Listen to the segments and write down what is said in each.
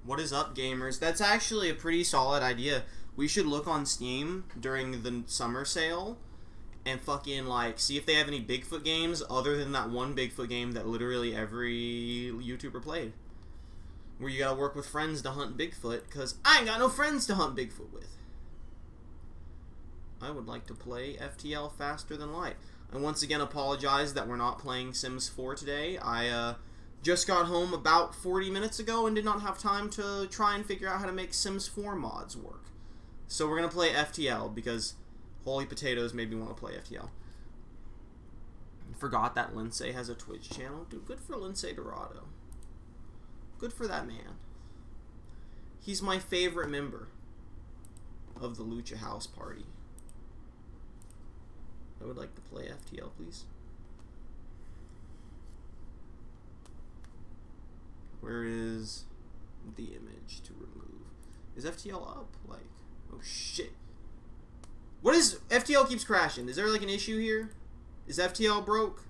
What is up, gamers? That's actually a pretty solid idea. We should look on Steam during the summer sale and fucking, like, see if they have any Bigfoot games other than that one Bigfoot game that literally every YouTuber played. Where you gotta work with friends to hunt Bigfoot, because I ain't got no friends to hunt Bigfoot with. I would like to play FTL faster than light. I once again apologize that we're not playing Sims 4 today. I just got home about 40 minutes ago and did not have time to try and figure out how to make Sims 4 mods work. So we're going to play FTL because holy potatoes made me want to play FTL. Forgot that Lindsay has a Twitch channel. Dude, good for Lindsay Dorado. Good for that man. He's my favorite member of the Lucha House Party. I would like to play FTL, please. Where is the image to remove? Is FTL up? Like, oh shit. What is... FTL keeps crashing. Is there like an issue here? Is FTL broke?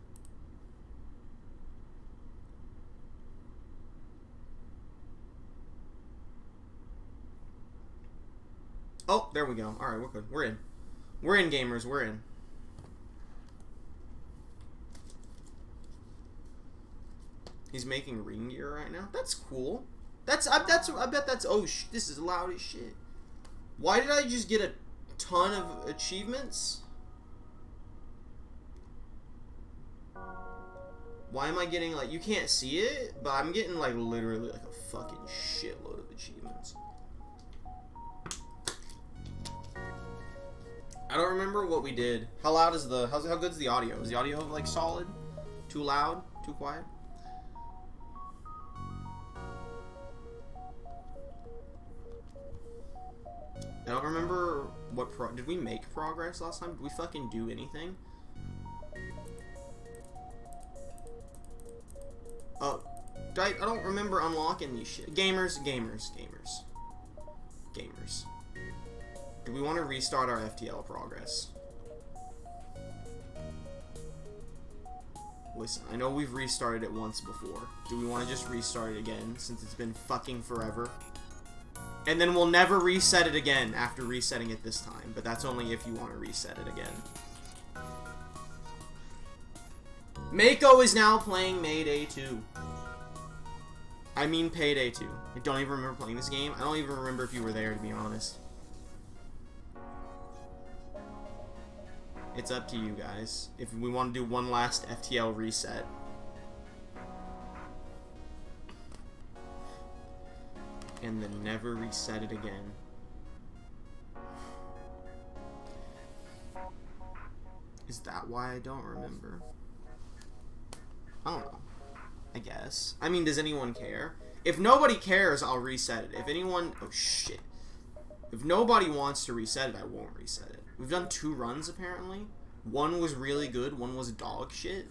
Oh, there we go. Alright, we're good. We're in. We're in, gamers. We're in. He's making ring gear right now. That's cool. I bet that's oh this is loud as shit. Why did I just get a ton of achievements? Why am I getting, like, you can't see it, but I'm getting like literally like a fucking shitload of achievements. I don't remember what we did. How loud is the how good's the audio? Is the audio like solid? Too loud? Too quiet? I don't remember what did we make progress last time? Did we fucking do anything? Oh, I don't remember unlocking these shit. Gamers. Do we want to restart our FTL progress? Listen, I know we've restarted it once before. Do we want to just restart it again since it's been fucking forever? And then we'll never reset it again after resetting it this time. But that's only if you want to reset it again. Mako is now playing Mayday 2. I mean Payday 2. I don't even remember playing this game. I don't even remember if you were there, to be honest. It's up to you guys. If we want to do one last FTL reset. And then never reset it again. Is that why I don't remember? I don't know. I guess. I mean, does anyone care? If nobody cares, I'll reset it. If anyone... Oh, shit. If nobody wants to reset it, I won't reset it. We've done 2 runs, apparently. One was really good, one was dog shit.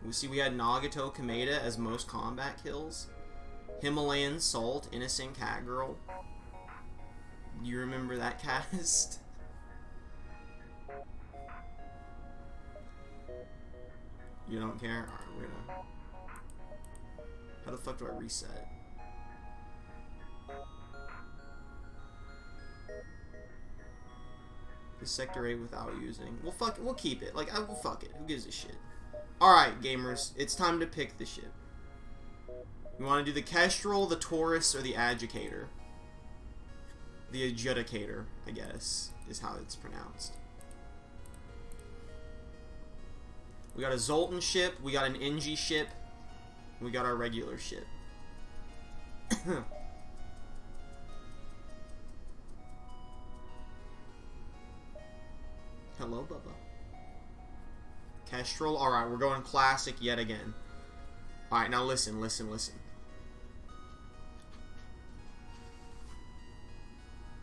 We see we had Nagato Kameda as most combat kills. Himalayan Salt, Innocent Cat Girl. You remember that cast? You don't care? Alright, we're gonna... How the fuck do I reset? Is Sector 8 without using? Well, fuck it. We'll keep it. Like, well, fuck it. Who gives a shit? Alright, gamers. It's time to pick the ship. We want to do the Kestrel, the Taurus, or the Adjudicator. The Adjudicator, I guess, is how it's pronounced. We got a Zoltan ship, we got an Engi ship, we got our regular ship. Hello, Bubba. Kestrel. Alright, we're going classic yet again. Alright, now listen.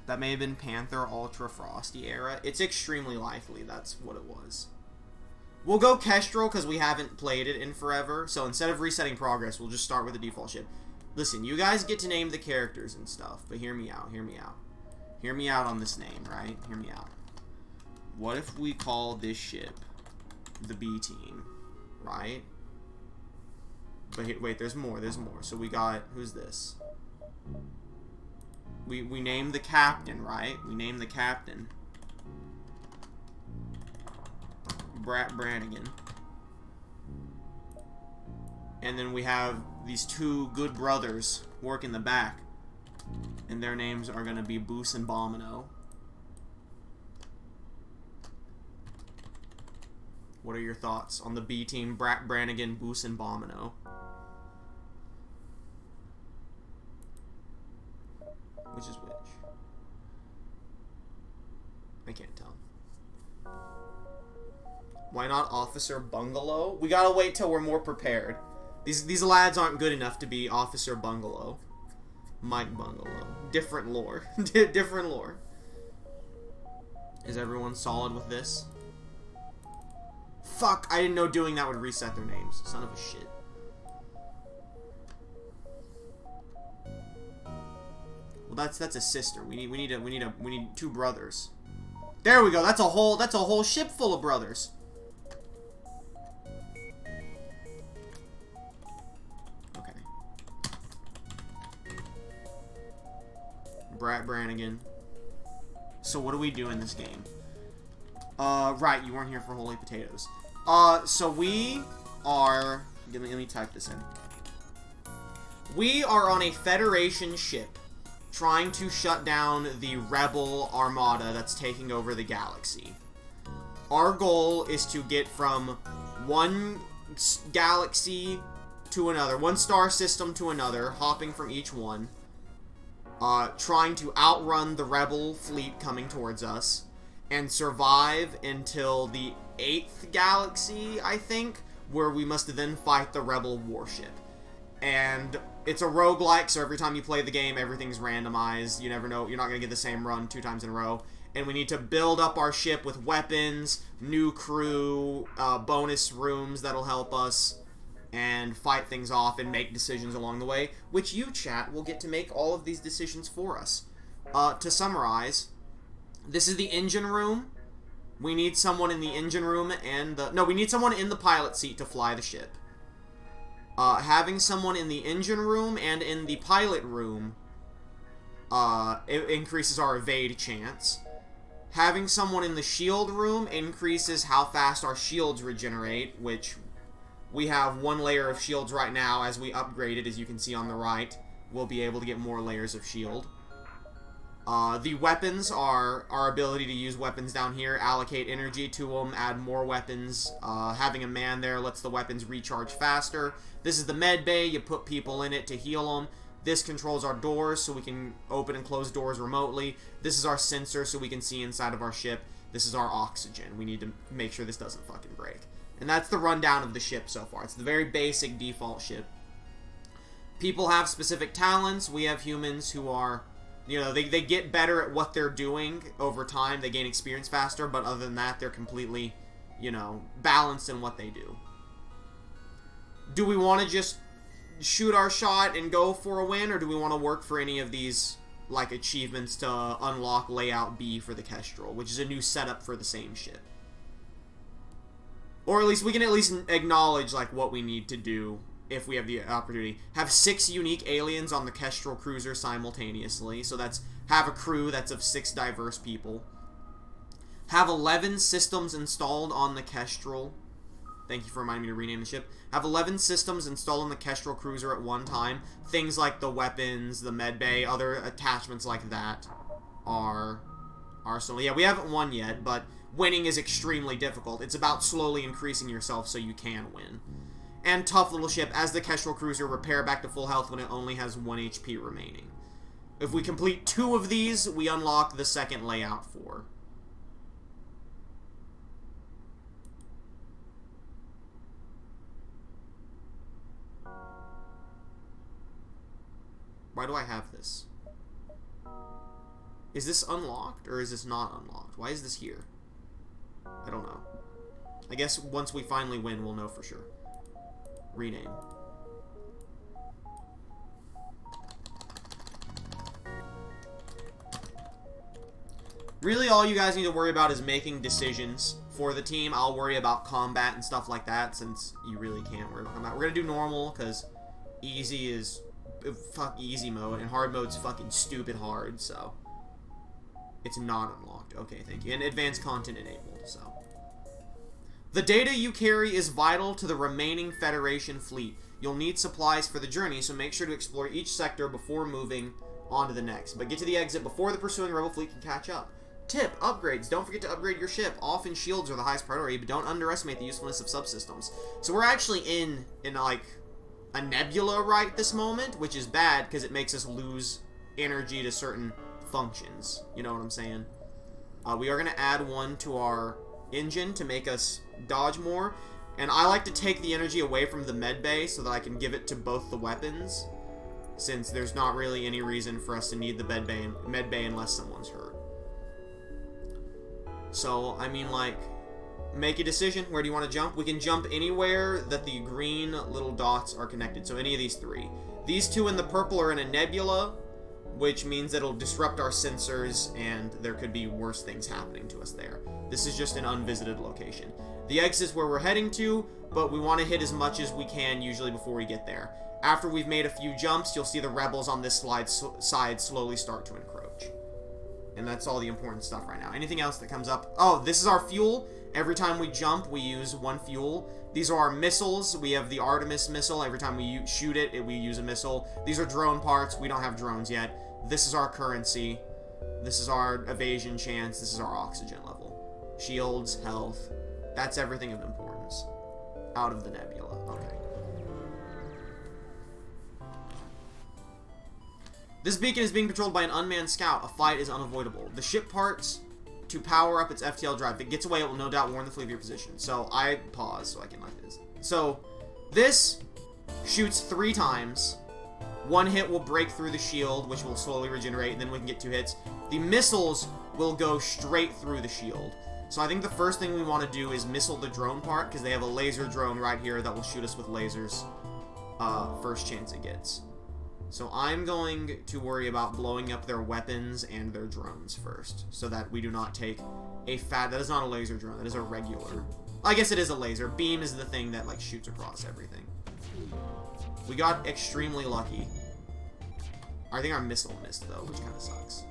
That may have been Panther Ultra Frosty era. It's extremely likely that's what it was. We'll go Kestrel because we haven't played it in forever. So instead of resetting progress, we'll just start with the default ship. Listen, you guys get to name the characters and stuff, but hear me out. Hear me out on this name, right? Hear me out. What if we call this ship the B team, right? But wait, there's more. There's more. So we got... Who's this? We named the captain, right? We named the captain. Brannigan. And then we have these two good brothers work in the back. And their names are going to be Boos and Bomino. What are your thoughts on the B team? Brannigan, Boos, and Bomino. Which is which? I can't tell. Why not Officer Bungalow? We gotta wait till we're more prepared. These lads aren't good enough to be Officer Bungalow. Mike Bungalow. Different lore. Different lore. Is everyone solid with this? Fuck, I didn't know doing that would reset their names. Son of a shit. Well, that's a sister. We need two brothers. There we go. That's a whole ship full of brothers. Okay. Brannigan. So what do we do in this game? Right, you weren't here for Holy Potatoes. So we are... Let me type this in. We are on a Federation ship trying to shut down the rebel armada that's taking over the galaxy. Our goal is to get from one galaxy to another, one star system to another, hopping from each one, trying to outrun the rebel fleet coming towards us, and survive until the 8th galaxy, I think, where we must then fight the rebel warship. And it's a roguelike, so every time you play the game, everything's randomized. You never know, you're not going to get the same run 2 times in a row. And we need to build up our ship with weapons, new crew, bonus rooms that'll help us, and fight things off and make decisions along the way, which you, chat, will get to make all of these decisions for us. To summarize, this is the engine room. We need someone in the engine room and the... No, we need someone in the pilot seat to fly the ship. Having someone in the engine room and in the pilot room it increases our evade chance. Having someone in the shield room increases how fast our shields regenerate, which we have 1 layer of shields right now. As we upgrade it, as you can see on the right, we'll be able to get more layers of shield. The weapons are our ability to use weapons down here, allocate energy to them, add more weapons. Having a man there lets the weapons recharge faster. This is the med bay. You put people in it to heal them. This controls our doors, so we can open and close doors remotely. This is our sensor, so we can see inside of our ship. This is our oxygen. We need to make sure this doesn't fucking break. And that's the rundown of the ship so far. It's the very basic default ship. People have specific talents. We have humans who are... You know, they get better at what they're doing over time. They gain experience faster, but other than that, they're completely, you know, balanced in what they do. Do we want to just shoot our shot and go for a win, or do we want to work for any of these, like, achievements to unlock Layout B for the Kestrel, which is a new setup for the same ship? Or at least, we can at least acknowledge, like, what we need to do if we have the opportunity. Have 6 unique aliens on the Kestrel cruiser simultaneously. So that's, have a crew that's of 6 diverse people. Have 11 systems installed on the Kestrel. Thank you for reminding me to rename the ship. Have 11 systems installed on the Kestrel cruiser at one time. Things like the weapons, the med bay, other attachments like that are arsenal. Yeah, we haven't won yet, but winning is extremely difficult. It's about slowly increasing yourself so you can win. And tough little ship, as the Kestrel cruiser, repair back to full health when it only has 1 HP remaining. If we complete 2 of these, we unlock the second layout 4. Why do I have this? Is this unlocked, or is this not unlocked? Why is this here? I don't know. I guess once we finally win, we'll know for sure. Rename. Really, all you guys need to worry about is making decisions for the team. I'll worry about combat and stuff like that, since you really can't worry about combat. We're gonna do normal, because easy is fuck easy mode, and hard mode's fucking stupid hard, so it's not unlocked. Okay, thank you. And advanced content enabled, so. The data you carry is vital to the remaining Federation fleet. You'll need supplies for the journey, so make sure to explore each sector before moving on to the next. But get to the exit before the pursuing rebel fleet can catch up. Tip, upgrades. Don't forget to upgrade your ship. Often shields are the highest priority, but don't underestimate the usefulness of subsystems. So we're actually in like, a nebula right this moment, which is bad, because it makes us lose energy to certain functions. You know what I'm saying? We are going to add one to our engine to make us dodge more. And I like to take the energy away from the med bay so that I can give it to both the weapons, since there's not really any reason for us to need the med bay unless someone's hurt. So, I mean, like, make a decision. Where do you want to jump? We can jump anywhere that the green little dots are connected. So any of these three. These two in the purple are in a nebula, which means it'll disrupt our sensors and there could be worse things happening to us there. This is just an unvisited location. The exit is where we're heading to, but we want to hit as much as we can usually before we get there. After we've made a few jumps, you'll see the rebels on this side slowly start to encroach. And that's all the important stuff right now. Anything else that comes up? Oh, this is our fuel. Every time we jump, we use one fuel. These are our missiles. We have the Artemis missile. Every time we shoot it, we use a missile. These are drone parts. We don't have drones yet. This is our currency. This is our evasion chance. This is our oxygen level. Shields, health. That's everything of importance. Out of the nebula. Okay. This beacon is being patrolled by an unmanned scout. A fight is unavoidable. The ship parts to power up its FTL drive. If it gets away, it will no doubt warn the fleet of your position. So I pause so I can like this. So this shoots 3 times. 1 hit will break through the shield, which will slowly regenerate, and then we can get 2 hits. The missiles will go straight through the shield. So I think the first thing we want to do is missile the drone part, because they have a laser drone right here that will shoot us with lasers first chance it gets. So I'm going to worry about blowing up their weapons and their drones first, so that we do not take a that is not a laser drone, that is a regular. I guess it is a laser. Beam is the thing that like shoots across everything. We got extremely lucky. I think our missile missed though, which kind of sucks.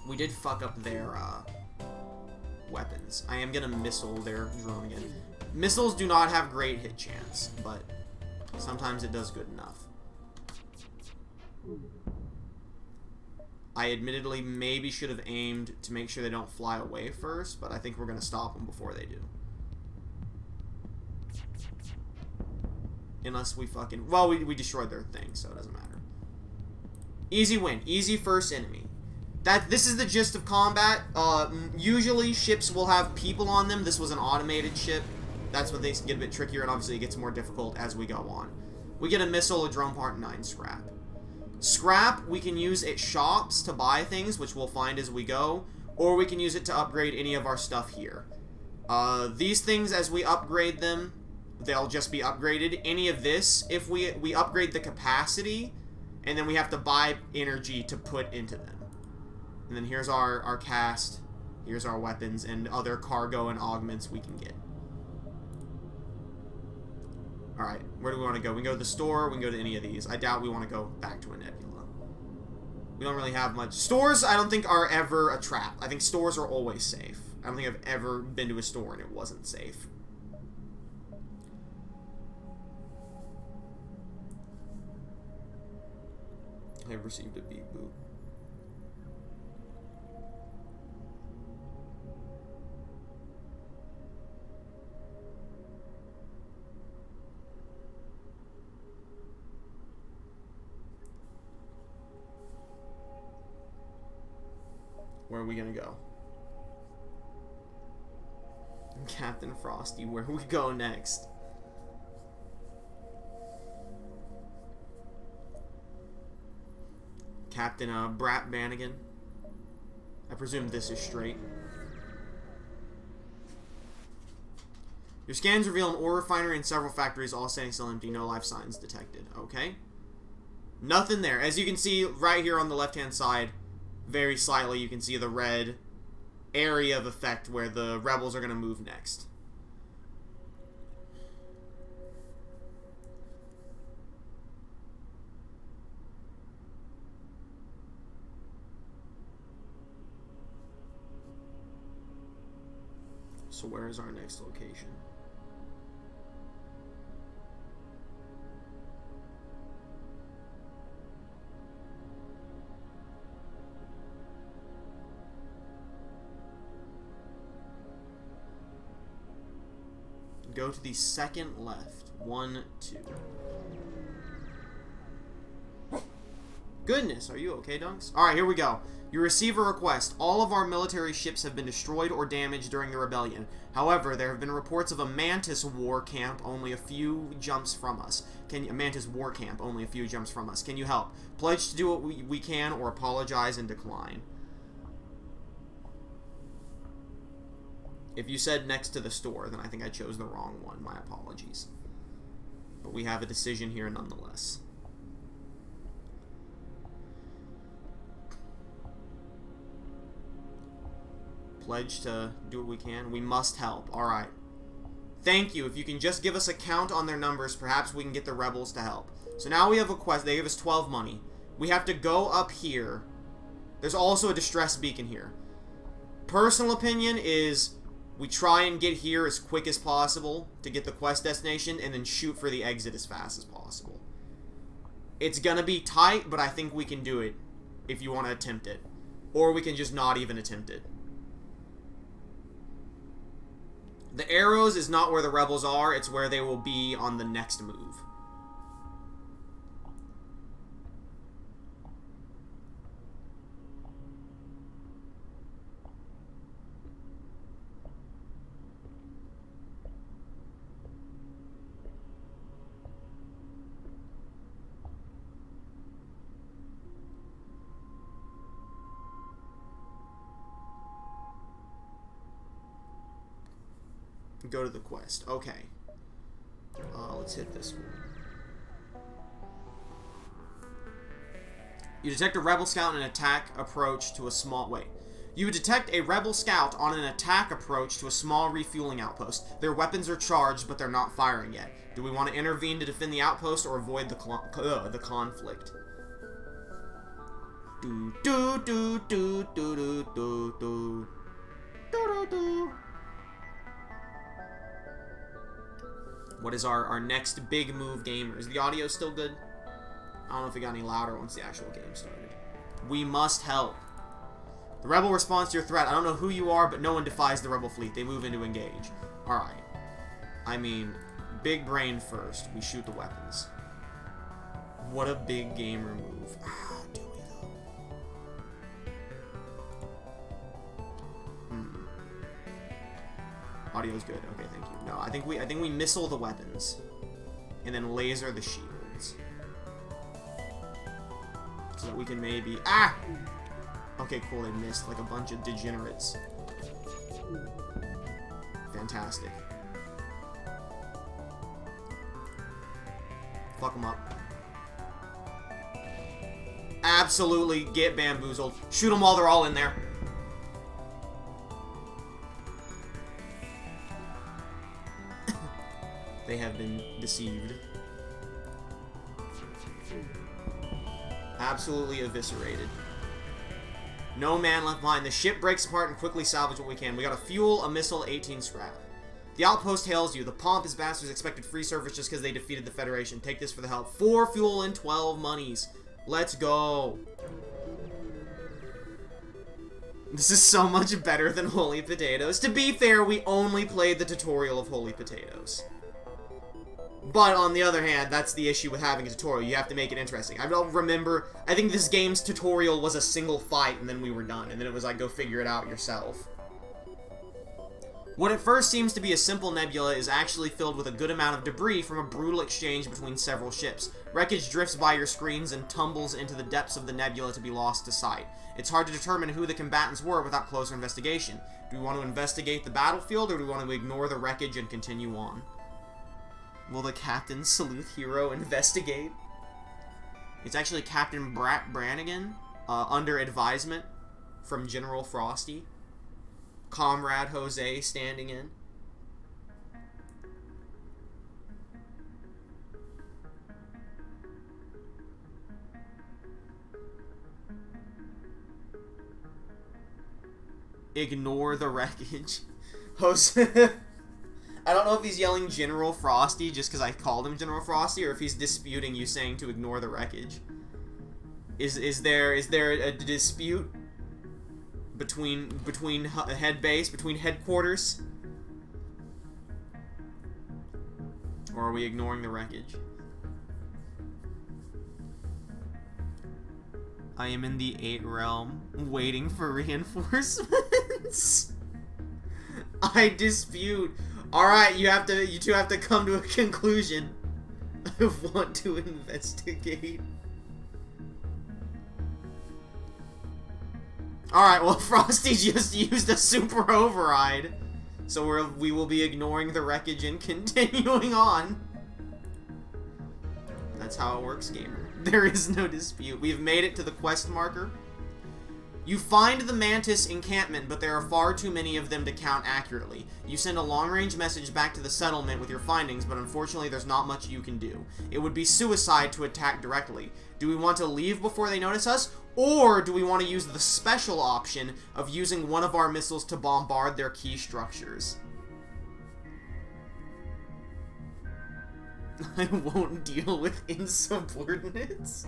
We did fuck up their weapons. I am gonna missile their drone again. Missiles do not have great hit chance, but sometimes it does good enough. I admittedly maybe should have aimed to make sure they don't fly away first, but I think we're going to stop them before they do. Unless we fucking... Well, we destroyed their thing, so it doesn't matter. Easy win. Easy first enemy. This is the gist of combat. Usually ships will have people on them. This was an automated ship. That's when things get a bit trickier, and obviously it gets more difficult as we go on. We get a missile, a drone part, 9 scrap. Scrap, we can use at shops to buy things, which we'll find as we go, or we can use it to upgrade any of our stuff here. These things, as we upgrade them, they'll just be upgraded. Any of this, if we upgrade the capacity, and then we have to buy energy to put into them. And then here's our cast, here's our weapons, and other cargo and augments we can get. Alright, where do we want to go? We can go to the store, we can go to any of these. I doubt we want to go back to a nebula. We don't really have much. Stores, I don't think, are ever a trap. I think stores are always safe. I don't think I've ever been to a store and it wasn't safe. I have received a beep boop. Where are we gonna go? Captain Frosty, where we go next? Captain Brat Bannigan. I presume this is straight. Your scans reveal an ore refinery and several factories, all standing still empty. No life signs detected. Okay. Nothing there. As you can see right here on the left-hand side, very slightly, you can see the red area of effect where the rebels are going to move next. So where is our next location? Go to the second left. 1, 2. Goodness, are you okay, Dunks? Alright, here we go. You receive a request. All of our military ships have been destroyed or damaged during the rebellion. However, there have been reports of a Mantis war camp only a few jumps from us. A Mantis war camp only a few jumps from us. Can you help? Pledge to do what we can or apologize and decline. If you said next to the store, then I think I chose the wrong one. My apologies. But we have a decision here nonetheless. Pledge to do what we can. We must help. Alright. Thank you. If you can just give us a count on their numbers, perhaps we can get the rebels to help. So now we have a quest. They give us 12 money. We have to go up here. There's also a distress beacon here. Personal opinion is we try and get here as quick as possible to get the quest destination and then shoot for the exit as fast as possible. It's gonna be tight, but I think we can do it if you want to attempt it. Or we can just not even attempt it. The arrows is not where the rebels are, it's where they will be on the next move. Go to the quest. Okay. Let's hit this one. You detect a rebel scout on an attack approach to a small... Wait. You detect a rebel scout on an attack approach to a small refueling outpost. Their weapons are charged, but they're not firing yet. Do we want to intervene to defend the outpost or avoid the conflict? Do do do do do do do do do do. What is our next big move, gamers? Is the audio still good? I don't know if it got any louder once the actual game started. We must help. The rebel responds to your threat. I don't know who you are, but no one defies the rebel fleet. They move in to engage. Alright. I mean, big brain first. We shoot the weapons. What a big gamer move. Do we though? Audio's good. Okay, thank you. No, I think we missile the weapons and then laser the shields so that we can maybe okay, cool. They missed like a bunch of degenerates. Fantastic. Fuck them up. Absolutely get bamboozled. Shoot them while they're all in there. They have been deceived. Absolutely eviscerated. No man left behind. The ship breaks apart and quickly salvage what we can. We got a fuel, a missile, 18 scrap. The outpost hails you. The pompous bastards expected free service just because they defeated the Federation. Take this for the help. 4 fuel and 12 monies. Let's go. This is so much better than Holy Potatoes. To be fair, we only played the tutorial of Holy Potatoes. But on the other hand, that's the issue with having a tutorial. You have to make it interesting. I don't remember. I think this game's tutorial was a single fight and then we were done. And then it was like, go figure it out yourself. What at first seems to be a simple nebula is actually filled with a good amount of debris from a brutal exchange between several ships. Wreckage drifts by your screens and tumbles into the depths of the nebula to be lost to sight. It's hard to determine who the combatants were without closer investigation. Do we want to investigate the battlefield or do we want to ignore the wreckage and continue on? Will the Captain Sleuth Hero investigate? It's actually Captain Brannigan, under advisement. from General Frosty. Comrade Jose standing in. Ignore the wreckage. Jose. I don't know if he's yelling General Frosty just because I called him General Frosty, or if he's disputing you saying to ignore the wreckage. Is there a dispute between head base, between headquarters? Or are we ignoring the wreckage? I am in the 8 realm, waiting for reinforcements. I dispute. Alright, you two have to come to a conclusion. I want to investigate. Alright, well, Frosty just used a super override. So we will be ignoring the wreckage and continuing on. That's how it works, gamer. There is no dispute. We've made it to the quest marker. You find the Mantis encampment, but there are far too many of them to count accurately. You send a long-range message back to the settlement with your findings, but unfortunately there's not much you can do. It would be suicide to attack directly. Do we want to leave before they notice us, or do we want to use the special option of using one of our missiles to bombard their key structures? I won't deal with insubordinates.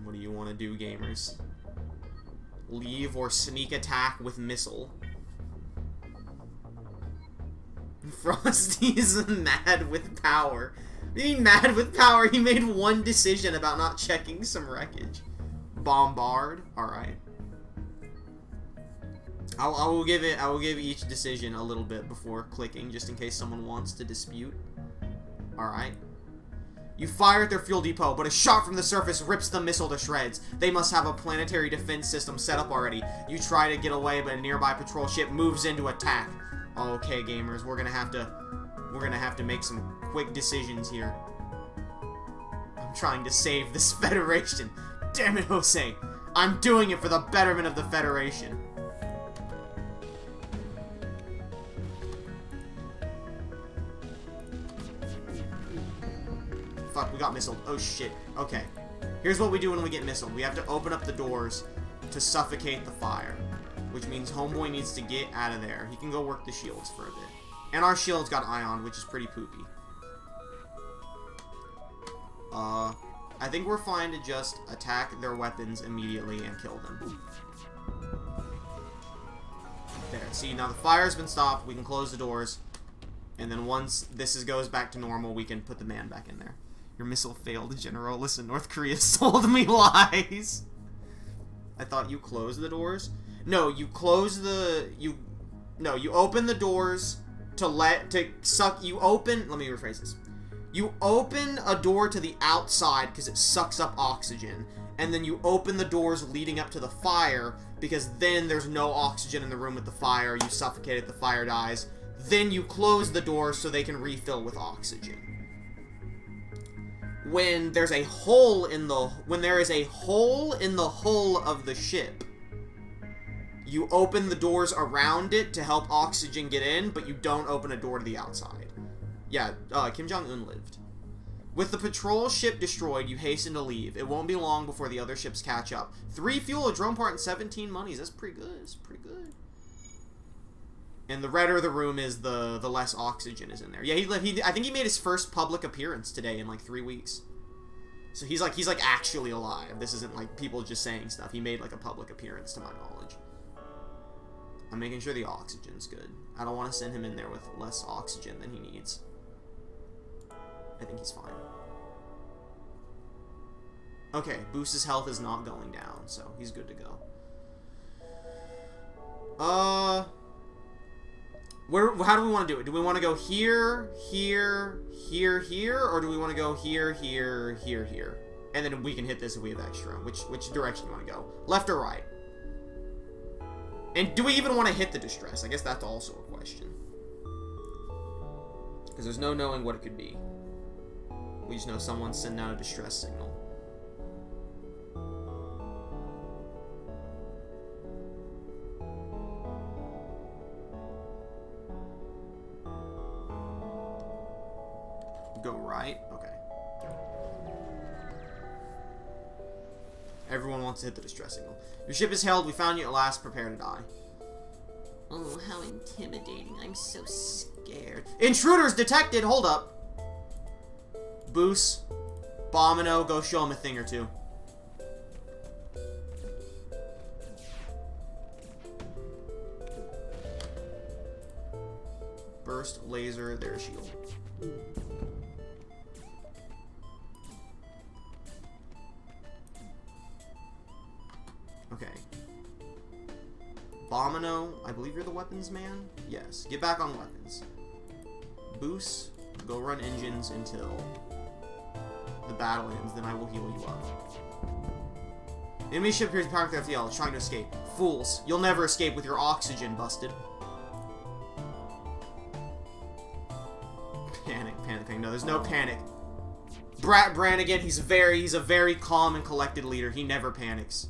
What do you want to do, gamers? Leave or sneak attack with missile? Frosty's mad with power. What do you mean mad with power? He made one decision about not checking some wreckage. Bombard? Alright. I will give each decision a little bit before clicking, just in case someone wants to dispute. Alright. You fire at their fuel depot, but a shot from the surface rips the missile to shreds. They must have a planetary defense system set up already. You try to get away, but a nearby patrol ship moves in to attack. Okay, gamers, we're gonna have to make some quick decisions here. I'm trying to save this Federation. Damn it, Jose. I'm doing it for the betterment of the Federation. Fuck, we got missiled. Oh shit. Okay. Here's what we do when we get missiled. We have to open up the doors to suffocate the fire. Which means Homeboy needs to get out of there. He can go work the shields for a bit. And our shield's got ion, which is pretty poopy. I think we're fine to just attack their weapons immediately and kill them. There. See, now the fire's been stopped. We can close the doors. And then once this goes back to normal, we can put the man back in there. Your missile failed, General. Listen, North Korea sold me lies. I thought you closed the doors. No, you close the... You open the doors let me rephrase this. You open a door to the outside because it sucks up oxygen. And then you open the doors leading up to the fire because then there's no oxygen in the room with the fire. You suffocate it, the fire dies. Then you close the doors so they can refill with oxygen. When there is a hole in the hull of the ship, you open the doors around it to help oxygen get in, but you don't open a door to the outside. Yeah, Kim Jong-un lived. With the patrol ship destroyed, you hasten to leave. It won't be long before the other ships catch up. 3 fuel, a drone part, and 17 monies. That's pretty good. That's pretty good. And the redder the room is, the less oxygen is in there. Yeah, I think he made his first public appearance today in like 3 weeks. So he's like actually alive. This isn't like people just saying stuff. He made like a public appearance to my knowledge. I'm making sure the oxygen's good. I don't want to send him in there with less oxygen than he needs. I think he's fine. Okay, Boost's health is not going down, so he's good to go. How do we want to do it? Do we want to go here, here, here, here, or do we want to go here, here, here, here? And then we can hit this if we have extra. Which direction do you want to go? Left or right? And do we even want to hit the distress? I guess that's also a question. Because there's no knowing what it could be. We just know someone's sending out a distress signal. Go right? Okay. Everyone wants to hit the distress signal. Your ship is held. We found you at last. Prepare to die. Oh, how intimidating. I'm so scared. Intruders detected! Hold up. Boos. Bomino, go show him a thing or two. Burst, laser, their shield. Okay. Bomino, I believe you're the weapons man? Yes. Get back on weapons. Boos, go run engines until the battle ends, then I will heal you up. Enemy ship appears powering through FTL. It's trying to escape. Fools. You'll never escape with your oxygen busted. Panic. No, there's no panic. Brat Brannigan, he's a very calm and collected leader. He never panics.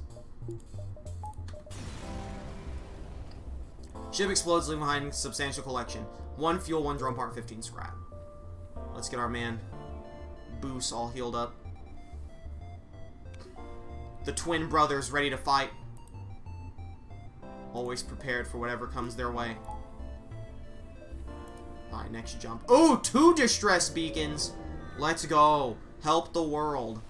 Ship explodes, leaving behind substantial collection. 1 fuel, 1 drone part, 15 scrap. Let's get our man Boos all healed up. The twin brothers ready to fight. Always prepared for whatever comes their way. Alright, next jump. Oh, 2 distress beacons! Let's go. Help the world.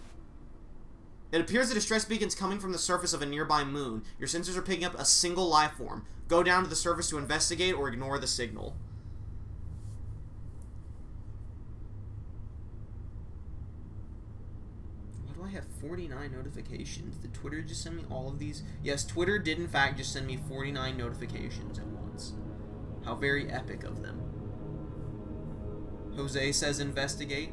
It appears the distress beacon's coming from the surface of a nearby moon. Your sensors are picking up a single life form. Go down to the surface to investigate or ignore the signal. Why do I have 49 notifications? Did Twitter just send me all of these? Yes, Twitter did in fact just send me 49 notifications at once. How very epic of them. Jose says investigate.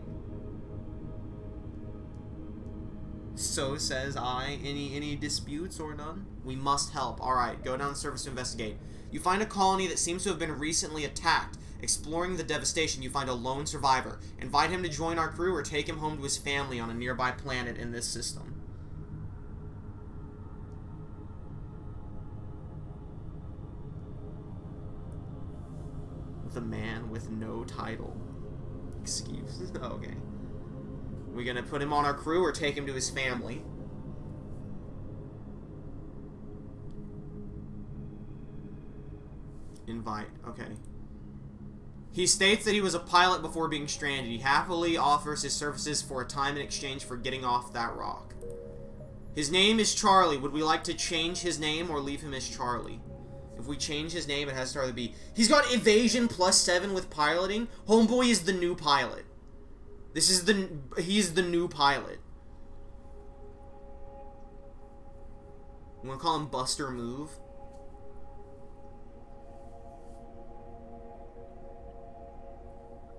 So says I. Any disputes or none? We must help. Alright, go down the surface to investigate. You find a colony that seems to have been recently attacked. Exploring the devastation, you find a lone survivor. Invite him to join our crew or take him home to his family on a nearby planet in this system. The man with no title. Excuse. Okay. We gonna put him on our crew or take him to his family? Invite. Okay. He states that he was a pilot before being stranded. He happily offers his services for a time in exchange for getting off that rock. His name is Charlie. Would we like to change his name or leave him as Charlie? If we change his name, it has to start with B. He's got evasion +7 with piloting. Homeboy is the new pilot. He's the new pilot. I'm gonna call him Buster Move.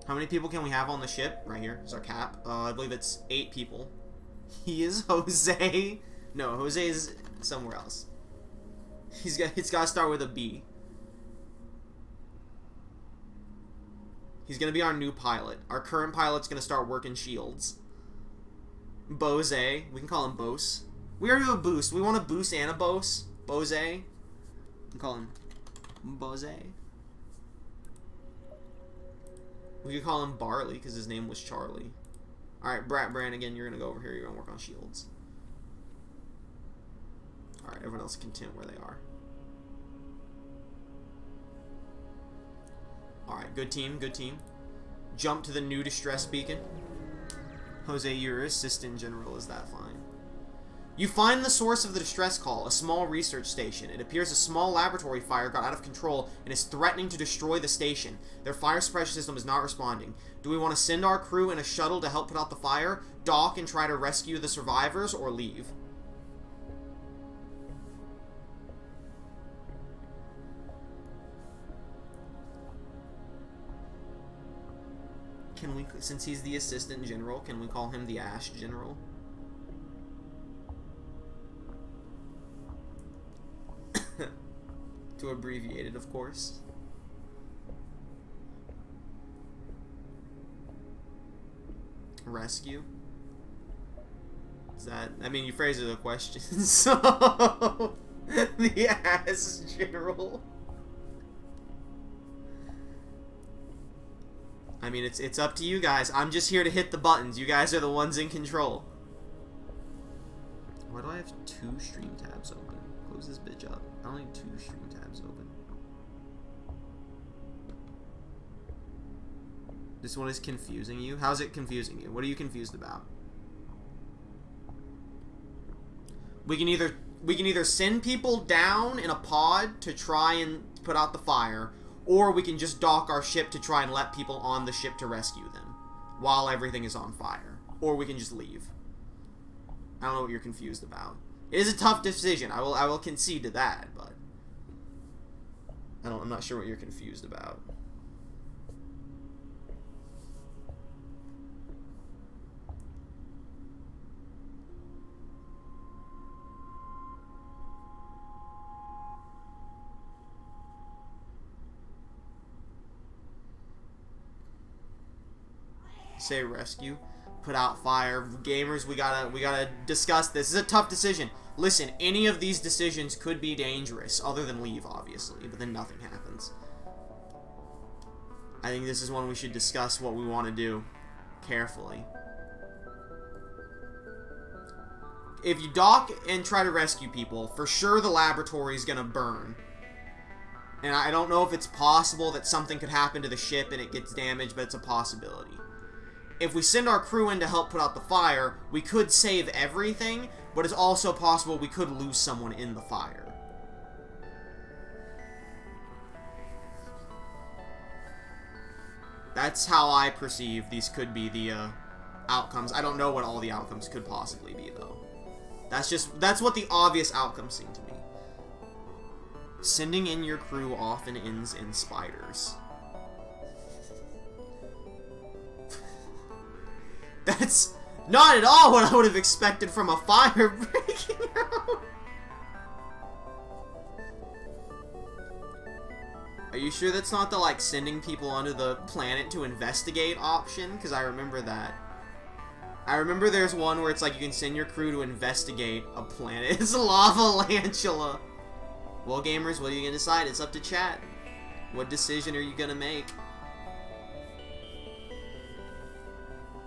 How many people can we have on the ship? Right here is our cap. I believe it's 8 people. He is Jose. No, Jose is somewhere else. It's gotta start with a B. He's gonna be our new pilot. Our current pilot's gonna start working shields. Bose. We can call him Bose. We already have a boost. We want a boost and a Bose. Bose. We can call him Bose. We could call him Barley because his name was Charlie. Alright, Brat Brannigan, you're gonna go over here. You're gonna work on shields. Alright, everyone else is content where they are. Alright, good team, good team. Jump to the new distress beacon. Jose, your assistant general, is that fine? You find the source of the distress call, a small research station. It appears a small laboratory fire got out of control and is threatening to destroy the station. Their fire suppression system is not responding. Do we want to send our crew in a shuttle to help put out the fire, dock and try to rescue the survivors, or leave? Can we, since he's the assistant general, can we call him the Ash General? To abbreviate it, of course. Rescue? Is that... I mean, you phrased it as a question, so... The ass general. I mean, it's up to you guys. I'm just here to hit the buttons. You guys are the ones in control. Why do I have 2 stream tabs open? Close this bitch up. I only need 2 stream tabs open. This one is confusing you? How's it confusing you? What are you confused about? We can either send people down in a pod to try and put out the fire, or we can just dock our ship to try and let people on the ship to rescue them while everything is on fire. Or we can just leave. I don't know what you're confused about. It is a tough decision. I will concede to that, but I'm not sure what you're confused about. Say rescue, put out fire. Gamers, we gotta discuss this. This is a tough decision. Listen, any of these decisions could be dangerous, other than leave, obviously, but then nothing happens. I think this is one we should discuss what we want to do carefully. If you dock and try to rescue people, for sure the laboratory is gonna burn. And I don't know if it's possible that something could happen to the ship and it gets damaged, but it's a possibility. If we send our crew in to help put out the fire, we could save everything, but it's also possible we could lose someone in the fire. That's how I perceive these could be the outcomes. I don't know what all the outcomes could possibly be, though. That's what the obvious outcomes seem to me. Sending in your crew often ends in spiders. That's not at all what I would have expected from a fire breaking out. Are you sure that's not the, like, sending people onto the planet to investigate option? Because I remember that. I remember there's one where it's like you can send your crew to investigate a planet. It's Lava-Lantula. Well, gamers, what are you going to decide? It's up to chat. What decision are you going to make?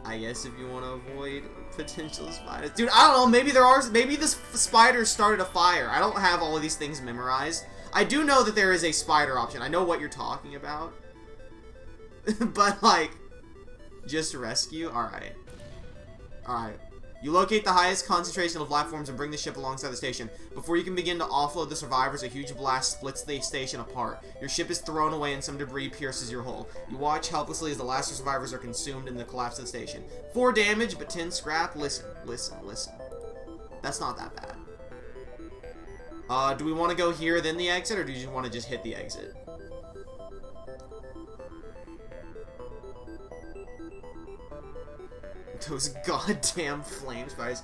I guess if you want to avoid potential spiders. Dude, I don't know. Maybe this spider started a fire. I don't have all of these things memorized. I do know that there is a spider option. I know what you're talking about. But, like, just rescue? Alright. Alright. You locate the highest concentration of life forms and bring the ship alongside the station. Before you can begin to offload the survivors, a huge blast splits the station apart. Your ship is thrown away and some debris pierces your hull. You watch helplessly as the last survivors are consumed in the collapse of the station. 4 damage, but 10 scrap. Listen. That's not that bad. Do we want to go here, then the exit, or do you just want to just hit the exit? Those goddamn flame spiders.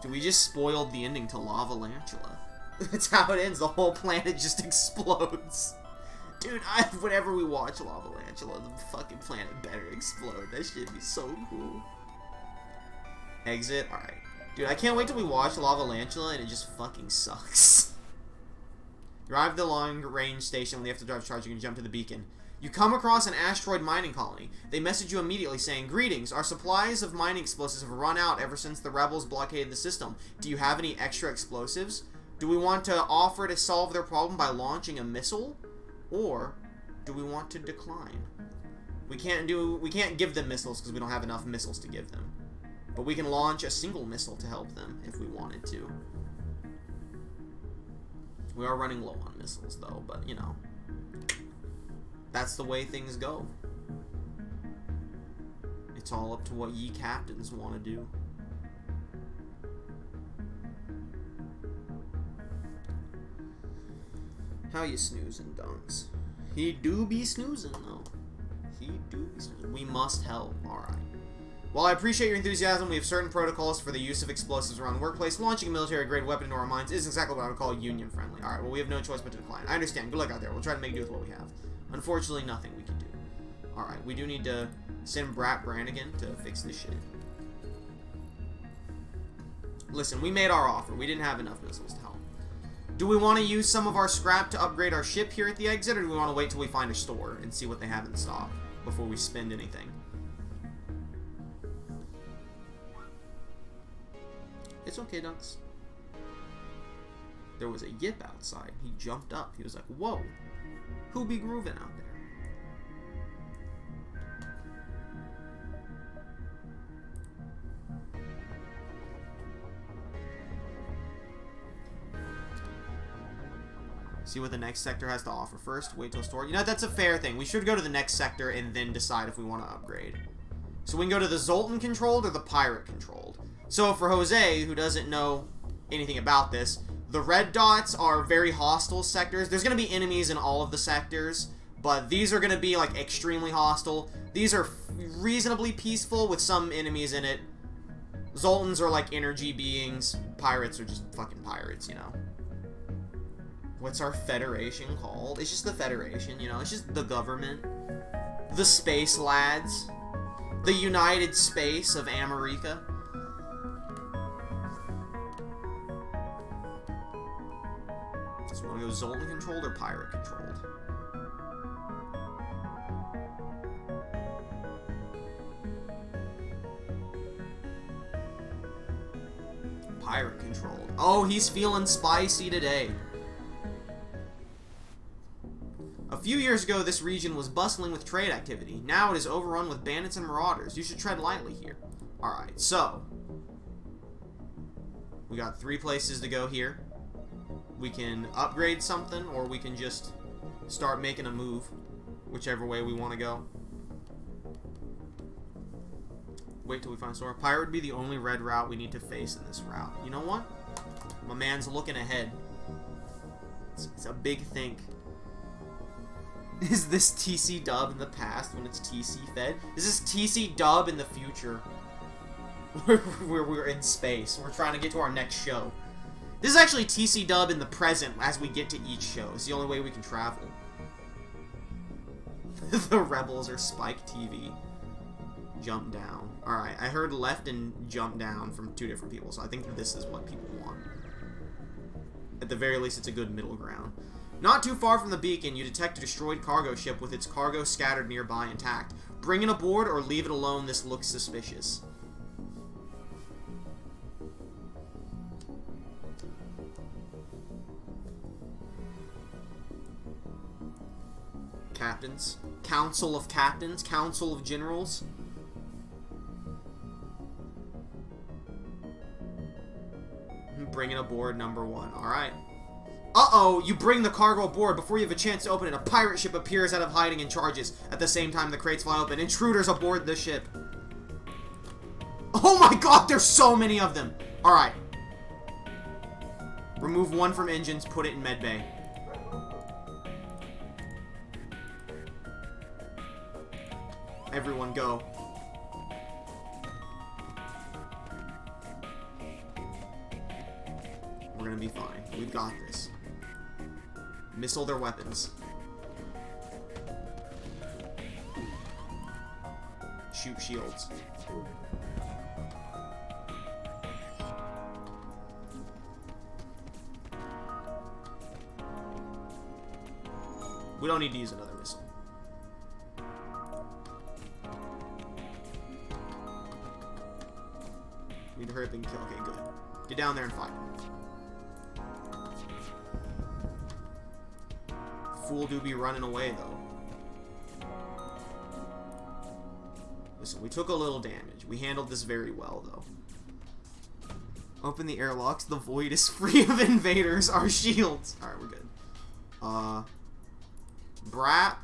Dude, we just spoiled the ending to Lava-Lantula. That's how it ends. The whole planet just explodes. Dude, whenever we watch Lava-Lantula, the fucking planet better explode. That should be so cool. Exit? Alright. Dude, I can't wait till we watch Lava-Lantula and it just fucking sucks. You arrive at the long-range station when you have to drive charge. You can jump to the beacon. You come across an asteroid mining colony. They message you immediately saying, "Greetings, our supplies of mining explosives have run out ever since the rebels blockaded the system. Do you have any extra explosives? Do we want to offer to solve their problem by launching a missile? Or do we want to decline? We can't give them missiles because we don't have enough missiles to give them. But we can launch a single missile to help them if we wanted to. We are running low on missiles though, but you know. That's the way things go. It's all up to what ye captains want to do. How you snoozing, Dunks? He do be snoozing, though. He do be snoozing. We must help. Alright. While I appreciate your enthusiasm, we have certain protocols for the use of explosives around the workplace. Launching a military-grade weapon into our mines isn't exactly what I would call union-friendly. Alright, well, we have no choice but to decline. I understand. Good luck out there. We'll try to make do with what we have. Unfortunately, nothing we can do. Alright, we do need to send Brat Brannigan to fix this shit. Listen, we made our offer. We didn't have enough missiles to help. Do we want to use some of our scrap to upgrade our ship here at the exit, or do we want to wait till we find a store and see what they have in stock before we spend anything? It's okay, Dunks. There was a yip outside. He jumped up. He was like, whoa, who be grooving out there? See what the next sector has to offer first. Wait till store. You know, that's a fair thing. We should go to the next sector and then decide if we want to upgrade. So we can go to the Zoltan controlled or the Pirate controlled. So for Jose, who doesn't know anything about this, the red dots are very hostile sectors. There's going to be enemies in all of the sectors, but these are going to be like extremely hostile. These are reasonably peaceful with some enemies in it. Zoltans are like energy beings. Pirates are just fucking pirates, you know. What's our federation called? It's just the Federation, you know? It's just the government. The Space Lads. The United Space of America. So we want to go Zoltan controlled or Pirate controlled? Pirate controlled. Oh, he's feeling spicy today. A few years ago, this region was bustling with trade activity. Now it is overrun with bandits and marauders. You should tread lightly here. Alright, so we got 3 places to go here. We can upgrade something, or we can just start making a move. Whichever way we want to go. Wait till we find a store. Pirate would be the only red route we need to face in this route. You know what? My man's looking ahead. It's a big think. Is this TC dub in the past when it's TC fed? Is this TC dub in the future? Where we're in space. We're trying to get to our next show. This is actually TC dub in the present as we get to each show. It's the only way we can travel. The rebels are Spike TV. Jump down. Alright, I heard left and jump down from 2 different people, so I think this is what people want. At the very least, it's a good middle ground. Not too far from the beacon, you detect a destroyed cargo ship with its cargo scattered nearby intact. Bring it aboard or leave it alone, this looks suspicious. Captains. Council of Captains. Council of Generals. Bring it aboard, number 1. Alright. Uh-oh, you bring the cargo aboard. Before you have a chance to open it, a pirate ship appears out of hiding and charges. At the same time, the crates fly open. Intruders aboard the ship. Oh my god, there's so many of them. Alright. Remove 1 from engines, put it in medbay. Everyone go. We're gonna be fine. We've got this. Missile their weapons. Shoot shields. We don't need to use another missile. Need to hurry up and kill. Okay, good. Get down there and fight. Fool do be running away, though. Listen, we took a little damage. We handled this very well, though. Open the airlocks. The void is free of invaders. Our shields. Alright, we're good. Brap.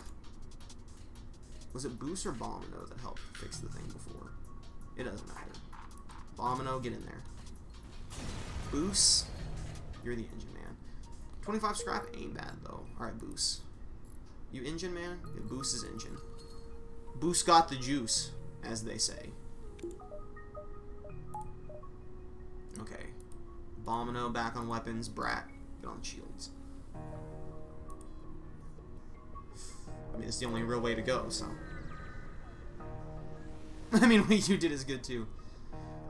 Was it Boost or Bomino that helped fix the thing before? It doesn't matter. Bomino, get in there. Boost. You're the engine man. 25 scrap ain't bad, though. Alright, Boost. You engine man? Yeah, Boost is engine. Boost got the juice, as they say. Okay. Bomino back on weapons. Brat, get on shields. I mean, it's the only real way to go, so. I mean, what you did is good too.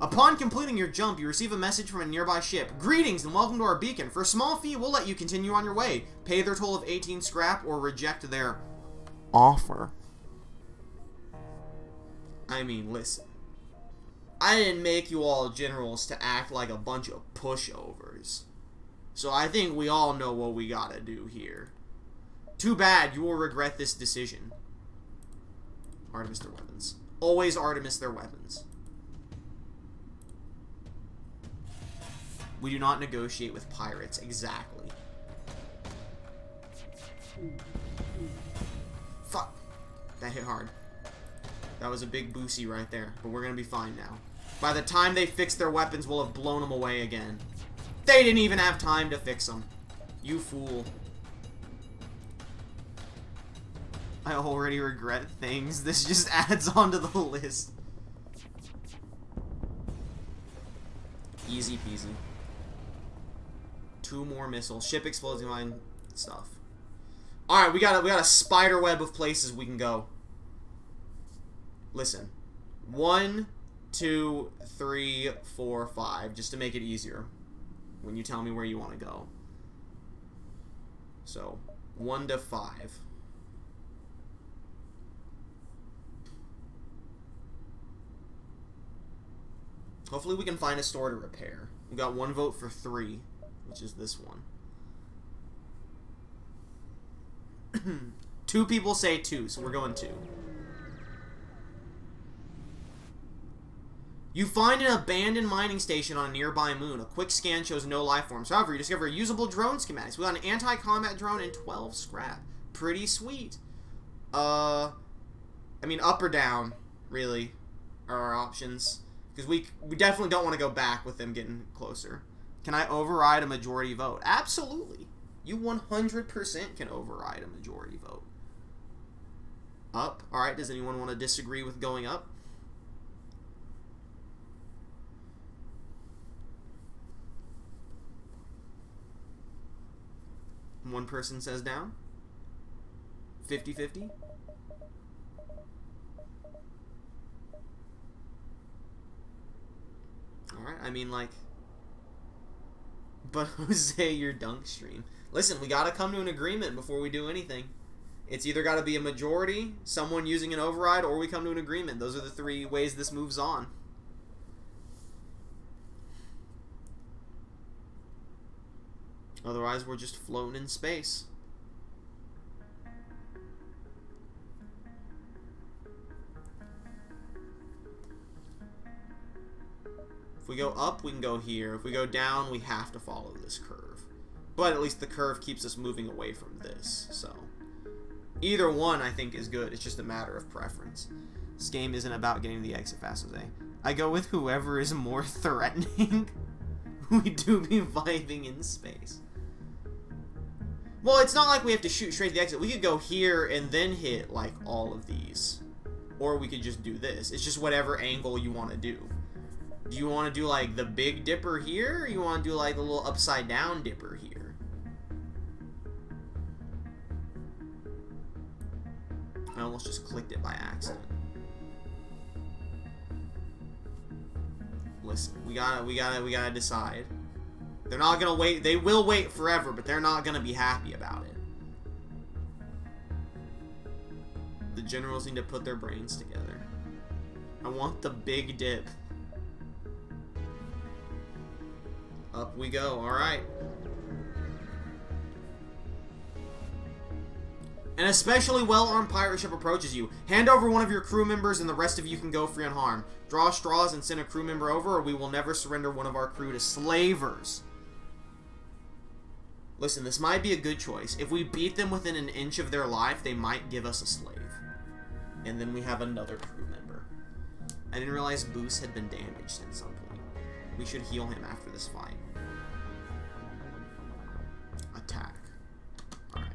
Upon completing your jump, you receive a message from a nearby ship. Greetings and welcome to our beacon. For a small fee, we'll let you continue on your way. Pay their toll of 18 scrap or reject their offer. I mean, listen. I didn't make you all generals to act like a bunch of pushovers. So I think we all know what we gotta do here. Too bad, you will regret this decision. Artemis their weapons. Always Artemis their weapons. We do not negotiate with pirates, exactly. Fuck. That hit hard. That was a big boosie right there, but we're gonna be fine now. By the time they fix their weapons, we'll have blown them away again. They didn't even have time to fix them. You fool. I already regret things. This just adds on to the list. Easy peasy. 2 more missiles. Ship explodes behind stuff. Alright, we got a spider web of places we can go. Listen. 1, 2, 3, 4, 5. Just to make it easier. When you tell me where you want to go. So, 1 to 5. Hopefully we can find a store to repair. We got 1 vote for 3, which is this one. 2 people say 2, so we're going 2. You find an abandoned mining station on a nearby moon. A quick scan shows no life forms. However, you discover usable drone schematics. We got an anti-combat drone and 12 scrap. Pretty sweet. I mean, up or down, really, are our options. Because we definitely don't want to go back with them getting closer. Can I override a majority vote? Absolutely. You 100% can override a majority vote. Up. Alright, does anyone want to disagree with going up? One person says down. 50-50. Alright, I mean, like... But Jose, your dunk stream. Listen, we gotta come to an agreement before we do anything. It's either gotta be a majority, someone using an override, or we come to an agreement. Those are the 3 ways this moves on. Otherwise, we're just floating in space. If we go up, we can go here. If we go down, we have to follow this curve. But at least the curve keeps us moving away from this, so... Either one, I think, is good. It's just a matter of preference. This game isn't about getting the exit fast, Jose. I go with whoever is more threatening. We do be vibing in space. Well, it's not like we have to shoot straight to the exit. We could go here and then hit, like, all of these. Or we could just do this. It's just whatever angle you want to do. Do you want to do, like, the Big Dipper here? Or you want to do, like, the little upside-down dipper here? I almost just clicked it by accident. Listen, we gotta decide. They're not gonna wait. They will wait forever, but they're not gonna be happy about it. The generals need to put their brains together. I want the big dip. Up we go. Alright. An especially well-armed pirate ship approaches you. Hand over one of your crew members and the rest of you can go free unharmed. Draw straws and send a crew member over or we will never surrender one of our crew to slavers. Listen, this might be a good choice. If we beat them within an inch of their life, they might give us a slave. And then we have another crew member. I didn't realize Boost had been damaged at some point. We should heal him after this fight. Attack. Alright.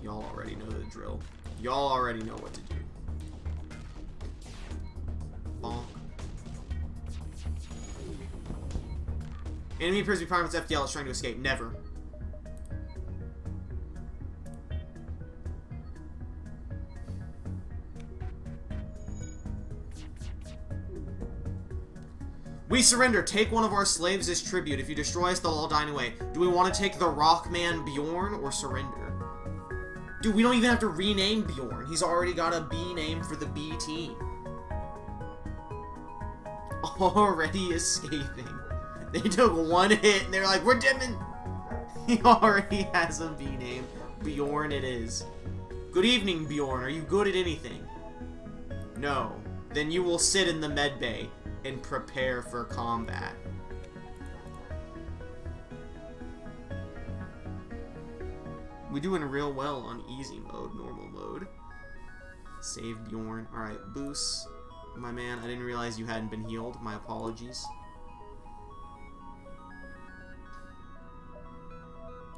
Y'all already know the drill. Y'all already know what to do. Bonk. Enemy appears to be Plays FTL is trying to escape. Never. We surrender. Take one of our slaves as tribute. If you destroy us, they'll all die anyway. Do we want to take the Rockman Bjorn or surrender? Dude, we don't even have to rename Bjorn. He's already got a B name for the B team. Already escaping. They took one hit and they're like, we're dipping. He already has a B name. Bjorn it is. Good evening, Bjorn. Are you good at anything? No. Then you will sit in the med bay and prepare for combat. We're doing real well on easy mode, normal mode. Save Bjorn. Alright, Boos. My man, I didn't realize you hadn't been healed. My apologies.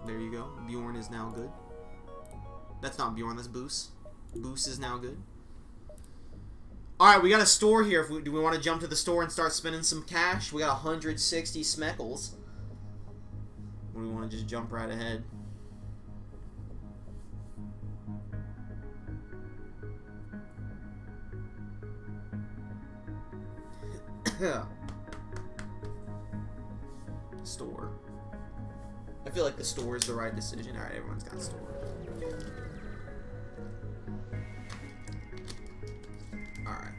There you go. Bjorn is now good. That's not Bjorn, that's Boos. Boos is now good. Alright, we got a store here. Do we want to jump to the store and start spending some cash? We got 160 smeckles. Or do we want to just jump right ahead? Store. I feel like the store is the right decision. Alright, everyone's got a store. Alright.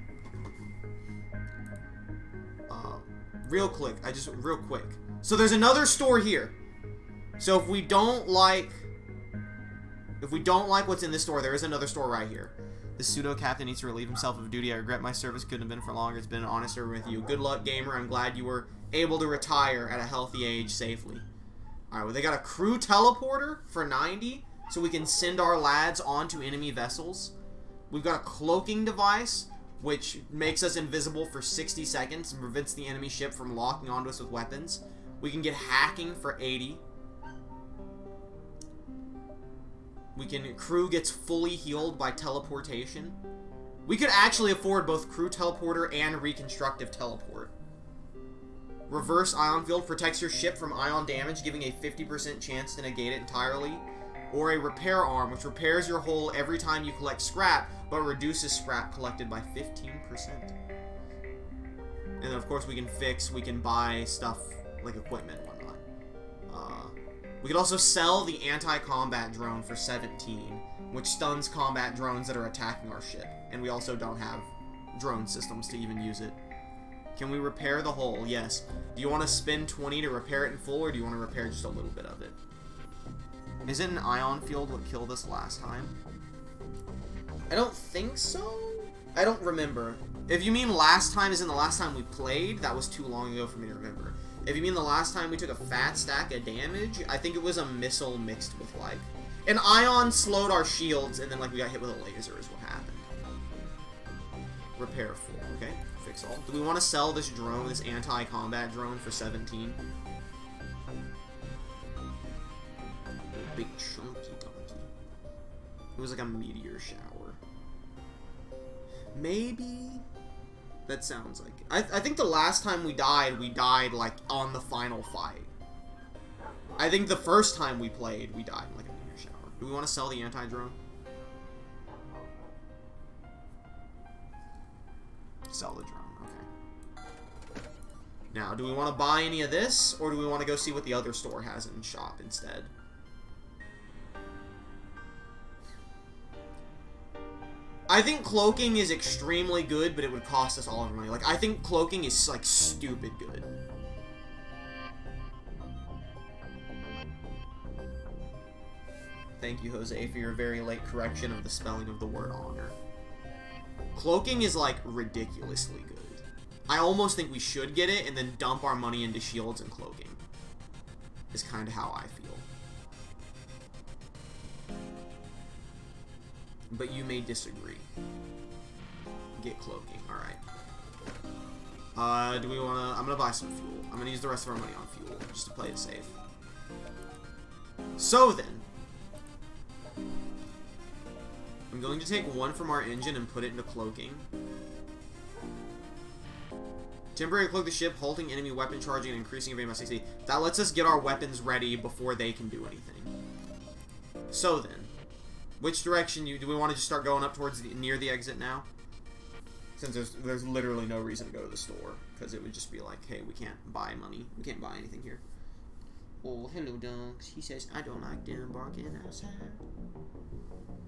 Real quick. Real quick. So there's another store here. So if we don't like what's in this store, there is another store right here. The pseudo-captain needs to relieve himself of duty. I regret my service couldn't have been for longer. It's been an honor serving with you. Good luck, gamer. I'm glad you were able to retire at a healthy age safely. Alright, well, they got a crew teleporter for 90, so we can send our lads onto enemy vessels. We've got a cloaking device, which makes us invisible for 60 seconds and prevents the enemy ship from locking onto us with weapons. We can get hacking for 80. Crew gets fully healed by teleportation. We could actually afford both crew teleporter and reconstructive teleport. Reverse ion field protects your ship from ion damage, giving a 50% chance to negate it entirely. Or a repair arm, which repairs your hull every time you collect scrap, but reduces scrap collected by 15%. And then, of course, we can buy stuff like equipment and whatnot. We could also sell the anti-combat drone for 17, which stuns combat drones that are attacking our ship. And we also don't have drone systems to even use it. Can we repair the hull? Yes. Do you want to spend 20 to repair it in full, or do you want to repair just a little bit of it? Isn't an ion field what killed us last time? I don't think so. I don't remember. If you mean last time as in the last time we played, that was too long ago for me to remember. If you mean the last time we took a fat stack of damage, I think it was a missile mixed with, like... An ion slowed our shields, and then, like, we got hit with a laser is what happened. Repair full, okay? Fix all. Do we want to sell this drone, this anti-combat drone, for 17? Big chunky donkey. It was like a meteor shower. Maybe... That sounds like... I think the last time we died, like, on the final fight. I think the first time we played, we died in, like, a meteor shower. Do we want to sell the anti-drone? Sell the drone, okay. Now, do we want to buy any of this, or do we want to go see what the other store has in shop instead? I think cloaking is extremely good, but it would cost us all our money. Like, I think cloaking is, like, stupid good. Thank you, Jose, for your very late correction of the spelling of the word honor. Cloaking is, like, ridiculously good. I almost think we should get it and then dump our money into shields and cloaking. Is kind of how I feel. But you may disagree. Get cloaking, alright. Do we wanna... I'm gonna buy some fuel. I'm gonna use the rest of our money on fuel, just to play it safe. So then... I'm going to take one from our engine and put it into cloaking. Temporary cloak the ship, halting enemy weapon charging and increasing evade by 60. That lets us get our weapons ready before they can do anything. So then... Which direction do we want to just start going up towards near the exit now? Since there's literally no reason to go to the store. Because it would just be like, hey, we can't buy money. We can't buy anything here. Oh, hello, dogs. He says, I don't like them barking outside.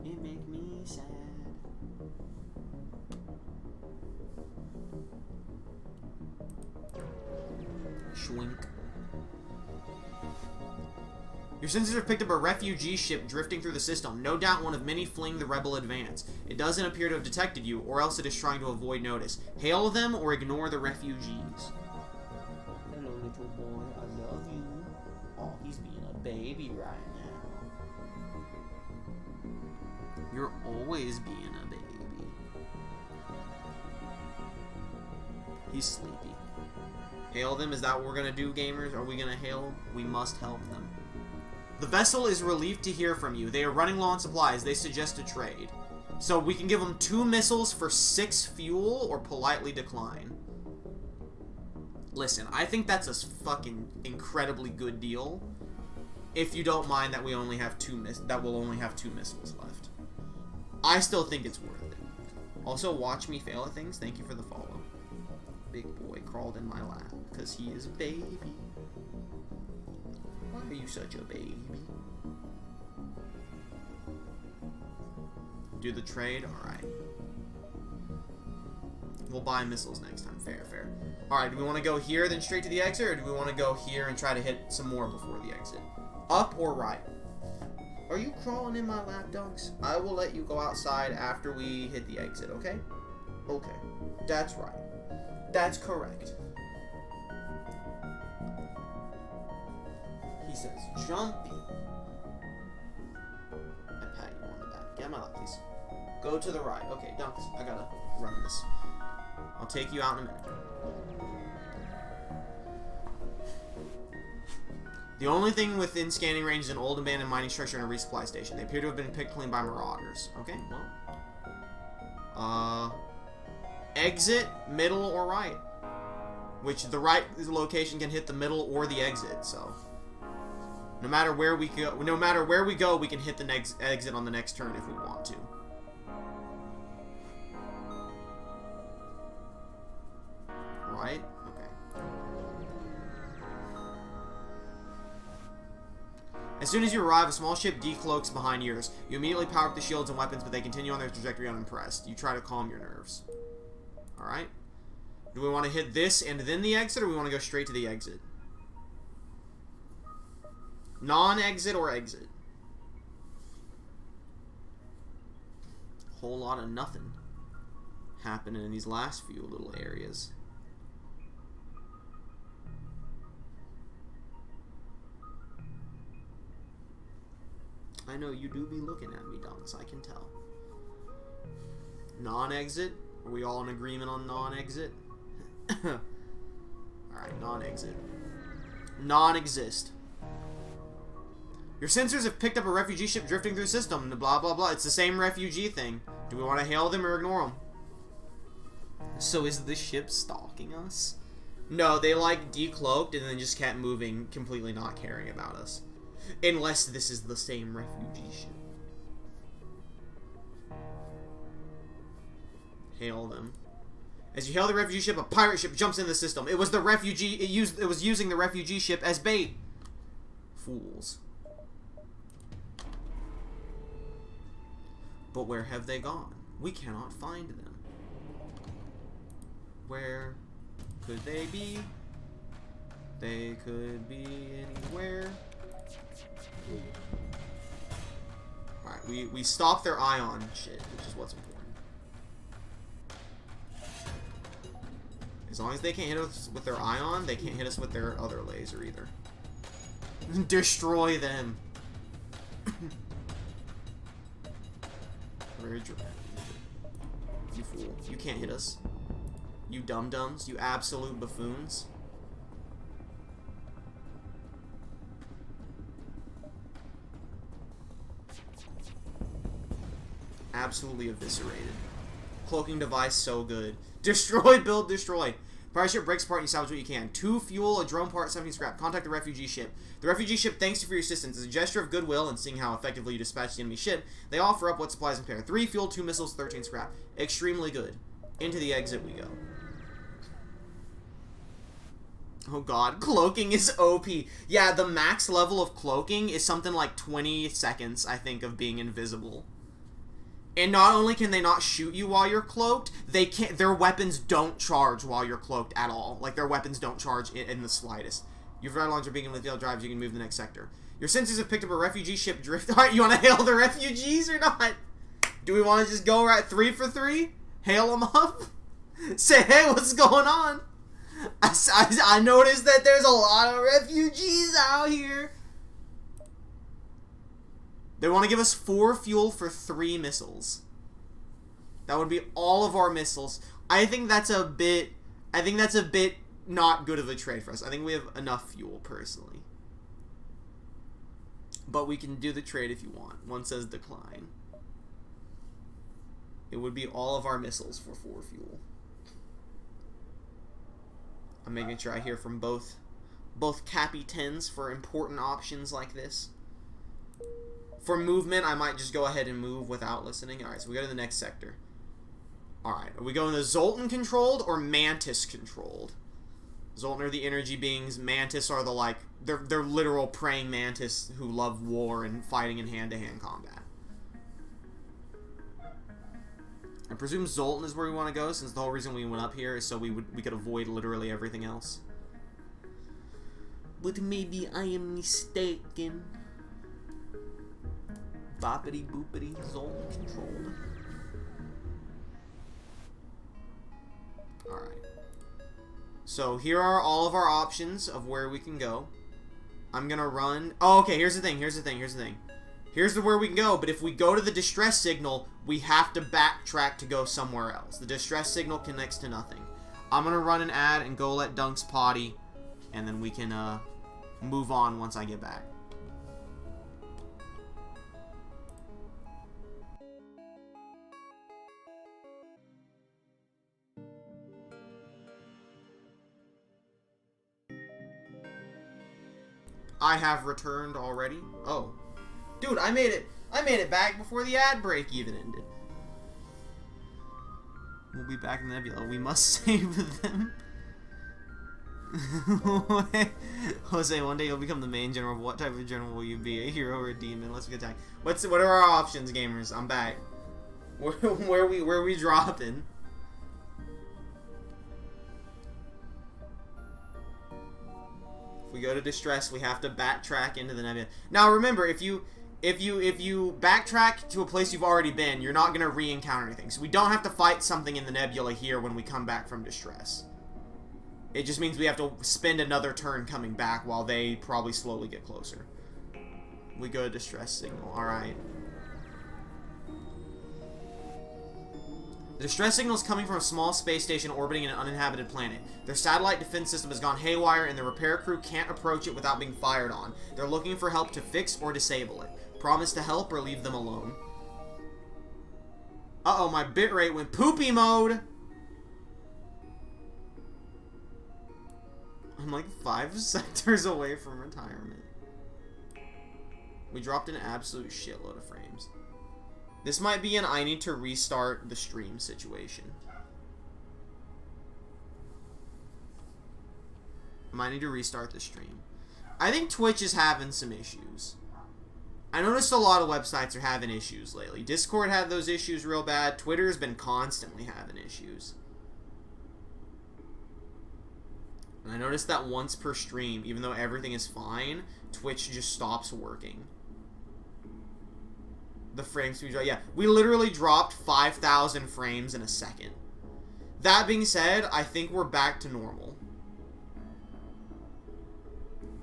It make me sad. Schwink. Your sensors have picked up a refugee ship drifting through the system, no doubt one of many fleeing the rebel advance. It doesn't appear to have detected you, or else it is trying to avoid notice. Hail them or ignore the refugees. Hello, little boy. I love you. Oh, he's being a baby right now. You're always being a baby. He's sleepy. Hail them? Is that what we're gonna do, gamers? Are we gonna hail? We must help them. The vessel is relieved to hear from you. They are running low on supplies. They suggest a trade. So we can give them 2 missiles for 6 fuel or politely decline. Listen, I think that's a fucking incredibly good deal. If you don't mind that we only have 2 we'll only have 2 missiles left. I still think it's worth it. Also, watch me fail at things. Thank you for the follow. Big boy crawled in my lap because he is a baby. Why are you such a baby? Do the trade? Alright. We'll buy missiles next time. Fair, fair. Alright, do we want to go here, then straight to the exit, or do we want to go here and try to hit some more before the exit? Up or right? Are you crawling in my lap, dunks? I will let you go outside after we hit the exit, okay? Okay. That's right. That's correct. He says, jumpy. I pat you on the back. Get my lap, please. Go to the right. Okay, dunks. I gotta run this. I'll take you out in a minute. The only thing within scanning range is an old abandoned mining structure and a resupply station. They appear to have been picked clean by marauders. Okay, well. Exit, middle, or right. Which the right location can hit the middle or the exit, so. No matter where we go, we can hit the next exit on the next turn if we want to. Right? Okay. As soon as you arrive, a small ship decloaks behind yours. You immediately power up the shields and weapons, but they continue on their trajectory unimpressed. You try to calm your nerves. Alright. Do we want to hit this and then the exit, or we want to go straight to the exit? Non-exit or exit? Whole lot of nothing happening in these last few little areas. I know you do be looking at me, Dunks, I can tell. Non-exit? Are we all in agreement on non-exit? Alright, non-exit. Non-exist. Your sensors have picked up a refugee ship drifting through the system. Blah, blah, blah. It's the same refugee thing. Do we want to hail them or ignore them? So is the ship stalking us? No, they like decloaked and then just kept moving, completely not caring about us. Unless this is the same refugee ship. Hail them. As you hail the refugee ship, a pirate ship jumps in the system. It was the refugee. It was using the refugee ship as bait. Fools. But where have they gone? We cannot find them. Where could they be? They could be anywhere. Alright, we stopped their ion shit, which is what's important. As long as they can't hit us with their ion, they can't hit us with their other laser either. Destroy them. Very dramatic. You fool. You can't hit us. You dum-dums. You absolute buffoons. Absolutely eviscerated. Cloaking device so good. Destroy, build, destroy. Pirate ship breaks apart and you salvage what you can. 2 fuel, a drone part, 17 scrap. Contact the refugee ship. The refugee ship thanks you for your assistance. As a gesture of goodwill and seeing how effectively you dispatch the enemy ship, they offer up what supplies and pair. 3 fuel, 2 missiles, 13 scrap. Extremely good. Into the exit we go. Oh god, cloaking is OP. Yeah, the max level of cloaking is something like 20 seconds, I think, of being invisible. And not only can they not shoot you while you're cloaked, they can't. Their weapons don't charge while you're cloaked at all. Like, their weapons don't charge in the slightest. You've right launcher beacon with field drives, you can move to the next sector. Your sensors have picked up a refugee ship drift. Alright, you want to hail the refugees or not? Do we want to just go right 3 for 3? Hail them up? Say, hey, what's going on? I noticed that there's a lot of refugees out here. They want to give us 4 fuel for 3 missiles. That would be all of our missiles. I think that's a bit not good of a trade for us. I think we have enough fuel, personally. But we can do the trade if you want. One says decline. It would be all of our missiles for 4 fuel. I'm making sure I hear from both capitans for important options like this. For movement, I might just go ahead and move without listening. Alright, so we go to the next sector. Alright, are we going the Zoltan controlled or Mantis controlled? Zoltan are the energy beings. Mantis are the, like, they're literal praying mantis who love war and fighting in hand-to-hand combat. I presume Zoltan is where we want to go, since the whole reason we went up here is so we could avoid literally everything else. But maybe I am mistaken. Boppity boopity, Zoltan controlled. Alright. So here are all of our options of where we can go. I'm gonna run. Oh, okay, here's the thing. Here's where we can go, but if we go to the distress signal, we have to backtrack to go somewhere else. The distress signal connects to nothing. I'm gonna run an ad and go let Dunks potty, and then we can move on once I get back. I have returned already. Oh. Dude, I made it back before the ad break even ended. We'll be back in the nebula. We must save them. Jose, one day you'll become the main general. What type of general will you be? A hero or a demon? Let's get time. What are our options, gamers? I'm back. Where we dropping? If we go to distress, we have to backtrack into the nebula. Now remember, if you backtrack to a place you've already been, you're not gonna re-encounter anything. So we don't have to fight something in the nebula here when we come back from distress. It just means we have to spend another turn coming back while they probably slowly get closer. We go to distress signal. Alright. The distress signal is coming from a small space station orbiting an uninhabited planet. Their satellite defense system has gone haywire and the repair crew can't approach it without being fired on. They're looking for help to fix or disable it. Promise to help or leave them alone. Uh-oh, my bitrate went poopy mode! I'm like 5 sectors away from retirement. We dropped an absolute shitload of frames. This might be an I need to restart the stream situation. I might need to restart the stream. I think Twitch is having some issues. I noticed a lot of websites are having issues lately. Discord had those issues real bad. Twitter's been constantly having issues. And I noticed that once per stream, even though everything is fine, Twitch just stops working. The frames we dropped. Yeah, we literally dropped 5,000 frames in a second. That being said, I think we're back to normal.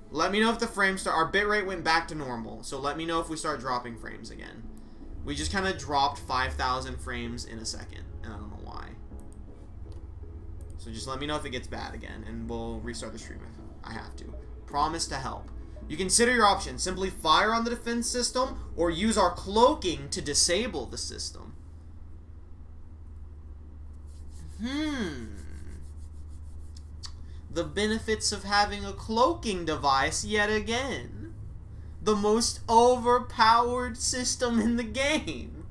Let me know if the frames start... Our bitrate went back to normal, so let me know if we start dropping frames again. We just kind of dropped 5,000 frames in a second, and I don't know why. So just let me know if it gets bad again, and we'll restart the stream if I have to. Promise to help. You consider your options. Simply fire on the defense system, or use our cloaking to disable the system. The benefits of having a cloaking device yet again. The most overpowered system in the game.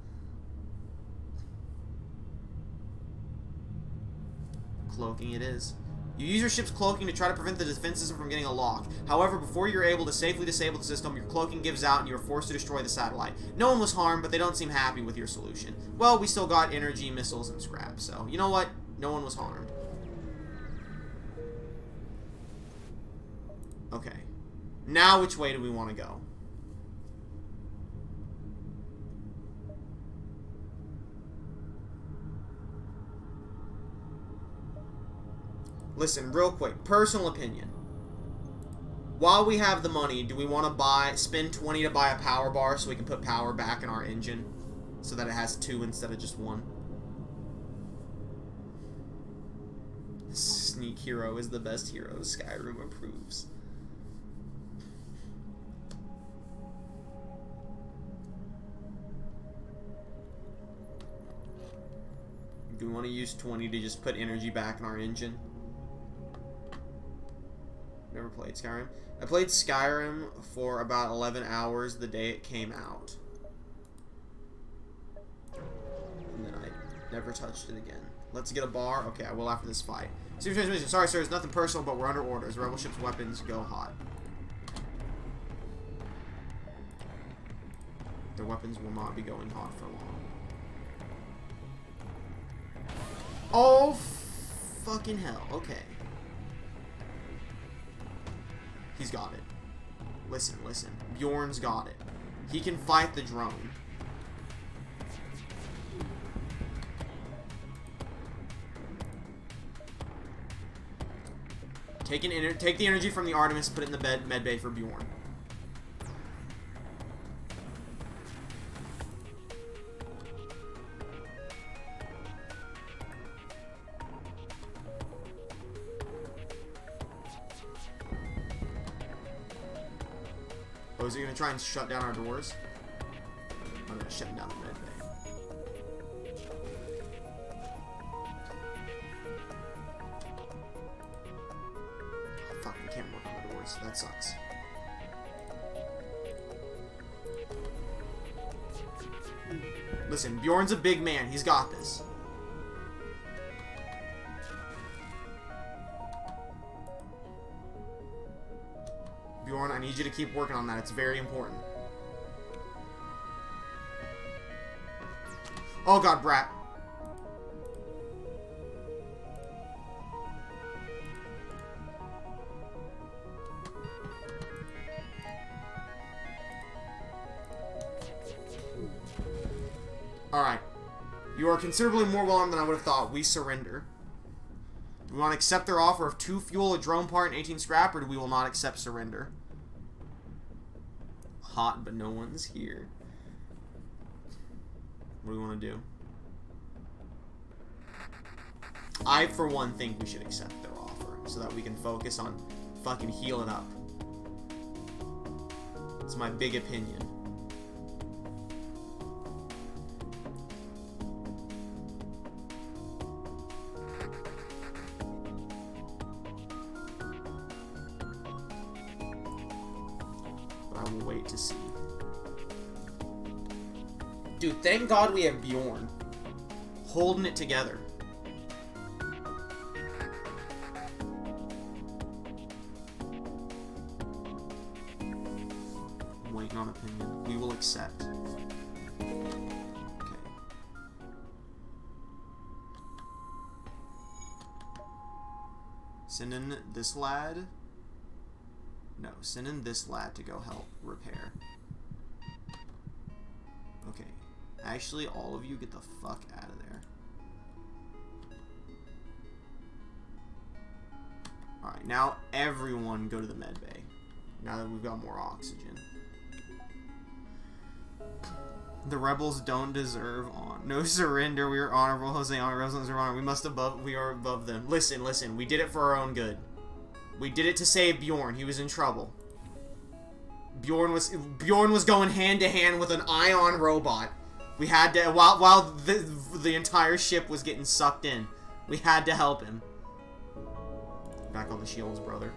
cloaking it is. You use your ship's cloaking to try to prevent the defense system from getting a lock. However, before you're able to safely disable the system, your cloaking gives out and you are forced to destroy the satellite. No one was harmed, but they don't seem happy with your solution. Well, we still got energy, missiles, and scrap, so you know what? No one was harmed. Okay. Now which way do we want to go? Listen, real quick, personal opinion. While we have the money, do we want to spend 20 to buy a power bar so we can put power back in our engine? So that it has 2 instead of just 1? Sneak hero is the best hero, Skyrim approves. Do we want to use 20 to just put energy back in our engine? Never played Skyrim. I played Skyrim for about 11 hours the day it came out. And then I never touched it again. Let's get a bar. Okay, I will after this fight. Super transmission. Sorry, sir. It's nothing personal, but we're under orders. Rebel ship's weapons go hot. Their weapons will not be going hot for long. Oh, fucking hell. Okay. He's got it. Listen, listen. Bjorn's got it. He can fight the drone. Take the energy from the Artemis, put it in the med bay for Bjorn. Oh, is he gonna try and shut down our doors? I'm gonna shut down the med bay. Fuck, we can't work on the doors. That sucks. Listen, Bjorn's a big man. He's got this. Bjorn, I need you to keep working on that. It's very important. Oh god, Brat. Alright. You are considerably more well armed than I would have thought. We surrender. Do we want to accept their offer of 2 fuel, a drone part, and 18 scrap, or do we will not accept surrender? Hot, but no one's here. What do we want to do? I, for one, think we should accept their offer so that we can focus on fucking healing up. It's my big opinion. But I will wait to see. Dude, thank God we have Bjorn holding it together. Waiting on opinion. We will accept. Okay. Send in this lad. No, send in this lad to go help repair. Okay. Actually, all of you get the fuck out of there. Alright, now everyone go to the med bay. Now that we've got more oxygen. The rebels don't deserve no surrender. We are honorable. Jose rebels don't deserve honor. We are above them. Listen, listen. We did it for our own good. We did it to save Bjorn. He was in trouble. Bjorn was going hand to hand with an ion robot. We had to, while the entire ship was getting sucked in, we had to help him. Back on the shields, brother.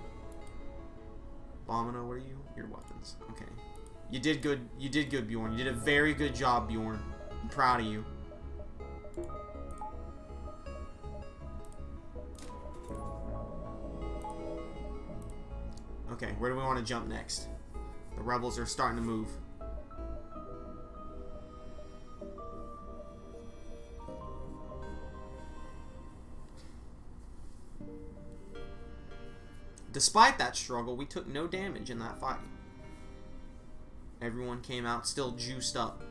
Bomino, what are you? Your weapons. Okay. You did good. You did good, Bjorn. You did a very good job, Bjorn. I'm proud of you. Okay, where do we want to jump next? The rebels are starting to move. Despite that struggle, we took no damage in that fight. Everyone came out still juiced up.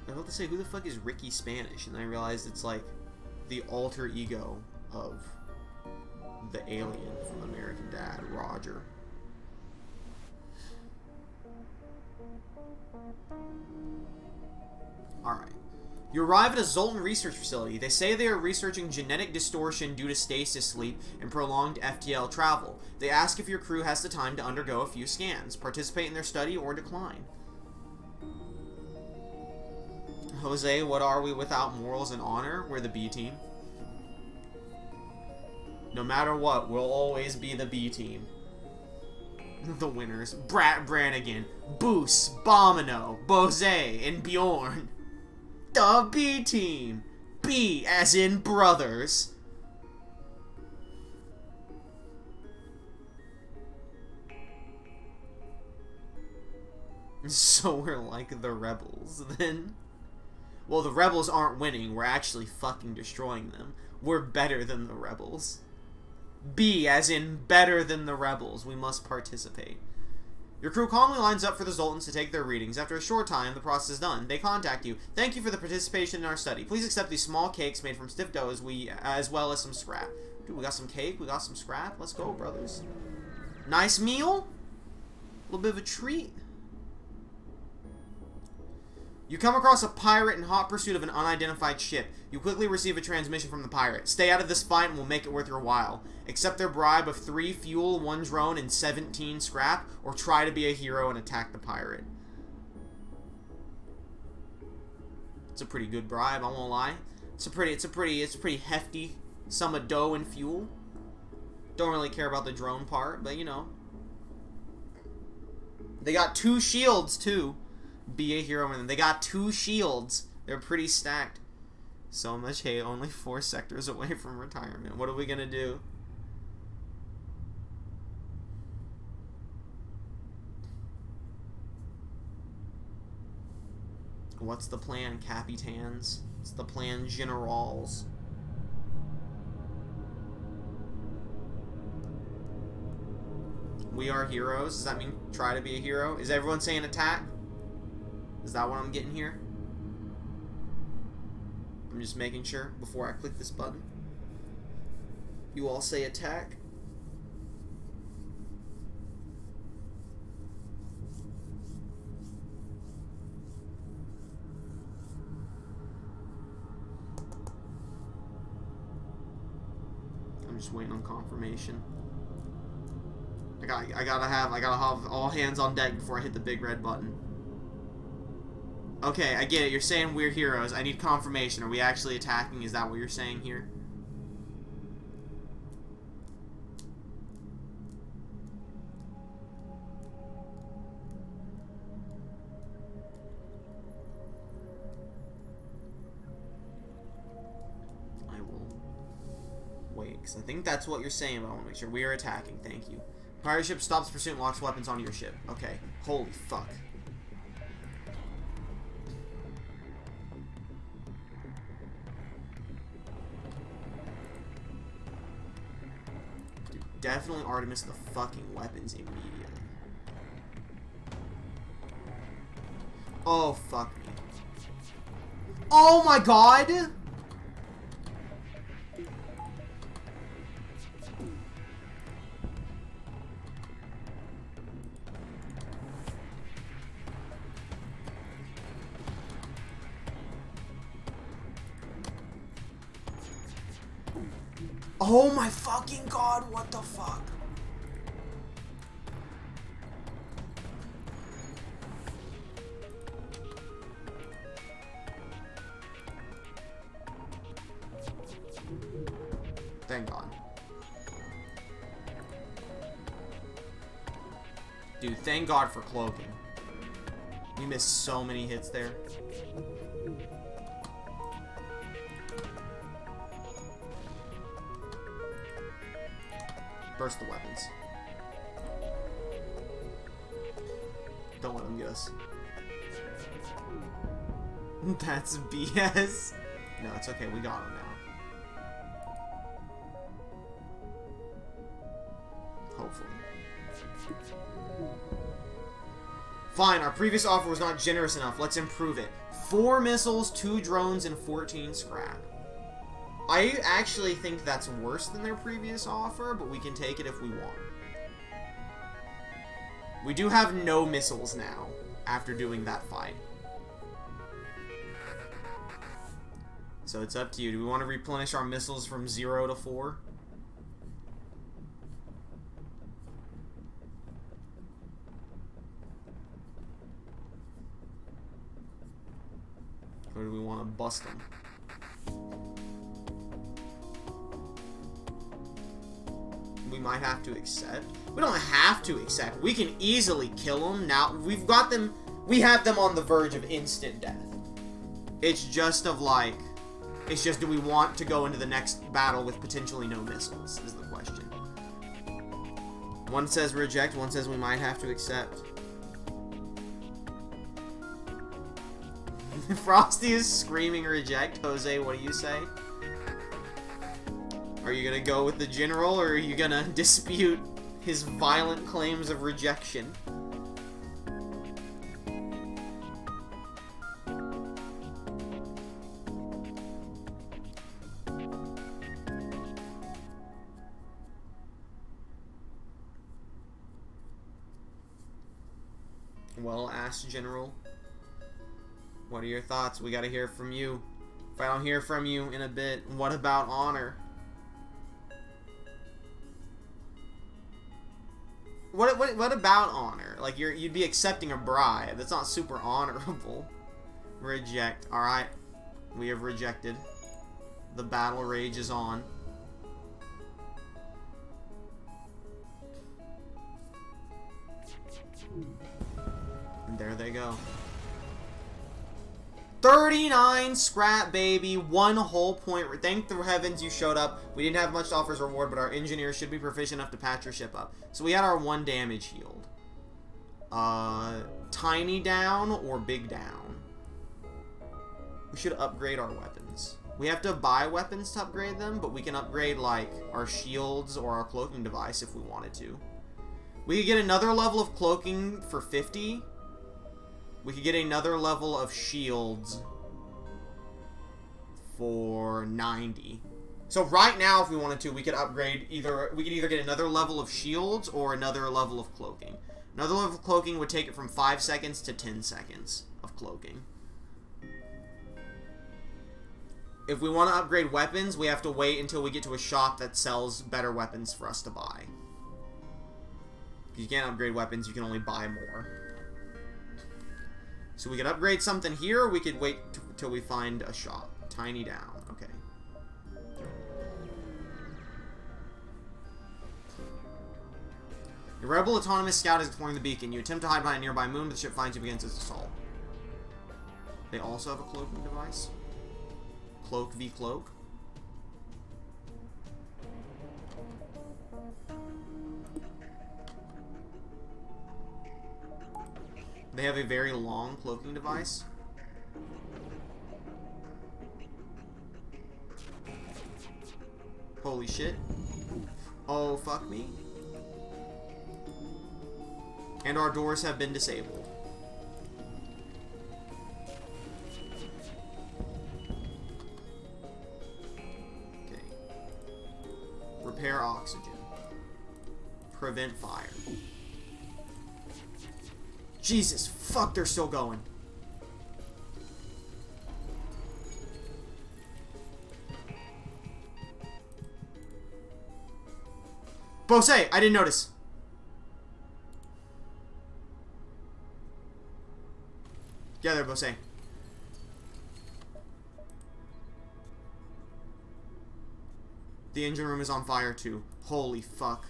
I was about to say, who the fuck is Ricky Spanish? And then I realized it's like the alter ego of the alien from American Dad, Roger. Alright. You arrive at a Zoltan research facility. They say they are researching genetic distortion due to stasis sleep and prolonged FTL travel. They ask if your crew has the time to undergo a few scans, participate in their study, or decline. Jose, what are we without morals and honor? We're the B team. No matter what, we'll always be the B team. The winners. Brat Brannigan, Boos, Bomino, Bose, and Bjorn. The B team. B as in brothers. So we're like the rebels, then? Well, the rebels aren't winning. We're actually fucking destroying them. We're better than the rebels. B, as in better than the rebels. We must participate. Your crew calmly lines up for the Zoltans to take their readings. After a short time, the process is done. They contact you. Thank you for the participation in our study. Please accept these small cakes made from stiff dough as well as some scrap. Dude, we got some cake. We got some scrap. Let's go, brothers. Nice meal. A little bit of a treat. You come across a pirate in hot pursuit of an unidentified ship. You quickly receive a transmission from the pirate. Stay out of this fight and we'll make it worth your while. Accept their bribe of 3 fuel, 1 drone, and 17 scrap, or try to be a hero and attack the pirate. It's a pretty good bribe, I won't lie. It's a pretty hefty sum of dough and fuel. Don't really care about the drone part, but you know. They got 2 shields too. Be a hero, and they got 2 shields. They're pretty stacked. So much hate, only 4 sectors away from retirement. What are we gonna do? What's the plan, Capitans? What's the plan, Generals? We are heroes. Does that mean try to be a hero? Is everyone saying attack? Is that what I'm getting here? I'm just making sure before I click this button. You all say attack. I'm just waiting on confirmation. I gotta have all hands on deck before I hit the big red button. Okay, I get it. You're saying we're heroes. I need confirmation. Are we actually attacking? Is that what you're saying here? I will wait, because I think that's what you're saying, but I want to make sure we are attacking. Thank you. Pirate ship stops pursuit and locks weapons onto your ship. Okay. Holy fuck. Definitely Artemis the fucking weapons immediately. Oh, fuck me. Oh my god! Oh my fucking god, what the fuck? Thank God. Dude, thank God for cloaking. We missed so many hits there. Burst the weapons. Don't let them get us. That's BS. No, it's okay. We got him now. Hopefully. Fine, our previous offer was not generous enough. Let's improve it. 4 missiles, 2 drones, and 14 scrap. I actually think that's worse than their previous offer, but we can take it if we want. We do have no missiles now, after doing that fight. So it's up to you. Do we want to replenish our missiles from 0 to 4? Or do we want to bust them? We might have to accept. We don't have to accept. We can easily kill them. Now, we've got them. We have them on the verge of instant death. It's just of like... It's just, do we want to go into the next battle with potentially no missiles, is the question. One says reject, one says we might have to accept. Frosty is screaming reject. Jose, what do you say? Are you gonna go with the general, or are you gonna dispute his violent claims of rejection? Well asked, General. What are your thoughts? We gotta hear from you. If I don't hear from you in a bit, what about honor? What about honor? Like, you'd be accepting a bribe. That's not super honorable. Reject. Alright. We have rejected. The battle rage is on. And there they go. 39 scrap, baby. 1 whole point. Thank the heavens you showed up. We didn't have much to offer as a reward, but our engineers should be proficient enough to patch your ship up. So we had our 1 damage healed. Tiny down or big down? We should upgrade our weapons. We have to buy weapons to upgrade them, but we can upgrade, like, our shields or our cloaking device if we wanted to. We could get another level of cloaking for 50. We could get another level of shields for 90. So right now, if we wanted to, we could upgrade either... We could either get another level of shields or another level of cloaking. Another level of cloaking would take it from 5 seconds to 10 seconds of cloaking. If we want to upgrade weapons, we have to wait until we get to a shop that sells better weapons for us to buy. If you can't upgrade weapons, you can only buy more. So we could upgrade something here, or we could wait till we find a shop. Tiny down. Okay. Your rebel autonomous scout is exploring the beacon. You attempt to hide behind a nearby moon, but the ship finds you and begins its assault. They also have a cloaking device. Cloak v cloak. They have a very long cloaking device. Holy shit. Oh, fuck me. And our doors have been disabled. Okay. Repair oxygen. Prevent fire. Jesus, fuck, they're still going. Bose, I didn't notice. Get there, Bose. The engine room is on fire too. Holy fuck.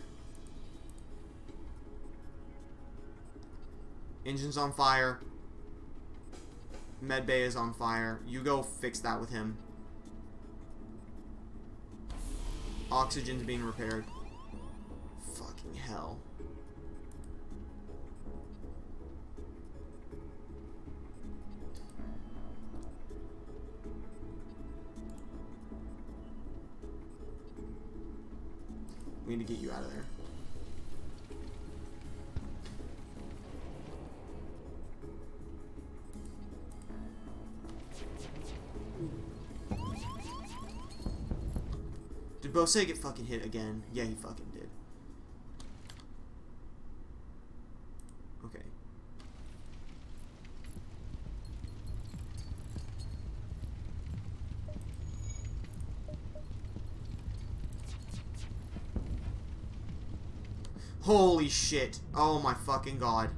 Engine's on fire. Medbay is on fire. You go fix that with him. Oxygen's being repaired. Fucking hell. We need to get you out of there. Did Bose get fucking hit again? Yeah, he fucking did. Okay. Holy shit. Oh my fucking god.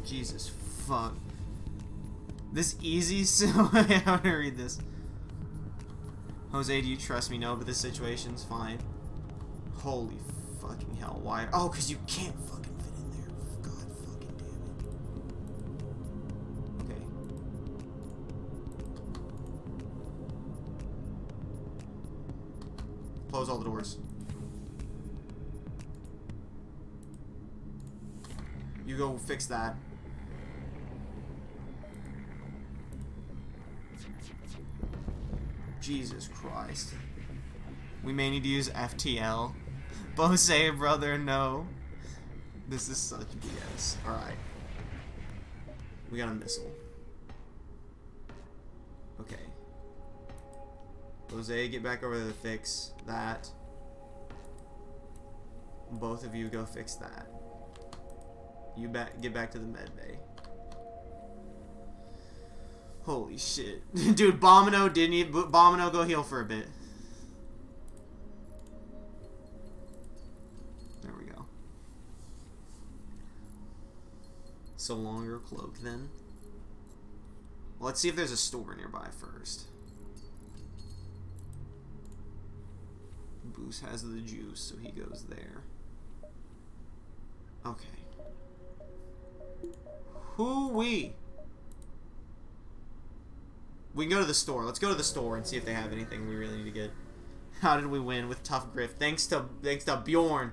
Jesus fuck. This easy, so I want to read this. Jose, do you trust me? No, but this situation's fine. Holy fucking hell, why? Oh, because you can't fucking fit in there. God fucking damn it. Okay. Close all the doors. You go fix that. Jesus Christ. We may need to use FTL. Bose, brother, no. This is such BS. Alright. We got a missile. Okay. Bose, get back over there to fix that. Both of you go fix that. You get back to the med bay. Holy shit. Dude, Bomino didn't even... Bomino, go heal for a bit. There we go. So longer cloak then. Well, let's see if there's a store nearby first. Boos has the juice, so he goes there. Okay. Hoo-wee. We can go to the store. Let's go to the store and see if they have anything we really need to get. How did we win? With Tough Griff. Thanks to Bjorn.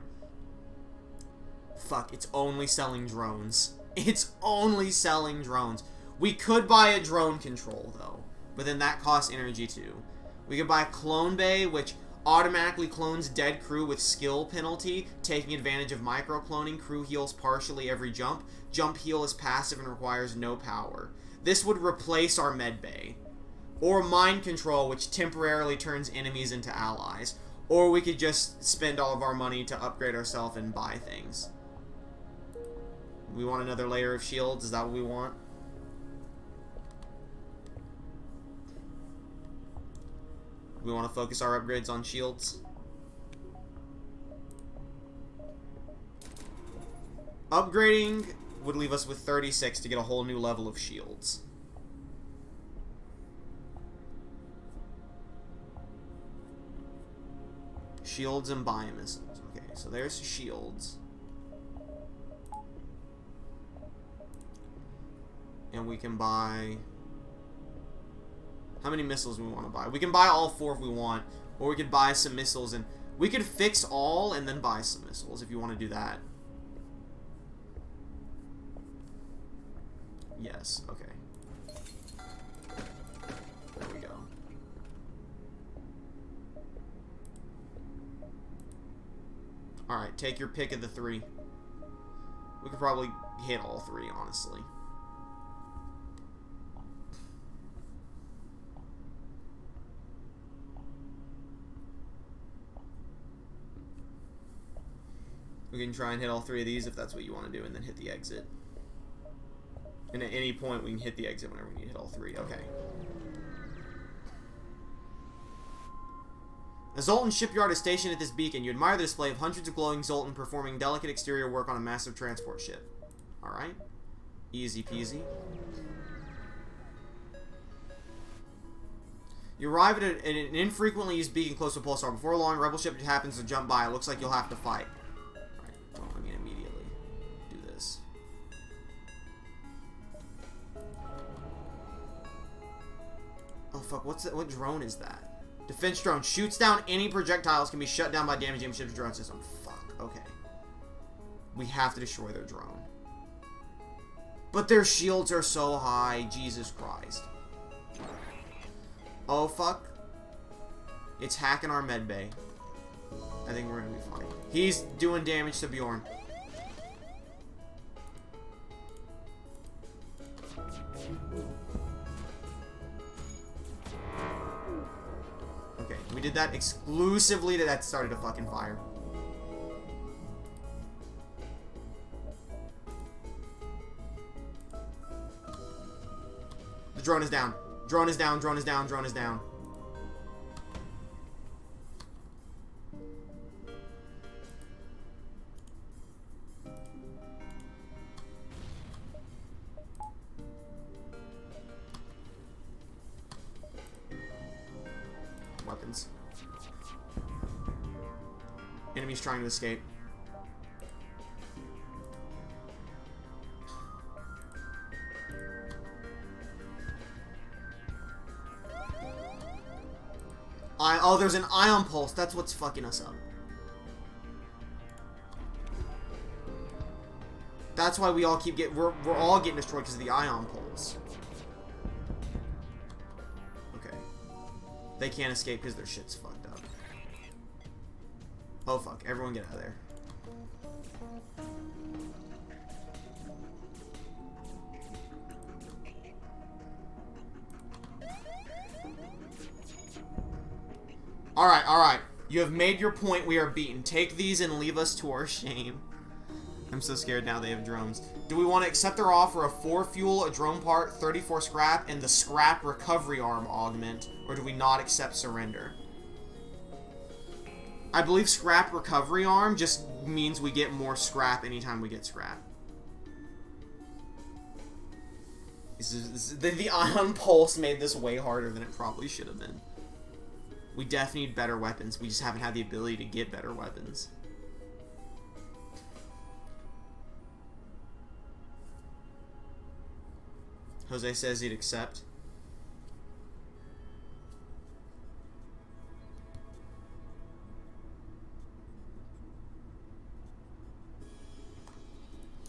Fuck, it's only selling drones. It's only selling drones. We could buy a drone control, though. But then that costs energy, too. We could buy Clone Bay, which automatically clones dead crew with skill penalty, taking advantage of micro-cloning. Crew heals partially every jump. Jump heal is passive and requires no power. This would replace our med bay. Or mind control, which temporarily turns enemies into allies. Or we could just spend all of our money to upgrade ourselves and buy things. We want another layer of shields? Is that what we want? We want to focus our upgrades on shields? Upgrading would leave us with 36 to get a whole new level of shields. Shields and biomissiles. Okay, so there's shields. And we can buy... How many missiles do we want to buy? We can buy all 4 if we want. Or we could buy some missiles and... We could fix all and then buy some missiles if you want to do that. Yes, okay. There we go. Alright, take your pick of the 3. We could probably hit all 3, honestly. We can try and hit all 3 of these if that's what you want to do, and then hit the exit. And at any point, we can hit the exit whenever we need to hit all three. Okay. A Zoltan shipyard is stationed at this beacon. You admire the display of hundreds of glowing Zoltan performing delicate exterior work on a massive transport ship. Alright. Easy peasy. You arrive at an infrequently used beacon close to Pulsar. Before long, a rebel ship happens to jump by. It looks like you'll have to fight. Alright, well, I mean, immediately do this. Oh, fuck, what drone is that? Defense drone. Shoots down any projectiles, can be shut down by damaging ship's drone system. Fuck, okay. We have to destroy their drone. But their shields are so high, Jesus Christ. Oh, fuck. It's hacking our medbay. I think we're gonna be fine. He's doing damage to Bjorn. Okay, we did that exclusively to that started a fucking fire. The drone is down. Drone is down, drone is down, drone is down. Weapons. Enemies trying to escape. Oh, there's an ion pulse. That's what's fucking us up. That's why we all keep we're all getting destroyed because of the ion pulse. Okay. They can't escape because their shit's fucked up. Oh fuck, everyone get out of there. Alright, alright. You have made your point. We are beaten. Take these and leave us to our shame. I'm so scared now they have drones. Do we want to accept their offer of 4 fuel, a drone part, 34 scrap, and the scrap recovery arm augment? Or do we not accept surrender? I believe scrap recovery arm just means we get more scrap anytime we get scrap. The ion pulse made this way harder than it probably should have been. We definitely need better weapons. We just haven't had the ability to get better weapons. Jose says he'd accept.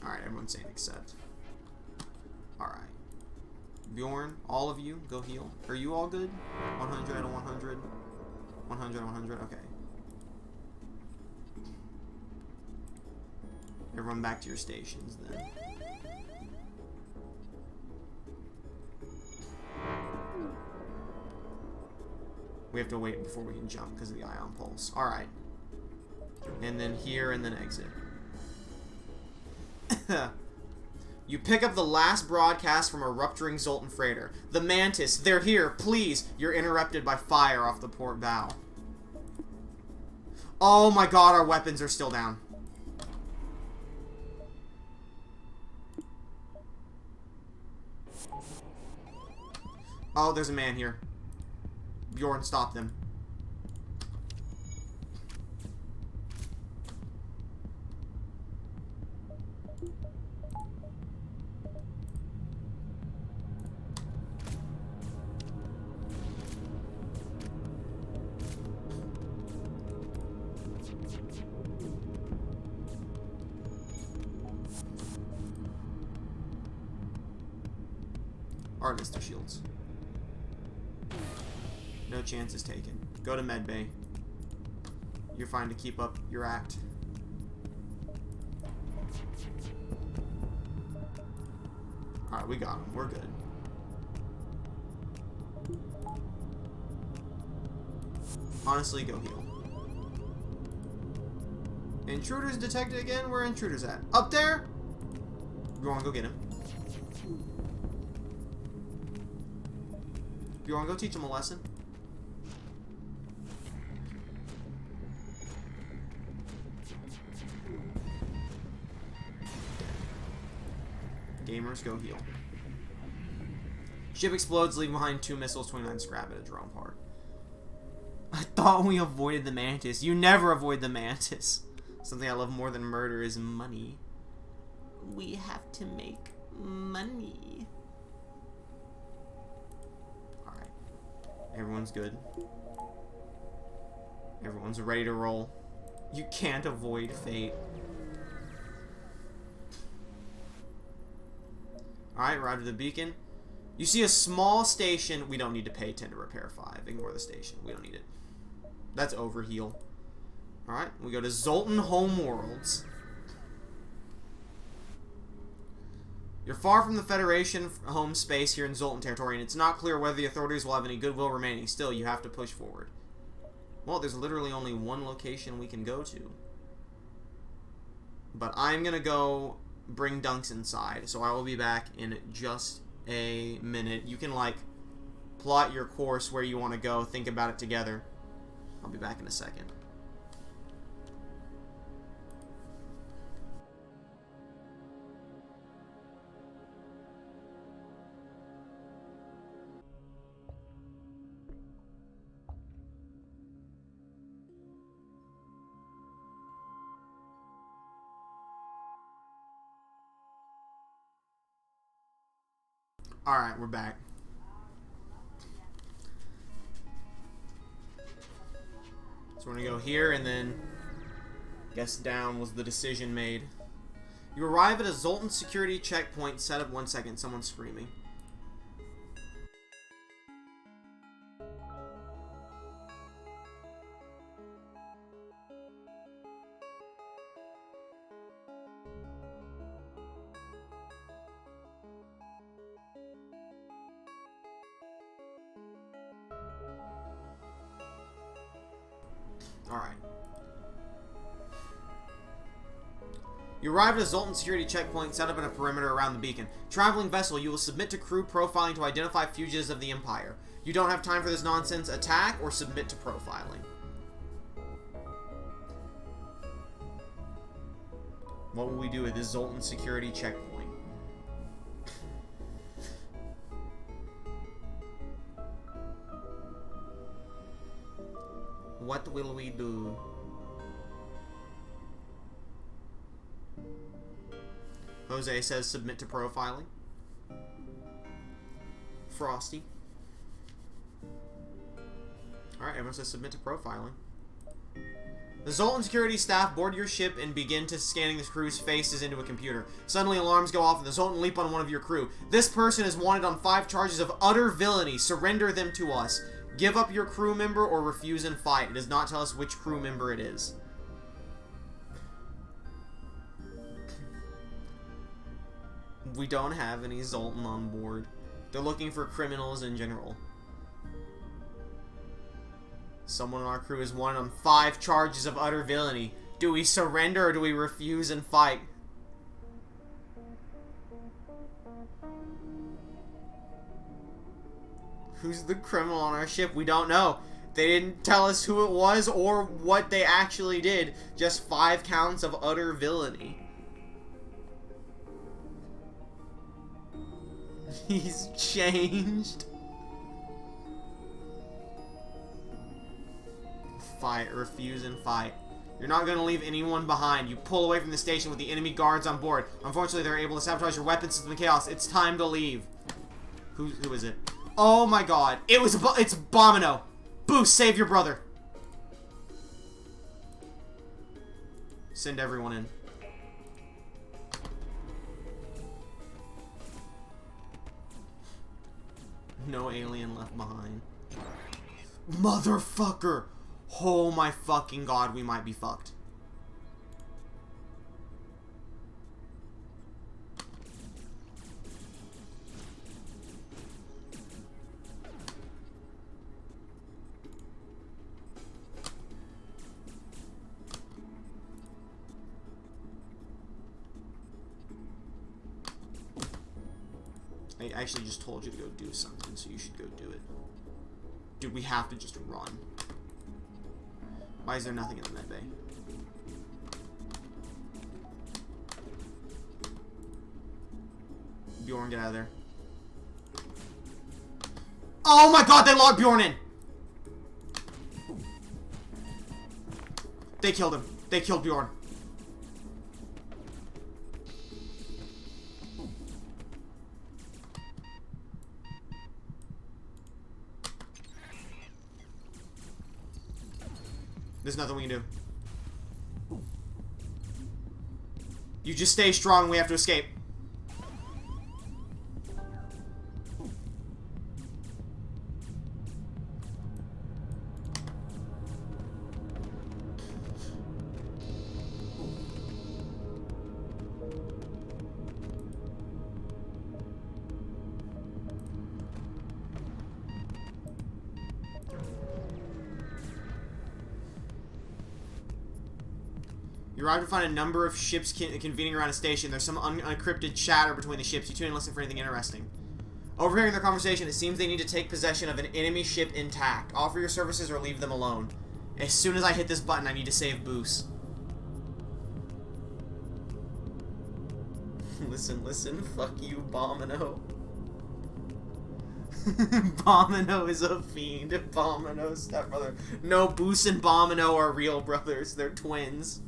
Alright, everyone's saying accept. Alright. Bjorn, all of you, go heal. Are you all good? 100 and 100. 100, 100, okay. Everyone back to your stations then. We have to wait before we can jump because of the ion pulse. Alright. And then here and then exit. You pick up the last broadcast from a rupturing Zoltan freighter. The Mantis, they're here, please. You're interrupted by fire off the port bow. Oh my god, our weapons are still down. Oh, there's a man here. Bjorn, stop them. Artist their shields. No chances taken. Go to medbay. You're fine to keep up your act. Alright, we got him. We're good. Honestly, go heal. Intruders detected again? Where are intruders at? Up there? Go on, go get him. You want to go teach him a lesson? Gamers, go heal. Ship explodes, leaving behind 2 missiles, 29 scrap, and a drone part. I thought we avoided the mantis. You never avoid the mantis. Something I love more than murder is money. We have to make money. Alright. Everyone's good. Everyone's ready to roll. You can't avoid fate. Alright, arrived at the beacon. You see a small station. We don't need to pay 10 to repair 5. Ignore the station. We don't need it. That's overheal. Alright, we go to Zoltan Homeworlds. You're far from the Federation home space here in Zoltan territory, and it's not clear whether the authorities will have any goodwill remaining. Still, you have to push forward. Well, there's literally only one location we can go to. But I'm gonna go bring Dunks inside, so I will be back in just a minute. You can, like, plot your course where you want to go, think about it together. I'll be back in a second. Alright, we're back. So we're gonna go here, and then guess down was the decision made. You arrive at a Zoltan security checkpoint. Set up 1 second. Someone's screaming. Alright. You arrive at a Zoltan security checkpoint set up in a perimeter around the beacon. Traveling vessel, you will submit to crew profiling to identify fugitives of the Empire. You don't have time for this nonsense. Attack or submit to profiling. What will we do at this Zoltan security checkpoint? What will we do? Jose says submit to profiling. Frosty. Alright, everyone says submit to profiling. The Zoltan security staff board your ship and begin to scanning the crew's faces into a computer. Suddenly alarms go off and the Zoltan leap on one of your crew. This person is wanted on 5 charges of utter villainy. Surrender them to us. Give up your crew member or refuse and fight. It does not tell us which crew member it is. We don't have any Zoltan on board. They're looking for criminals in general. Someone on our crew is wanted on 5 charges of utter villainy. Do we surrender or do we refuse and fight? Who's the criminal on our ship? We don't know. They didn't tell us who it was or what they actually did. Just 5 counts of utter villainy. He's changed. Fight, refuse, and fight. You're not going to leave anyone behind. You pull away from the station with the enemy guards on board. Unfortunately, they're able to sabotage your weapon system in chaos. It's time to leave. Who is it? Oh my god. It's Bomino. Boost, save your brother. Send everyone in. No alien left behind. Motherfucker! Oh my fucking god, we might be fucked. I actually just told you to go do something, so you should go do it. Dude, we have to just run. Why is there nothing in the med bay? Bjorn, get out of there. Oh my god, they locked Bjorn in! They killed him. They killed Bjorn. There's nothing we can do. You just stay strong, we have to escape. You arrive to find a number of ships convening around a station. There's some unencrypted chatter between the ships. You tune in and listen for anything interesting. Overhearing their conversation, it seems they need to take possession of an enemy ship intact. Offer your services or leave them alone. As soon as I hit this button, I need to save Boos. Listen, listen. Fuck you, Bomino. Bomino is a fiend. Bomino's stepbrother. No, Boos and Bomino are real brothers. They're twins.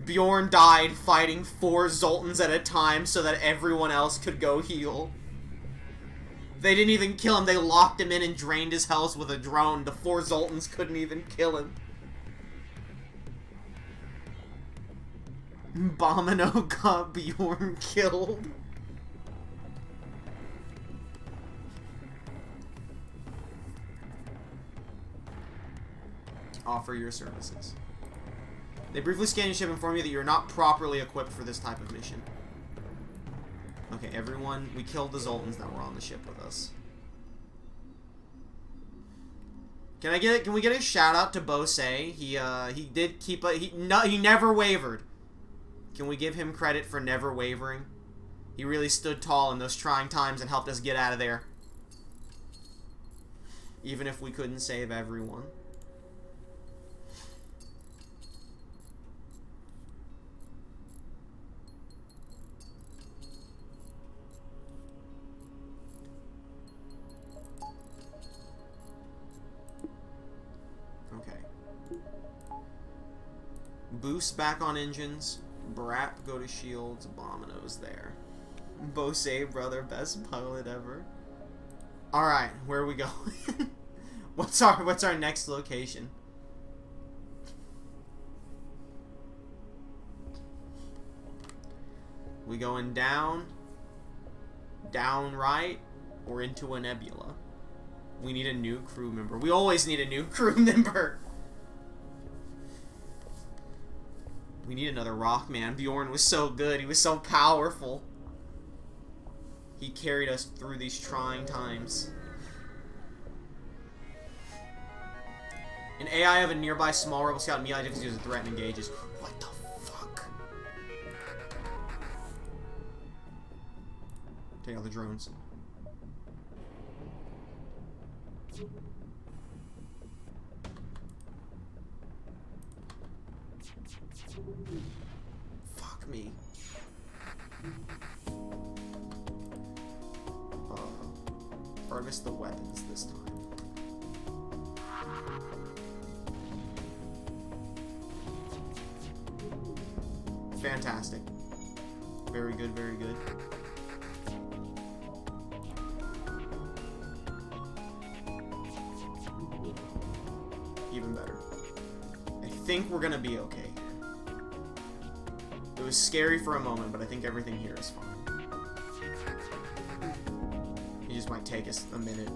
Bjorn died fighting 4 Zoltans at a time so that everyone else could go heal. They didn't even kill him, they locked him in and drained his health with a drone. The 4 Zoltans couldn't even kill him. Bomino got Bjorn killed. Offer your services. They briefly scan your ship and inform you that you're not properly equipped for this type of mission. Okay, everyone, we killed the Zoltans that were on the ship with us. Can we get a shout out to Bose? He did keep he never wavered. Can we give him credit for never wavering? He really stood tall in those trying times and helped us get out of there. Even if we couldn't save everyone. Boost back on engines. Brap go to shields. Bomino's there. Bose brother, best pilot ever. Alright, where are we going? What's our next location? We going down, right, or into a nebula? We need a new crew member. We always need a new crew member. We need another Rockman. Bjorn was so good. He was so powerful. He carried us through these trying times. An AI of a nearby small rebel scout melee identifies as a threat and engages. What the fuck? Take out the drones. Fuck me. Harvest the weapons this time. Fantastic. Very good, very good. Even better. I think we're gonna be okay here. It was scary for a moment, but I think everything here is fine. It just might take us a minute.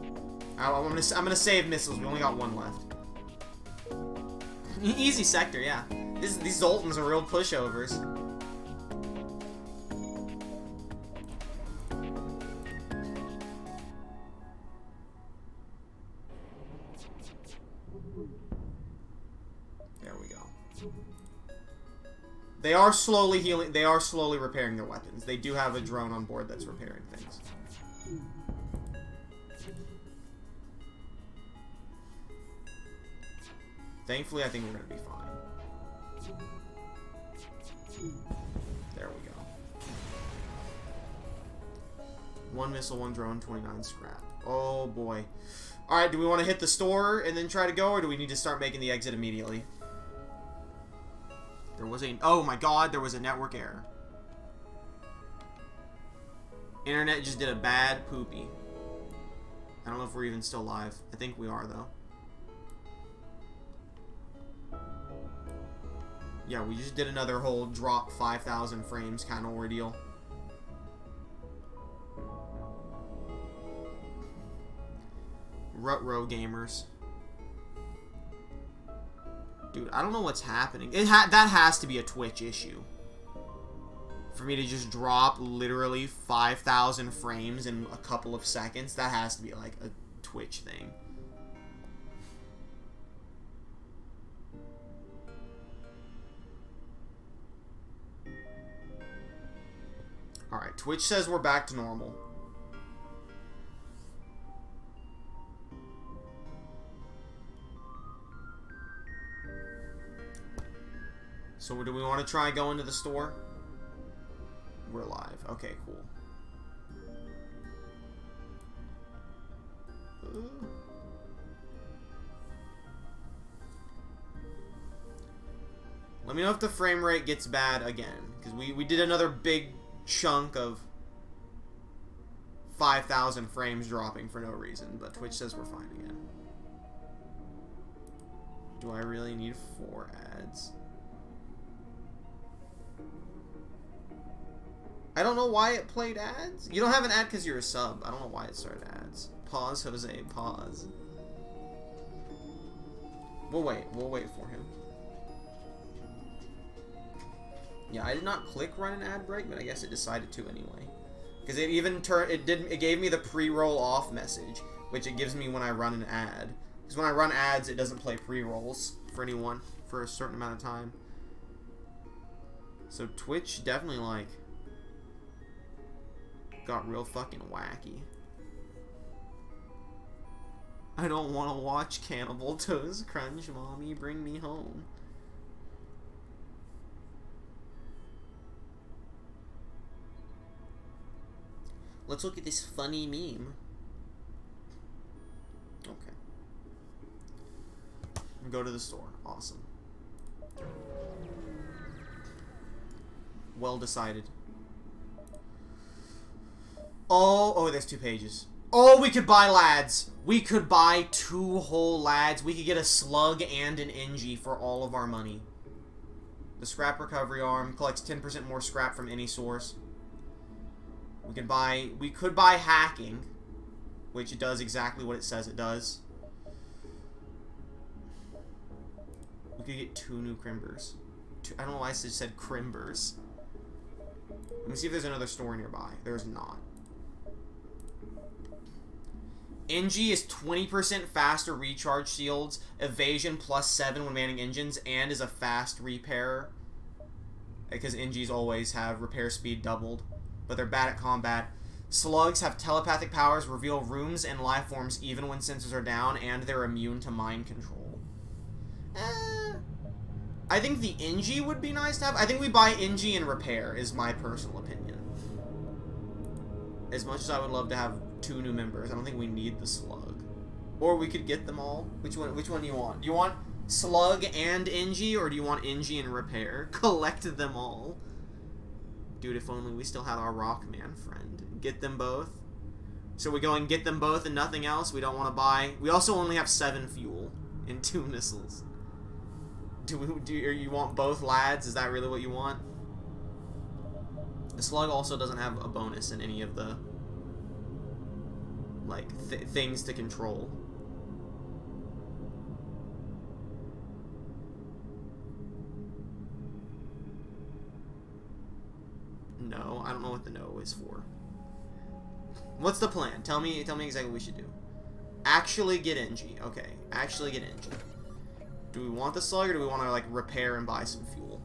I'm gonna save missiles. We only got 1 left. Easy sector, yeah. These Zoltans are real pushovers. There we go. They are slowly healing. They are slowly repairing their weapons. They do have a drone on board that's repairing things. Thankfully, I think we're going to be fine. There we go. 1 missile, 1 drone, 29 scrap. Oh, boy. Alright, do we want to hit the store and then try to go, or do we need to start making the exit immediately? There was a... Oh, my God, there was a network error. Internet just did a bad poopy. I don't know if we're even still live. I think we are, though. Yeah, we just did another whole drop 5,000 frames kind of ordeal. Rut-row gamers. Dude, I don't know what's happening. That has to be a Twitch issue. For me to just drop literally 5,000 frames in a couple of seconds, that has to be like a Twitch thing. Alright, Twitch says we're back to normal. So do we want to try going to the store? We're live. Okay, cool. Let me know if the frame rate gets bad again. Because we did another big chunk of 5,000 frames dropping for no reason. But Twitch says we're fine again. Do I really need 4 ads? I don't know why it played ads. You don't have an ad because you're a sub. I don't know why it started ads. Pause, Jose. Pause. We'll wait. We'll wait for him. Yeah, I did not click run an ad break, but I guess it decided to anyway. Because it even it gave me the pre-roll off message, which it gives me when I run an ad. Because when I run ads, it doesn't play pre-rolls for anyone for a certain amount of time. So Twitch definitely like got real fucking wacky. I don't want to watch Cannibal Toast Crunch, Mommy, bring me home. Let's look at this funny meme. Okay. Go to the store. Awesome. Well decided. Oh, there's 2 pages. Oh, we could buy lads. We could buy 2 whole lads. We could get a slug and an NG for all of our money. The scrap recovery arm collects 10% more scrap from any source. We could buy hacking, which it does exactly what it says it does. We could get 2 new crimbers. I don't know why I just said crimbers. Let me see if there's another store nearby. There's not. NG is 20% faster recharge shields, evasion +7 when manning engines, and is a fast repairer. Because NGs always have repair speed doubled, but they're bad at combat. Slugs have telepathic powers, reveal rooms and life forms even when sensors are down, and they're immune to mind control. I think the NG would be nice to have. I think we buy NG and repair, is my personal opinion. As much as I would love to have 2 new members, I don't think we need the slug. Or we could get them all. Which one do you want? Do you want slug and NG, or do you want NG and repair? Collect them all. Dude, if only we still had our Rockman friend. Get them both. So we go and get them both and nothing else. We don't want to buy. We also only have 7 fuel and 2 missiles. Do you want both lads? Is that really what you want? The slug also doesn't have a bonus in any of the like things to control. No, I don't know what the no is for. What's the plan? Tell me exactly what we should do. Actually get NG. Okay, actually get NG. Do we want the slug, or do we want to like repair and buy some fuel?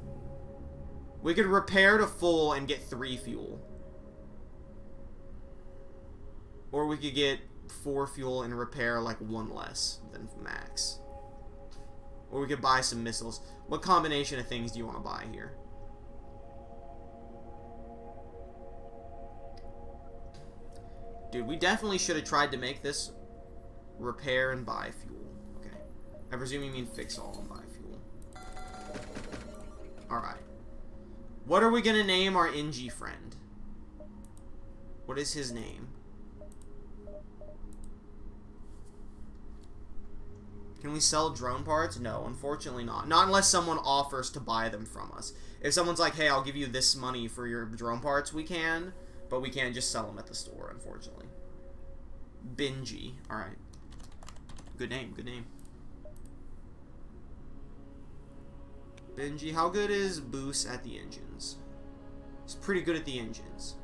We could repair to full and get 3 fuel. Or we could get 4 fuel and repair like 1 less than max. Or we could buy some missiles. What combination of things do you want to buy here? Dude, we definitely should have tried to make this repair and buy fuel. Okay. I presume you mean fix all and buy fuel. Alright. What are we going to name our NG friend? What is his name? Can we sell drone parts? No, unfortunately not. Not unless someone offers to buy them from us. If someone's like, hey, I'll give you this money for your drone parts, we can. But we can't just sell them at the store, unfortunately. Benji. Alright. Good name, good name. Benji, how good is Boost at the engines? He's pretty good at the engines.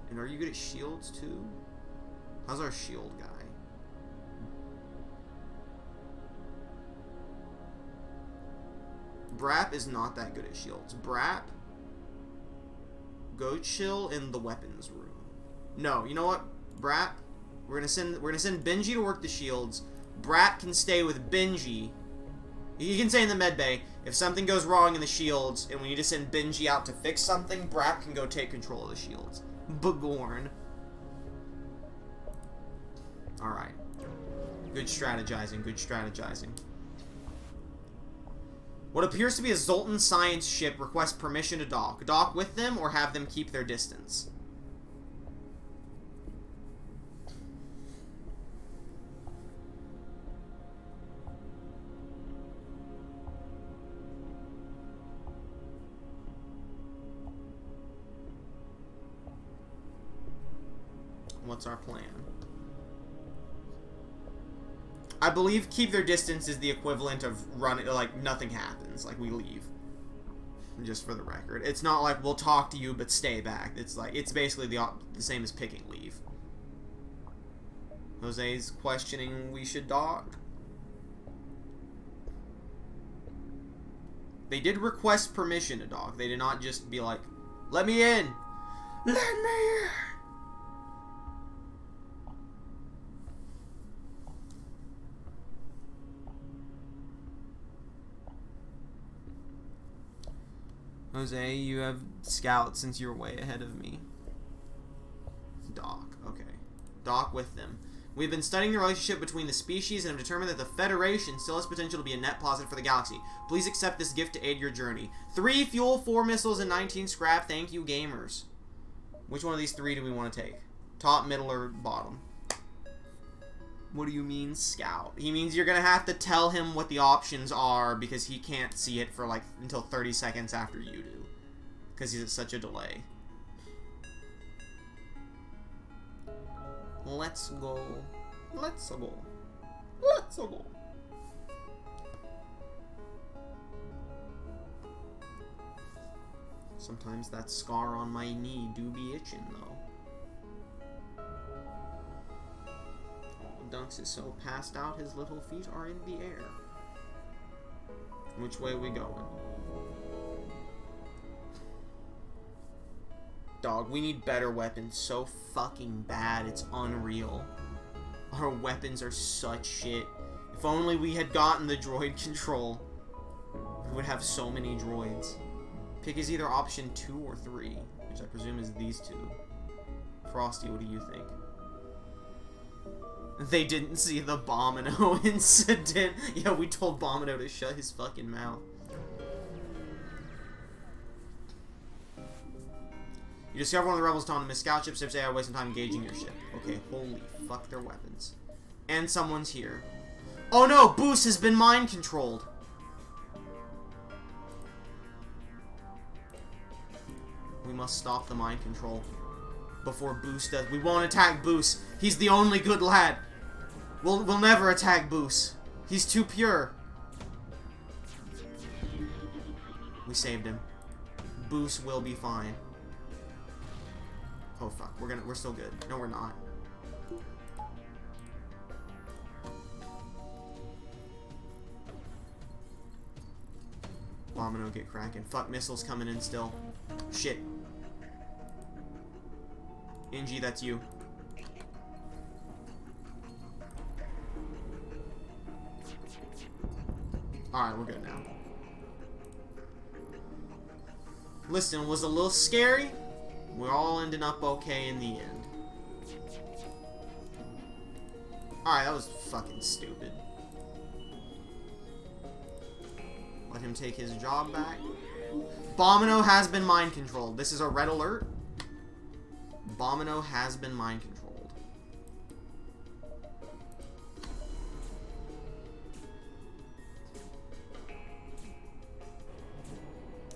And are you good at shields, too? How's our shield guy? Brap is not that good at shields. Brap, go chill in the weapons room. No, you know what? Brap, we're gonna send Benji to work the shields. Brap can stay with Benji. He can stay in the med bay. If something goes wrong in the shields and we need to send Benji out to fix something, Brap can go take control of the shields. Bagorn. Alright. Good strategizing, good strategizing. What appears to be a Zoltan science ship requests permission to dock. Dock with them or have them keep their distance. What's our plan? I believe keep their distance is the equivalent of running, like, nothing happens. Like, we leave. Just for the record. It's not like, we'll talk to you, but stay back. It's like, it's basically the same as picking leave. Jose's questioning we should dock. They did request permission to dock. They did not just be like, let me in! Let me in! Jose, you have scouts since you're way ahead of me. Dock, okay. Dock with them. We've been studying the relationship between the species and have determined that the Federation still has potential to be a net positive for the galaxy. Please accept this gift to aid your journey. 3 fuel, 4 missiles, and 19 scrap. Thank you, gamers. Which one of these 3 do we want to take? Top, middle, or bottom? What do you mean, scout? He means you're gonna have to tell him what the options are because he can't see it for like until 30 seconds after you do. Because he's at such a delay. Let's go. Let's go. Let's go. Sometimes that scar on my knee do be itching though. Dunks is so passed out his little feet are in the air. Which way are we going? Dog, we need better weapons so fucking bad, it's unreal. Our weapons are such shit. If only we had gotten the droid control, we would have so many droids. Pick is either option 2 or 3, which I presume is these 2. Frosty, what do you think? They didn't see the Bomino incident. Yeah, we told Bomino to shut his fucking mouth. You discover one of the rebels' autonomous scout ships. Ships AI wasting time engaging your ship. Okay, holy fuck their weapons. And someone's here. Oh no, Boost has been mind controlled. We must stop the mind control before Boost does. We won't attack Boost. He's the only good lad. We'll never attack Boost. He's too pure. We saved him. Boost will be fine. Oh fuck, we're still good. No, we're not. Bomino, get cracking. Fuck, missiles coming in still. Shit. Inji, that's you. Alright, we're good now. Listen, it was a little scary. We're all ending up okay in the end. Alright, that was fucking stupid. Let him take his job back. Bomino has been mind controlled. This is a red alert. Bomino has been mind controlled.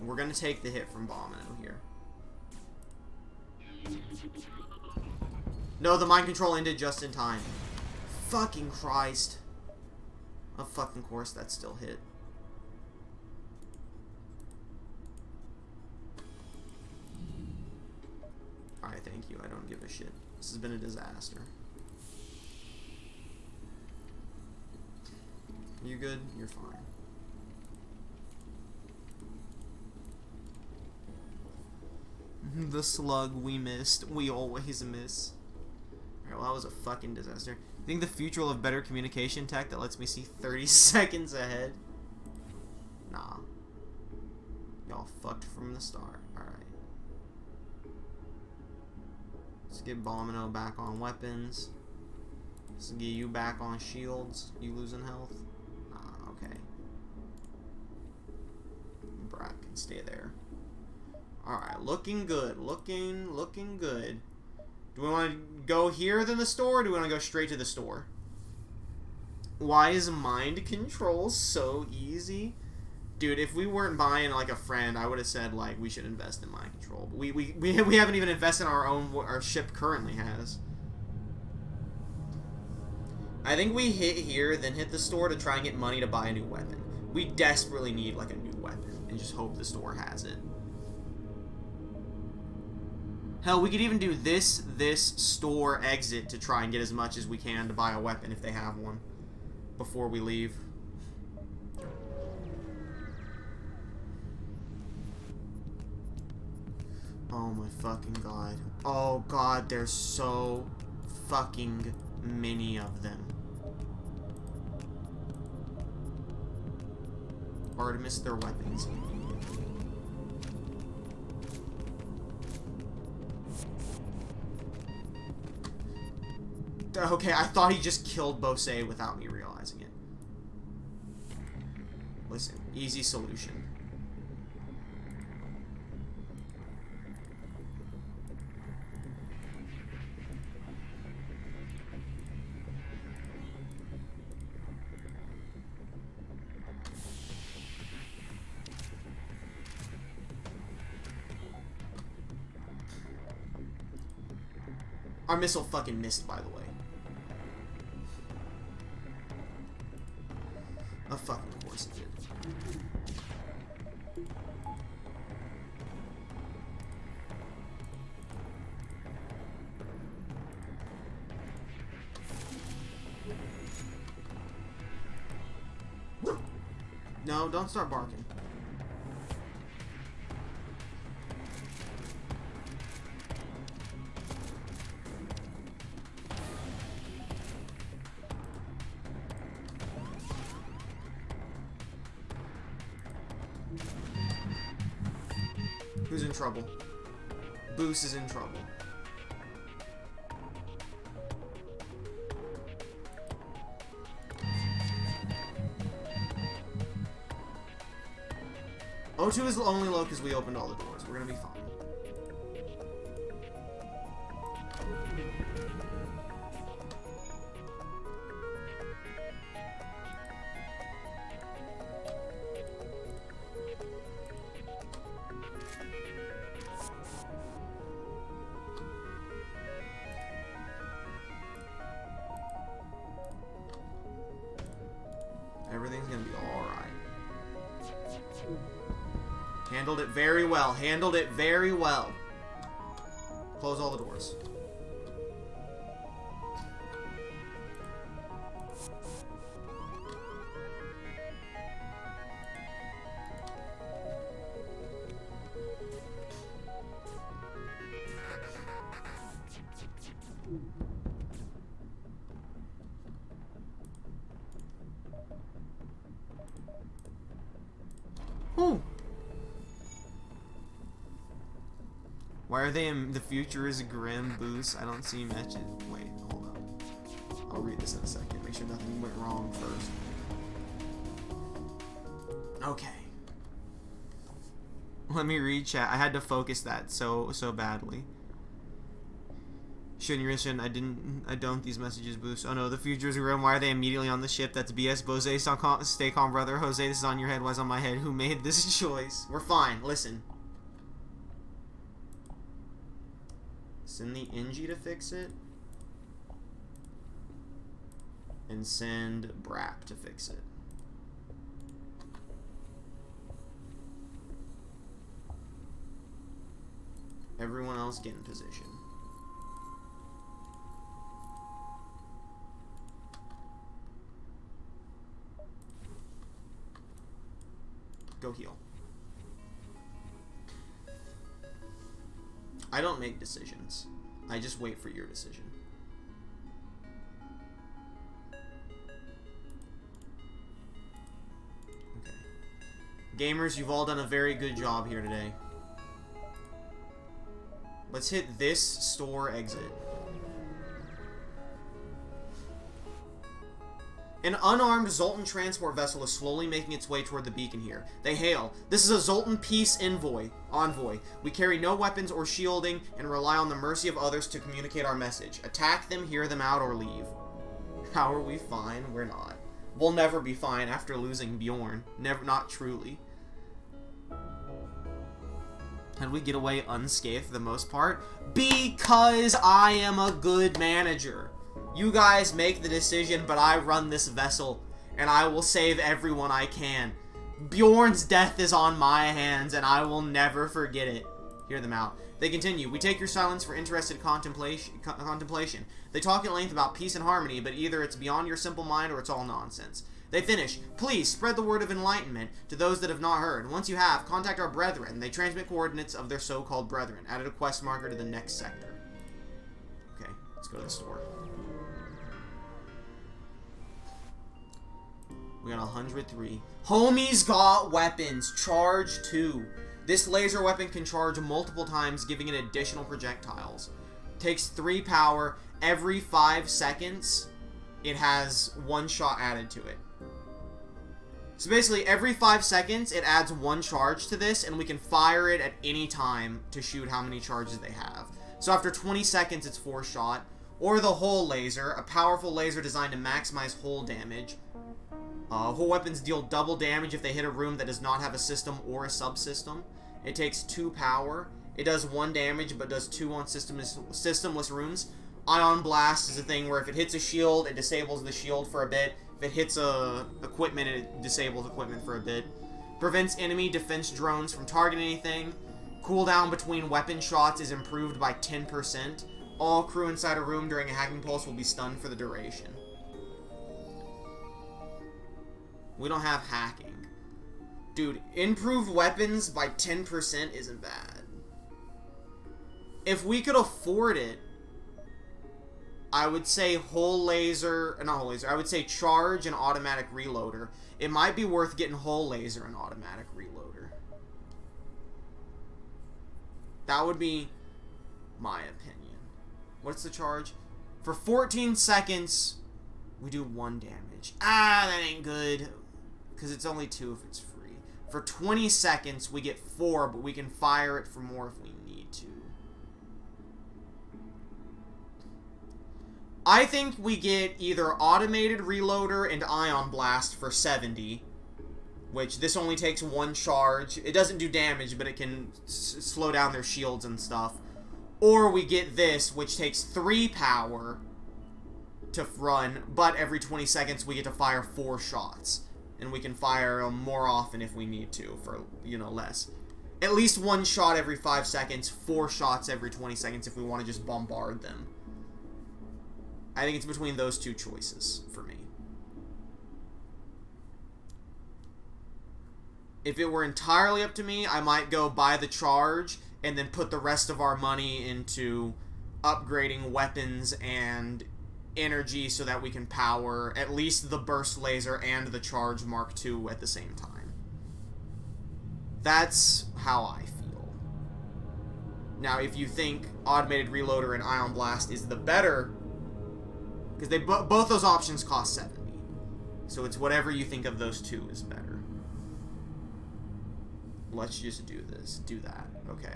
We're gonna take the hit from Bomino here. No, the mind control ended just in time. Fucking Christ. Of fucking course that still hit. Alright, thank you. I don't give a shit. This has been a disaster. You good? You're fine. The slug we missed. We always miss. Alright, well that was a fucking disaster. You think the future will have better communication tech that lets me see 30 seconds ahead? Nah. Y'all fucked from the start. Alright. Let's get Bomino back on weapons. Let's get you back on shields. You losing health? Nah, okay. Brat can stay there. Alright, looking good. Looking good. Do we want to go here than the store, or do we want to go straight to the store? Why is mind control so easy? Dude, if we weren't buying, like, a friend, I would have said, like, we should invest in mind control. But we haven't even invested in our own, what our ship currently has. I think we hit here, then hit the store to try and get money to buy a new weapon. We desperately need, like, a new weapon, and just hope the store has it. Hell, we could even do this store exit to try and get as much as we can to buy a weapon if they have one before we leave. Oh my fucking god. Oh god, there's so fucking many of them. Artemis their weapons. Okay, I thought he just killed Bose without me realizing it. Listen, easy solution. Our missile fucking missed, by the way. Of fucking course it did. No, don't start barking. Who's in trouble? Boos is in trouble. O2 is only low because we opened all the doors. We're gonna be fine. Everything's gonna be alright. Handled it very well. Handled it very well. Close all the doors. Why are they in the future is grim boost? I don't see matches. Wait, hold up. I'll read this in a second. Make sure nothing went wrong first. Okay. Let me read chat. I had to focus that so badly. Shouldn't you listen? I don't these messages boost. Oh no, the future is grim. Why are they immediately on the ship? That's BS. Bose, stay calm, brother. Jose, this is on your head. Why's on my head? Who made this choice? We're fine. Listen. Send the NG to fix it. And send Brap to fix it. Everyone else get in position. Go heal. I don't make decisions. I just wait for your decision. Okay. Gamers, you've all done a very good job here today. Let's hit this store exit. An unarmed Zoltan transport vessel is slowly making its way toward the beacon here. They hail. This is a Zoltan peace envoy. We carry no weapons or shielding and rely on the mercy of others to communicate our message. Attack them, hear them out, or leave. How are we fine? We're not. We'll never be fine after losing Bjorn. Never, not truly. How did we get away unscathed for the most part? Because I am a good manager. You guys make the decision, but I run this vessel, and I will save everyone I can. Bjorn's death is on my hands, and I will never forget it. Hear them out. They continue. We take your silence for interested contemplation. They talk at length about peace and harmony, but either it's beyond your simple mind or it's all nonsense. They finish. Please spread the word of enlightenment to those that have not heard. Once you have, contact our brethren. They transmit coordinates of their so-called brethren. Added a quest marker to the next sector. Okay, let's go to the store. We got 103. Homies got weapons. Charge 2. This laser weapon can charge multiple times, giving it additional projectiles. Takes 3 power. Every 5 seconds, it has 1 shot added to it. So basically, every 5 seconds, it adds 1 charge to this, and we can fire it at any time to shoot how many charges they have. So after 20 seconds, it's 4 shot. Or the hull laser, a powerful laser designed to maximize hull damage. Hull weapons deal double damage if they hit a room that does not have a system or a subsystem. It takes 2 power. It does 1 damage, but does 2 on systemless rooms. Ion Blast is a thing where if it hits a shield, it disables the shield for a bit. If it hits equipment, it disables equipment for a bit. Prevents enemy defense drones from targeting anything. Cooldown between weapon shots is improved by 10%. All crew inside a room during a hacking pulse will be stunned for the duration. We don't have hacking. Dude, improved weapons by 10% isn't bad. If we could afford it, I would say not hull laser, I would say charge and automatic reloader. It might be worth getting hull laser and automatic reloader. That would be my opinion. What's the charge? For 14 seconds, we do 1 damage. Ah, that ain't good. Because it's only 2 if it's free. For 20 seconds, we get 4, but we can fire it for more if we need to. I think we get either automated reloader and ion blast for 70, which this only takes 1 charge. It doesn't do damage, but it can slow down their shields and stuff. Or we get this, which takes 3 power to run, but every 20 seconds we get to fire 4 shots. And we can fire them more often if we need to for, less. At least 1 shot every 5 seconds, 4 shots every 20 seconds if we want to just bombard them. I think it's between those 2 choices for me. If it were entirely up to me, I might go buy the charge and then put the rest of our money into upgrading weapons and energy so that we can power at least the burst laser and the charge Mark II at the same time. That's how I feel. Now, if you think Automated Reloader and Ion Blast is the better, because they both those options cost 70. So it's whatever you think of those two is better. Let's just do this. Do that. Okay.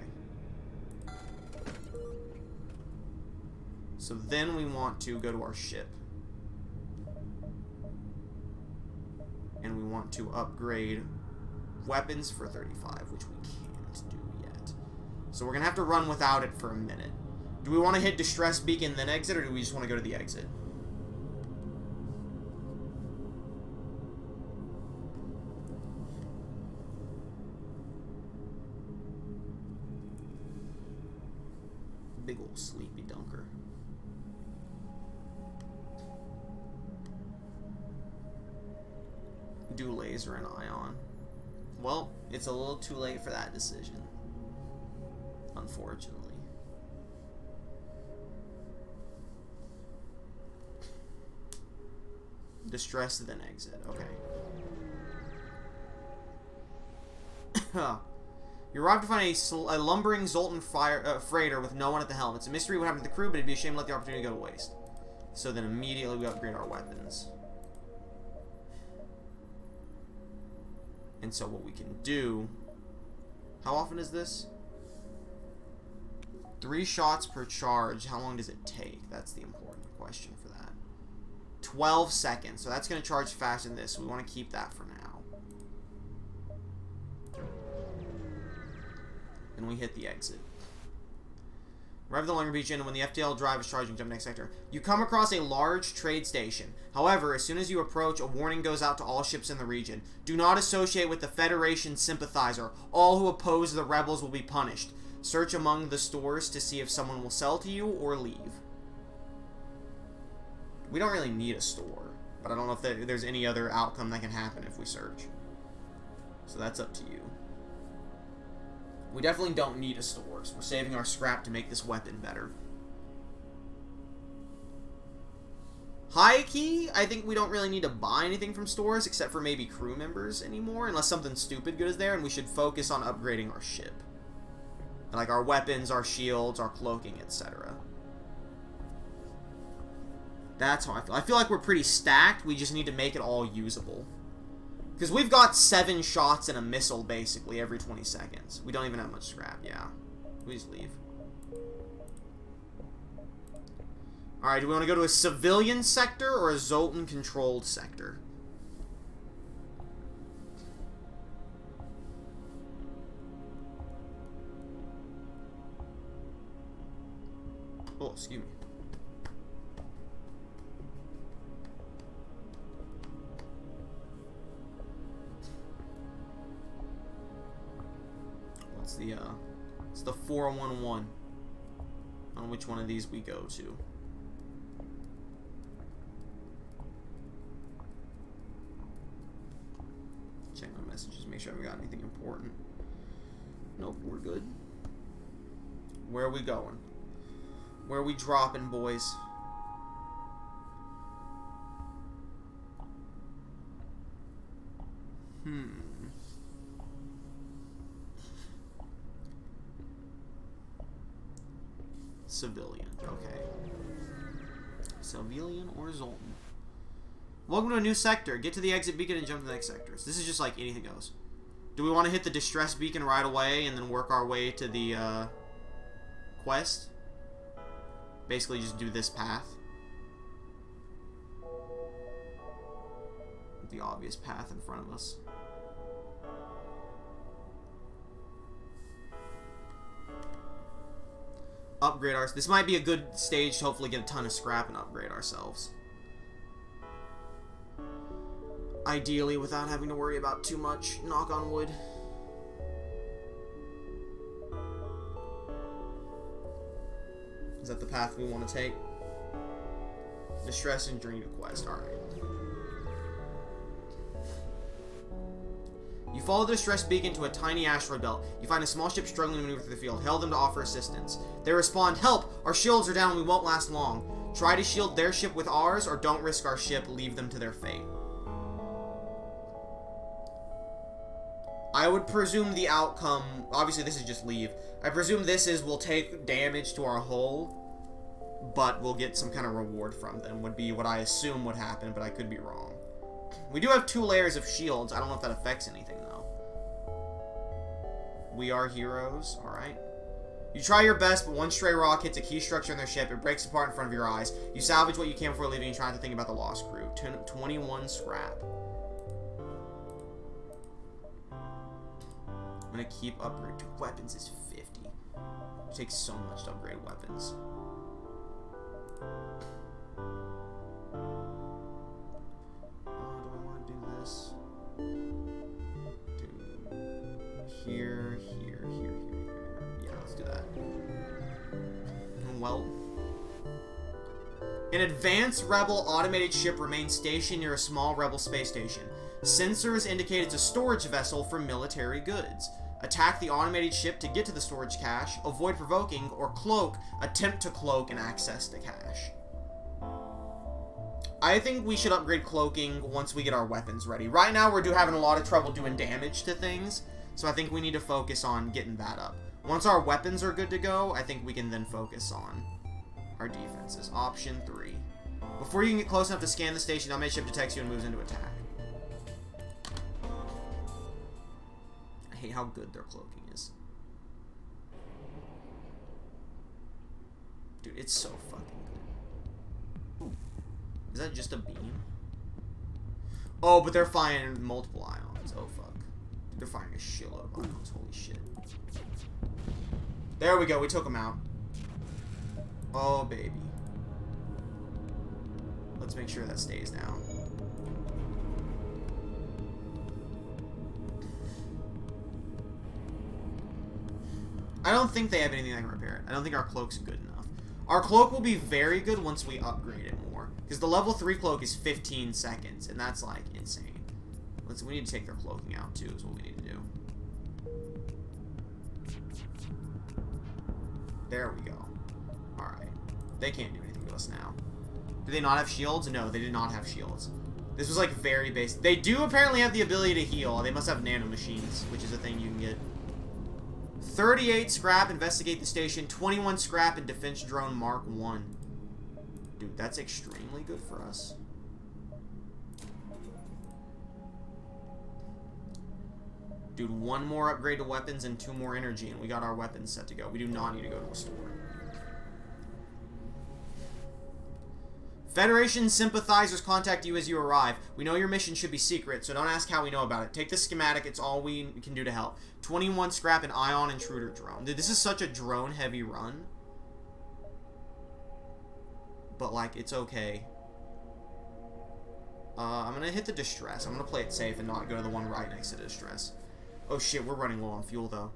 So then we want to go to our ship. And we want to upgrade weapons for 35, which we can't do yet. So we're going to have to run without it for a minute. Do we want to hit Distress Beacon then exit, or do we just want to go to the exit? Big old sleepy dunker. Do laser and ion. Well, it's a little too late for that decision, unfortunately. Distress, then exit. Okay. You arrive to find a lumbering Zoltan freighter with no one at the helm. It's a mystery what happened to the crew, but it'd be a shame to let the opportunity go to waste. So then immediately we upgrade our weapons. And so what we can do... How often is this? 3 shots per charge. How long does it take? That's the important question for that. 12 seconds. So that's going to charge faster than this. So we want to keep that for now. And we hit the exit. Arrive at the Lunger Beach Inn, and when the FTL drive is charging, jump next sector. You come across a large trade station. However, as soon as you approach, a warning goes out to all ships in the region. Do not associate with the Federation sympathizer. All who oppose the rebels will be punished. Search among the stores to see if someone will sell to you or leave. We don't really need a store, but I don't know if there's any other outcome that can happen if we search. So that's up to you. We definitely don't need a store, so we're saving our scrap to make this weapon better. High key, I think we don't really need to buy anything from stores, except for maybe crew members anymore, unless something stupid good is there, and we should focus on upgrading our ship. Like our weapons, our shields, our cloaking, etc. That's how I feel. I feel like we're pretty stacked, we just need to make it all usable. Because we've got 7 shots and a missile, basically, every 20 seconds. We don't even have much scrap, yeah. We just leave. Alright, do we want to go to a civilian sector or a Zoltan-controlled sector? Oh, excuse me. It's the 411 on which one of these we go to. Check my messages, make sure I haven't got anything important. Nope, we're good. Where are we going? Where are we dropping, boys? Civilian, okay. Civilian or Zoltan. Welcome to a new sector. Get to the exit beacon and jump to the next sectors. This is just like anything goes. Do we want to hit the distress beacon right away and then work our way to the quest? Basically just do this path. The obvious path in front of us. Upgrade ours. This might be a good stage to hopefully get a ton of scrap and upgrade ourselves. Ideally, without having to worry about too much. Knock on wood. Is that the path we want to take? Distress and Journey to Quest. Alright. You follow the distress beacon to a tiny asteroid belt. You find a small ship struggling to maneuver through the field. Hail them to offer assistance. They respond, "Help! Our shields are down and we won't last long. Try to shield their ship with ours, or don't risk our ship. Leave them to their fate." I would presume the outcome... Obviously, this is just leave. I presume this is we'll take damage to our hull, but we'll get some kind of reward from them, would be what I assume would happen, but I could be wrong. We do have 2 layers of shields. I don't know if that affects anything, though. We are heroes. Alright. You try your best, but one stray rock hits a key structure in their ship. It breaks apart in front of your eyes. You salvage what you can before leaving and trying to think about the lost crew. 21 scrap. I'm gonna keep upgrade to weapons is 50. It takes so much to upgrade weapons. Do I want to do this? Do here. Yeah, let's do that. Well, an advanced rebel automated ship remains stationed near a small rebel space station. Sensors indicate it's a storage vessel for military goods. Attack the automated ship to get to the storage cache, avoid provoking, or cloak, attempt to cloak and access the cache. I think we should upgrade cloaking once we get our weapons ready. Right now we're having a lot of trouble doing damage to things, so I think we need to focus on getting that up. Once our weapons are good to go, I think we can then focus on our defenses. Option 3. Before you can get close enough to scan the station, the automated ship detects you and moves into attack. I hate how good their cloaking is. Dude, it's so fucking good. Is that just a beam? Oh, but they're firing multiple ions. Oh, fuck. They're firing a shitload of ions. Holy shit. There we go. We took them out. Oh, baby. Let's make sure that stays down. I don't think they have anything that can repair it. I don't think our cloak's good enough. Our cloak will be very good once we upgrade it more. Because the level 3 cloak is 15 seconds, and that's, like, insane. We need to take their cloaking out, too, is what we need to do. There we go. Alright. They can't do anything to us now. Do they not have shields? No, they did not have shields. This was, like, very basic. They do apparently have the ability to heal. They must have nanomachines, which is a thing you can get. 38 scrap, investigate the station. 21 scrap, and defense drone Mark 1. Dude, that's extremely good for us. Dude, 1 more upgrade to weapons and 2 more energy, and we got our weapons set to go. We do not need to go to a store. Federation sympathizers contact you as you arrive. We know your mission should be secret, so don't ask how we know about it. Take the schematic, it's all we can do to help. 21 scrap and ion intruder drone. Dude, this is such a drone-heavy run. But, like, it's okay. I'm gonna hit the distress. I'm gonna play it safe and not go to the one right next to the distress. Oh shit, we're running low on fuel, though.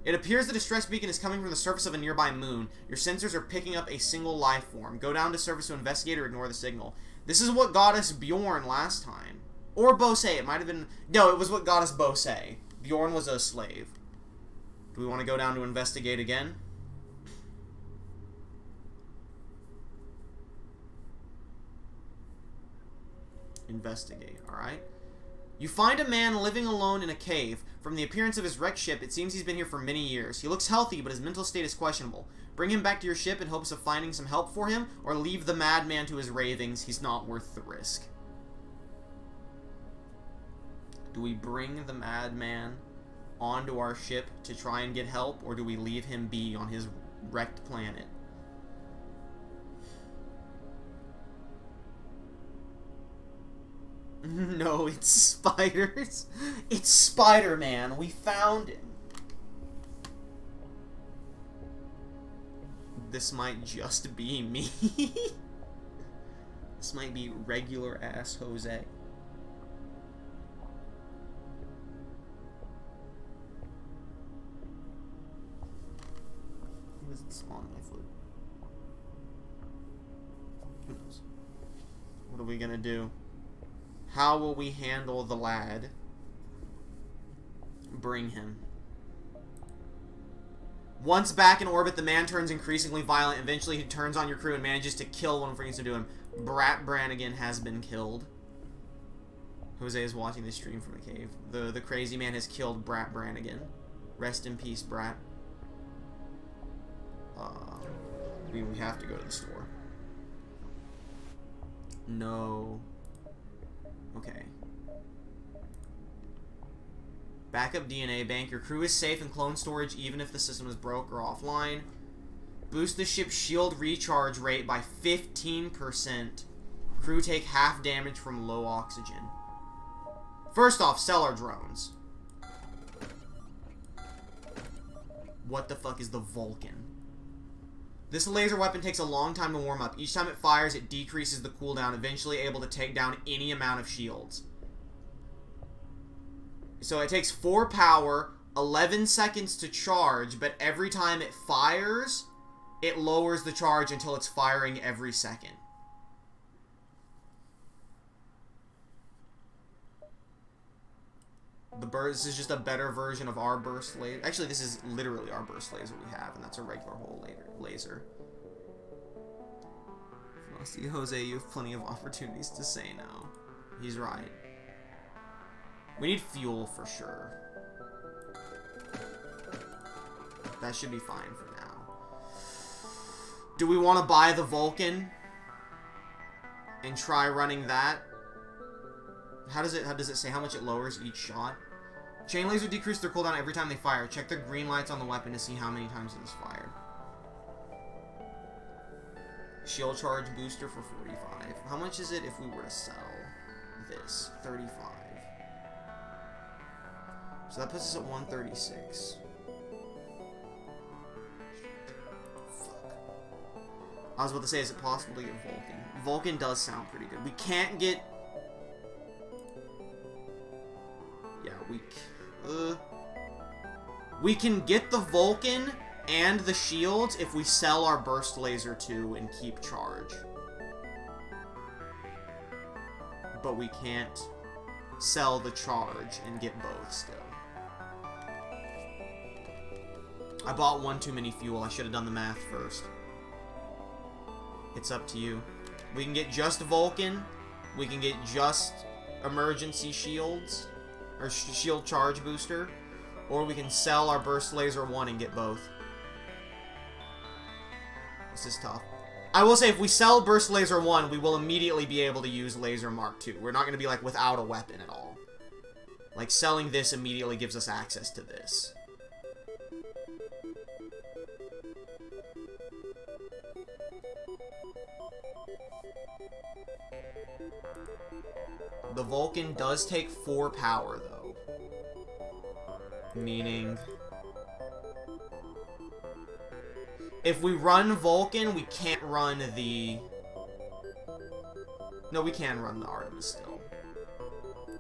It appears the distress beacon is coming from the surface of a nearby moon. Your sensors are picking up a single life form. Go down to surface to investigate or ignore the signal. This is what got us Bjorn last time. Or Bose. It might have been... No, it was what got us Bose. Bjorn was a slave. Do we want to go down to investigate again? Investigate, alright? You find a man living alone in a cave. From the appearance of his wrecked ship, it seems he's been here for many years. He looks healthy, but his mental state is questionable. Bring him back to your ship in hopes of finding some help for him, or leave the madman to his ravings. He's not worth the risk. Do we bring the madman onto our ship to try and get help, or do we leave him be on his wrecked planet? No, it's spiders. It's Spider-Man. We found him. This might just be me. This might be regular ass Jose. Who is this on my foot? Who knows? What are we gonna do? How will we handle the lad? Bring him. Once back in orbit, the man turns increasingly violent. Eventually, he turns on your crew and manages to kill one of the to do him. Brat Brannigan has been killed. Jose is watching this stream from a cave. The crazy man has killed Brat Brannigan. Rest in peace, Brat. We have to go to the store. No. Okay. Backup DNA bank. Your crew is safe in clone storage even if the system is broke or offline. Boost the ship's shield recharge rate by 15%. Crew take half damage from low oxygen. First off, sell our drones. What the fuck is the Vulcan? This laser weapon takes a long time to warm up. Each time it fires, it decreases the cooldown, eventually able to take down any amount of shields. So it takes 4 power, 11 seconds to charge, but every time it fires, it lowers the charge until it's firing every second. This is just a better version of our burst laser. Actually, this is literally our burst laser we have, and that's a regular hole laser. Frosty Jose, you have plenty of opportunities to say no. He's right. We need fuel for sure. That should be fine for now. Do we want to buy the Vulcan and try running that? How does it say how much it lowers each shot? Chain lasers decrease their cooldown every time they fire. Check the green lights on the weapon to see how many times it is fired. Shield charge booster for 45. How much is it if we were to sell this? 35. So that puts us at 136. Fuck. I was about to say, is it possible to get Vulcan? Vulcan does sound pretty good. We can't get... Yeah, we can get the Vulcan and the shields if we sell our burst laser too and keep charge. But we can't sell the charge and get both still. I bought one too many fuel. I should have done the math first. It's up to you. We can get just Vulcan. We can get just emergency shields. Or shield charge booster. Or we can sell our burst laser 1 and get both. This is tough. I will say, if we sell burst laser 1, we will immediately be able to use laser mark 2. We're not going to be like without a weapon at all. Like selling this immediately gives us access to this. The Vulcan does take 4 power, though. Meaning... if we run Vulcan, we can't run the... No, we can run the Artemis still.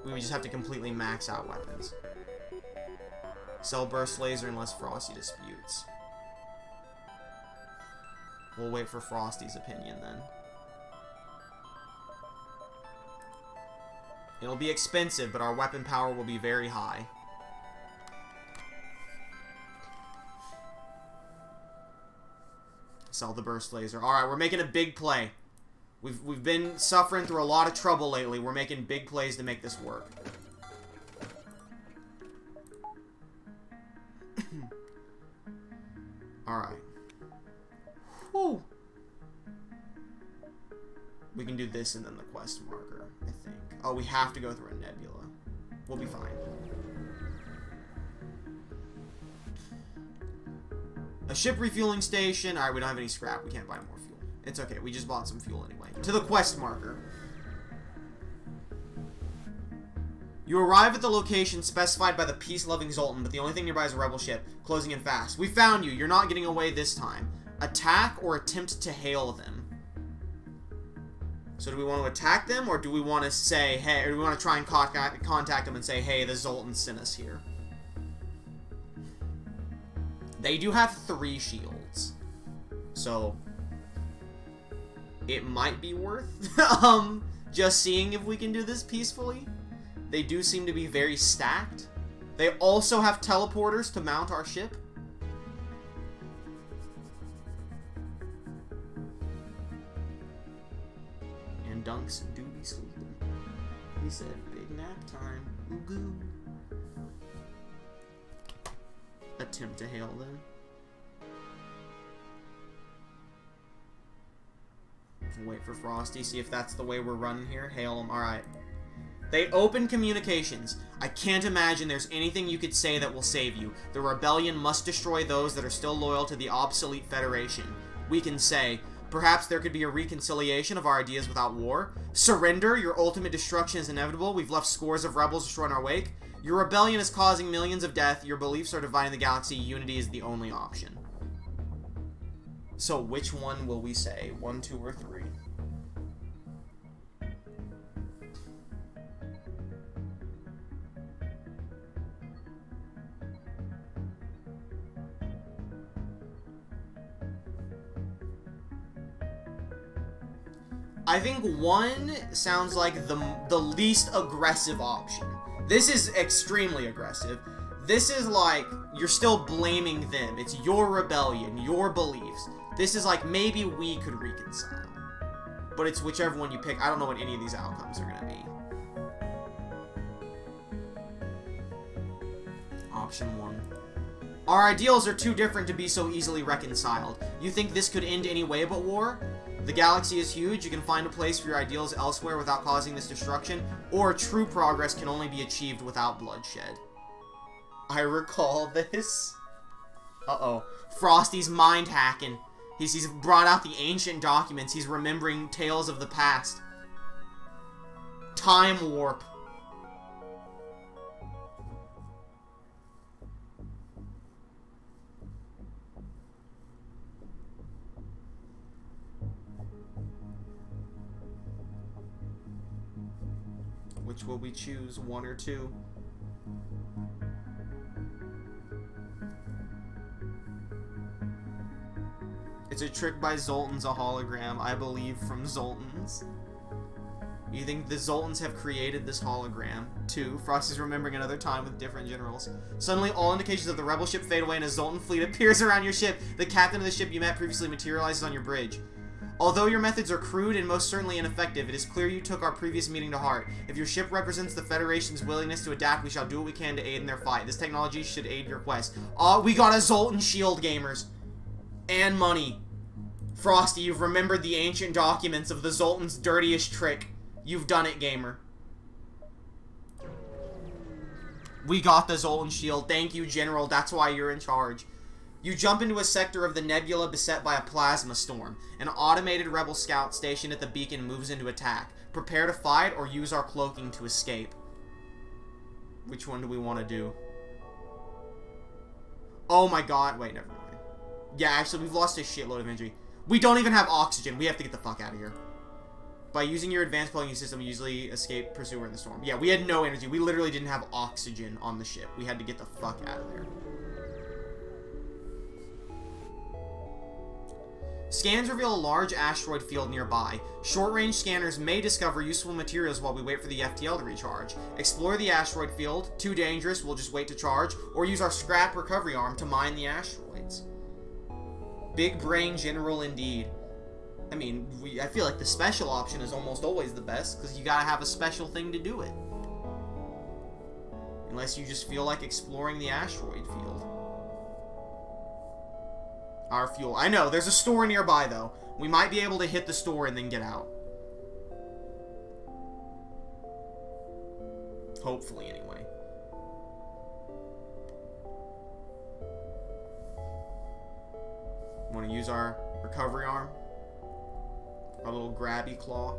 We would just have to completely max out weapons. Sell burst laser unless Frosty disputes. We'll wait for Frosty's opinion, then. It'll be expensive, but our weapon power will be very high. Sell the burst laser. Alright, we're making a big play. We've been suffering through a lot of trouble lately. We're making big plays to make this work. Alright. Whew. We can do this and then the quest marker, I think. Oh, we have to go through a nebula. We'll be fine. A ship refueling station. Alright, we don't have any scrap. We can't buy more fuel. It's okay. We just bought some fuel anyway. To the quest marker. You arrive at the location specified by the peace-loving Zoltan, but the only thing nearby is a rebel ship, closing in fast. We found you. You're not getting away this time. Attack or attempt to hail them. So do we want to attack them, or do we want to say, hey, or do we want to try and contact them and say, hey, the Zoltan sent us here? They do have 3 shields. So, it might be worth, just seeing if we can do this peacefully. They do seem to be very stacked. They also have teleporters to mount our ship. And Dunks do be sleeping. He said, big nap time. Ooh-goo. Attempt to hail them. Wait for Frosty, see if that's the way we're running here. Hail them, alright. They open communications. I can't imagine there's anything you could say that will save you. The rebellion must destroy those that are still loyal to the obsolete Federation. We can say, perhaps there could be a reconciliation of our ideas without war. Surrender, your ultimate destruction is inevitable. We've left scores of rebels destroyed in our wake. Your rebellion is causing millions of death. Your beliefs are dividing the galaxy. Unity is the only option. So which one will we say? 1, 2, or 3? I think 1 sounds like the least aggressive option. This is extremely aggressive. This is like, you're still blaming them. It's your rebellion, your beliefs. This is like, maybe we could reconcile. But it's whichever one you pick. I don't know what any of these outcomes are going to be. Option 1. Our ideals are too different to be so easily reconciled. You think this could end any way but war? The galaxy is huge, you can find a place for your ideals elsewhere without causing this destruction, or true progress can only be achieved without bloodshed. I recall this. Uh-oh. Frosty's mind hacking. He's brought out the ancient documents, he's remembering tales of the past. Time warp. Which will we choose, 1 or 2? It's a trick by Zoltan's, a hologram, I believe, from Zoltan's. You think the Zoltans have created this hologram? 2. Frosty's remembering another time with different generals. Suddenly, all indications of the rebel ship fade away and a Zoltan fleet appears around your ship. The captain of the ship you met previously materializes on your bridge. Although your methods are crude and most certainly ineffective, it is clear you took our previous meeting to heart. If your ship represents the Federation's willingness to adapt, we shall do what we can to aid in their fight. This technology should aid your quest. We got a Zoltan shield, gamers. And money. Frosty, you've remembered the ancient documents of the Zoltan's dirtiest trick. You've done it, gamer. We got the Zoltan shield. Thank you, General. That's why you're in charge. You jump into a sector of the nebula beset by a plasma storm. An automated rebel scout stationed at the beacon moves into attack. Prepare to fight or use our cloaking to escape. Which one do we want to do? Oh my god. Wait, never mind. Yeah, actually, we've lost a shitload of energy. We don't even have oxygen. We have to get the fuck out of here. By using your advanced cloaking system, you usually escape pursuer in the storm. Yeah, we had no energy. We literally didn't have oxygen on the ship. We had to get the fuck out of there. Scans reveal a large asteroid field nearby. Short-range scanners may discover useful materials while we wait for the FTL to recharge. Explore the asteroid field. Too dangerous, we'll just wait to charge. Or use our scrap recovery arm to mine the asteroids. Big brain general indeed. I mean, I feel like the special option is almost always the best, because you gotta have a special thing to do it. Unless you just feel like exploring the asteroid field. Our fuel. I know, there's a store nearby, though. We might be able to hit the store and then get out. Hopefully, anyway. Want to use our recovery arm? Our little grabby claw?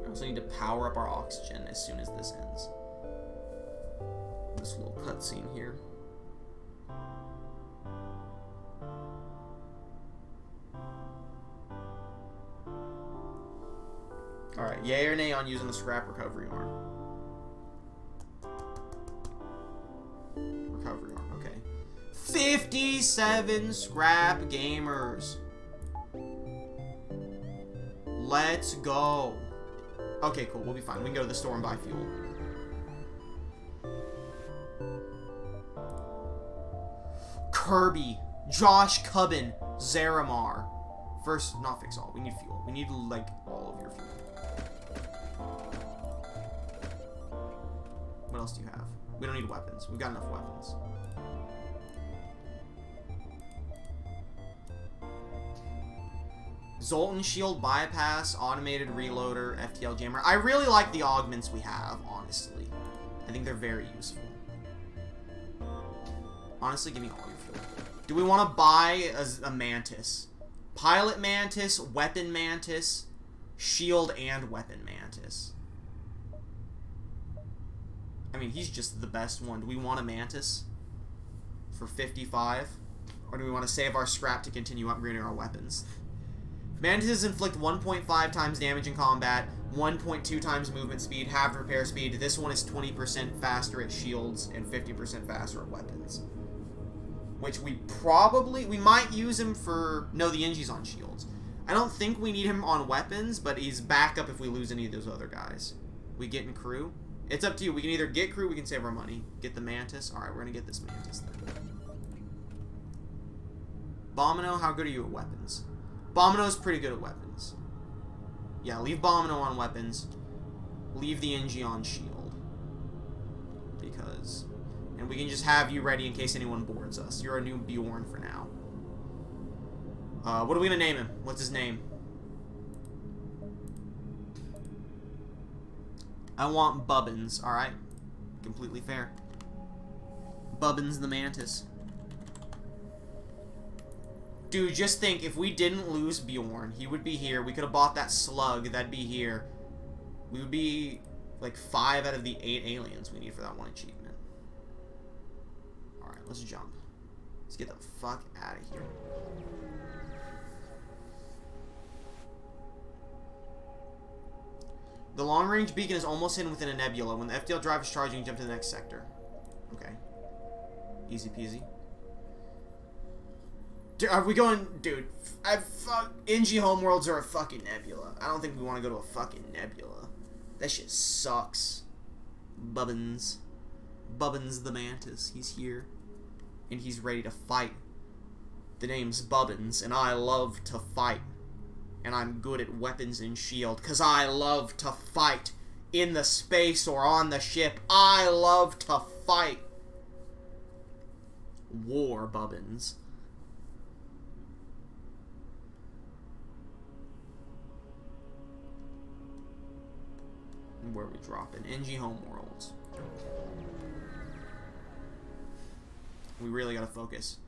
I also need to power up our oxygen as soon as this ends. This little cutscene here. Alright, yay or nay on using the scrap recovery arm? Recovery arm, okay. 57 scrap gamers. Let's go. Okay, cool, we'll be fine. We can go to the store and buy fuel. Kirby, Josh Cubbin, Zaramar. First, not fix all. We need fuel. We need, like, all of your fuel. What else do you have? We don't need weapons. We've got enough weapons. Zoltan Shield Bypass, Automated Reloader, FTL Jammer. I really like the augments we have, honestly. I think they're very useful. Honestly, give me all your fuel. Do we want to buy a Mantis? Pilot Mantis, Weapon Mantis, Shield and Weapon Mantis. I mean, he's just the best one. Do we want a Mantis for 55? Or do we want to save our scrap to continue upgrading our weapons? Mantises inflict 1.5 times damage in combat, 1.2 times movement speed, halved repair speed. This one is 20% faster at shields and 50% faster at weapons. Which we might use him for... No, the Engi's on shields. I don't think we need him on weapons, but he's backup if we lose any of those other guys. We get in crew. It's up to you. We can either get crew, we can save our money. Get the Mantis. Alright, we're gonna get this Mantis then. Bomino, how good are you at weapons? Bomino's pretty good at weapons. Yeah, leave Bomino on weapons. Leave the Engi on shield. Because... And we can just have you ready in case anyone boards us. You're a new Bjorn for now. What are we gonna name him? What's his name? I want Bubbins, alright? Completely fair. Bubbins the Mantis. Dude, just think, if we didn't lose Bjorn, he would be here. We could have bought that slug. That'd be here. We would be, like, 5 out of the 8 aliens we need for that one achievement. Alright, let's jump. Let's get the fuck out of here. The long-range beacon is almost hidden within a nebula. When the FTL drive is charging, jump to the next sector. Okay. Easy peasy. Dude, are we going... Dude, Engi homeworlds are a fucking nebula. I don't think we want to go to a fucking nebula. That shit sucks. Bubbins. Bubbins the Mantis. He's here. And he's ready to fight. The name's Bubbins, and I love to fight. And I'm good at weapons and shield, because I love to fight. In the space or on the ship, I love to fight. War, Bubbins. Where are we dropping? Engi homeworlds. We really gotta focus.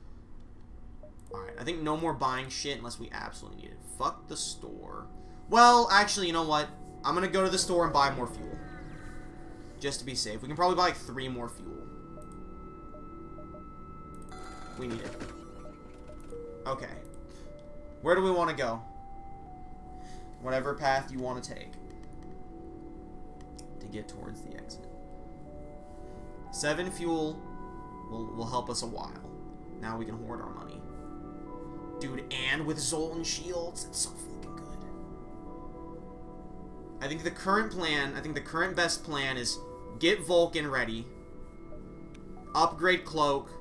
Alright, I think no more buying shit unless we absolutely need it. Fuck the store. Well, actually, you know what? I'm gonna go to the store and buy more fuel. Just to be safe. We can probably buy like 3 more fuel. We need it. Okay. Where do we want to go? Whatever path you want to take. To get towards the exit. 7 fuel will help us a while. Now we can hoard our money. Dude, and with Zoltan shields, it's so fucking good. I think the current best plan is get Vulcan ready, upgrade Cloak,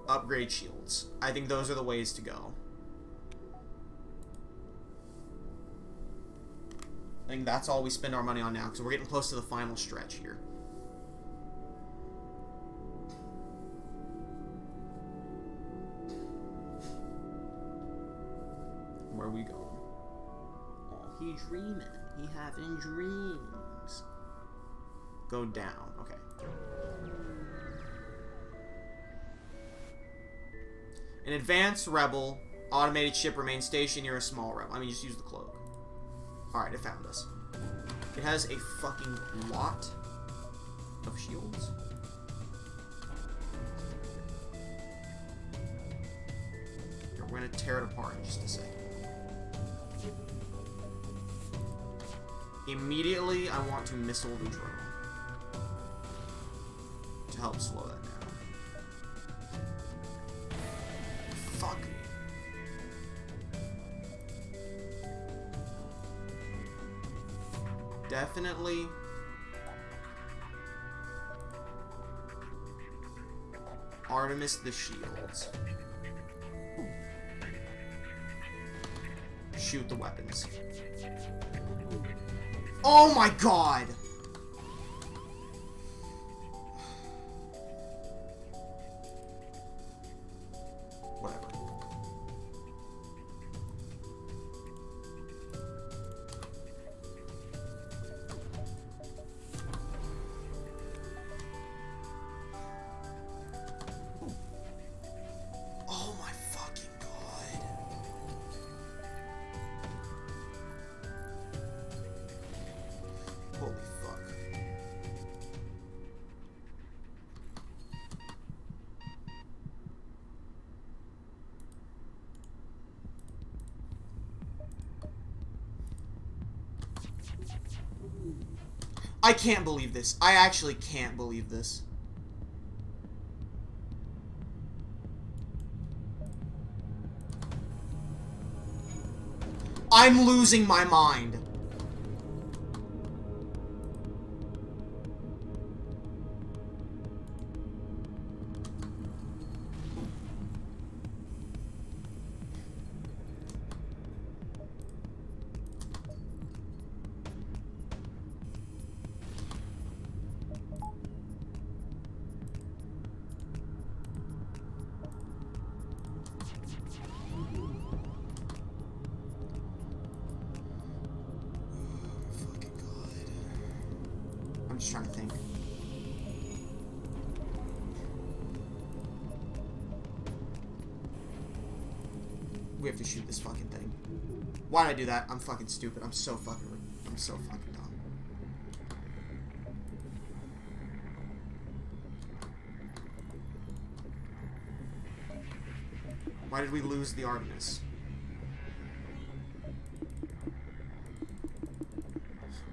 upgrade shields. I think those are the ways to go. I think that's all we spend our money on now, because we're getting close to the final stretch here. Where are we going? Oh, he dreaming. He having dreams. Go down. Okay. An advanced rebel. Automated ship remains stationed near a small rebel. I mean, just use the cloak. Alright, it found us. It has a fucking lot of shields. Here, we're gonna tear it apart in just a second. Immediately, I want to missile the drone. To help slow that down. Fuck. Definitely. Artemis the shields. shoot the weapons. Oh my god! Whatever. Oh my fucking god. Holy fuck. I can't believe this. I actually can't believe this. I'm losing my mind. I'm just trying to think. We have to shoot this fucking thing. Why did I do that? I'm fucking stupid. I'm so fucking dumb. Why did we lose the Artemis?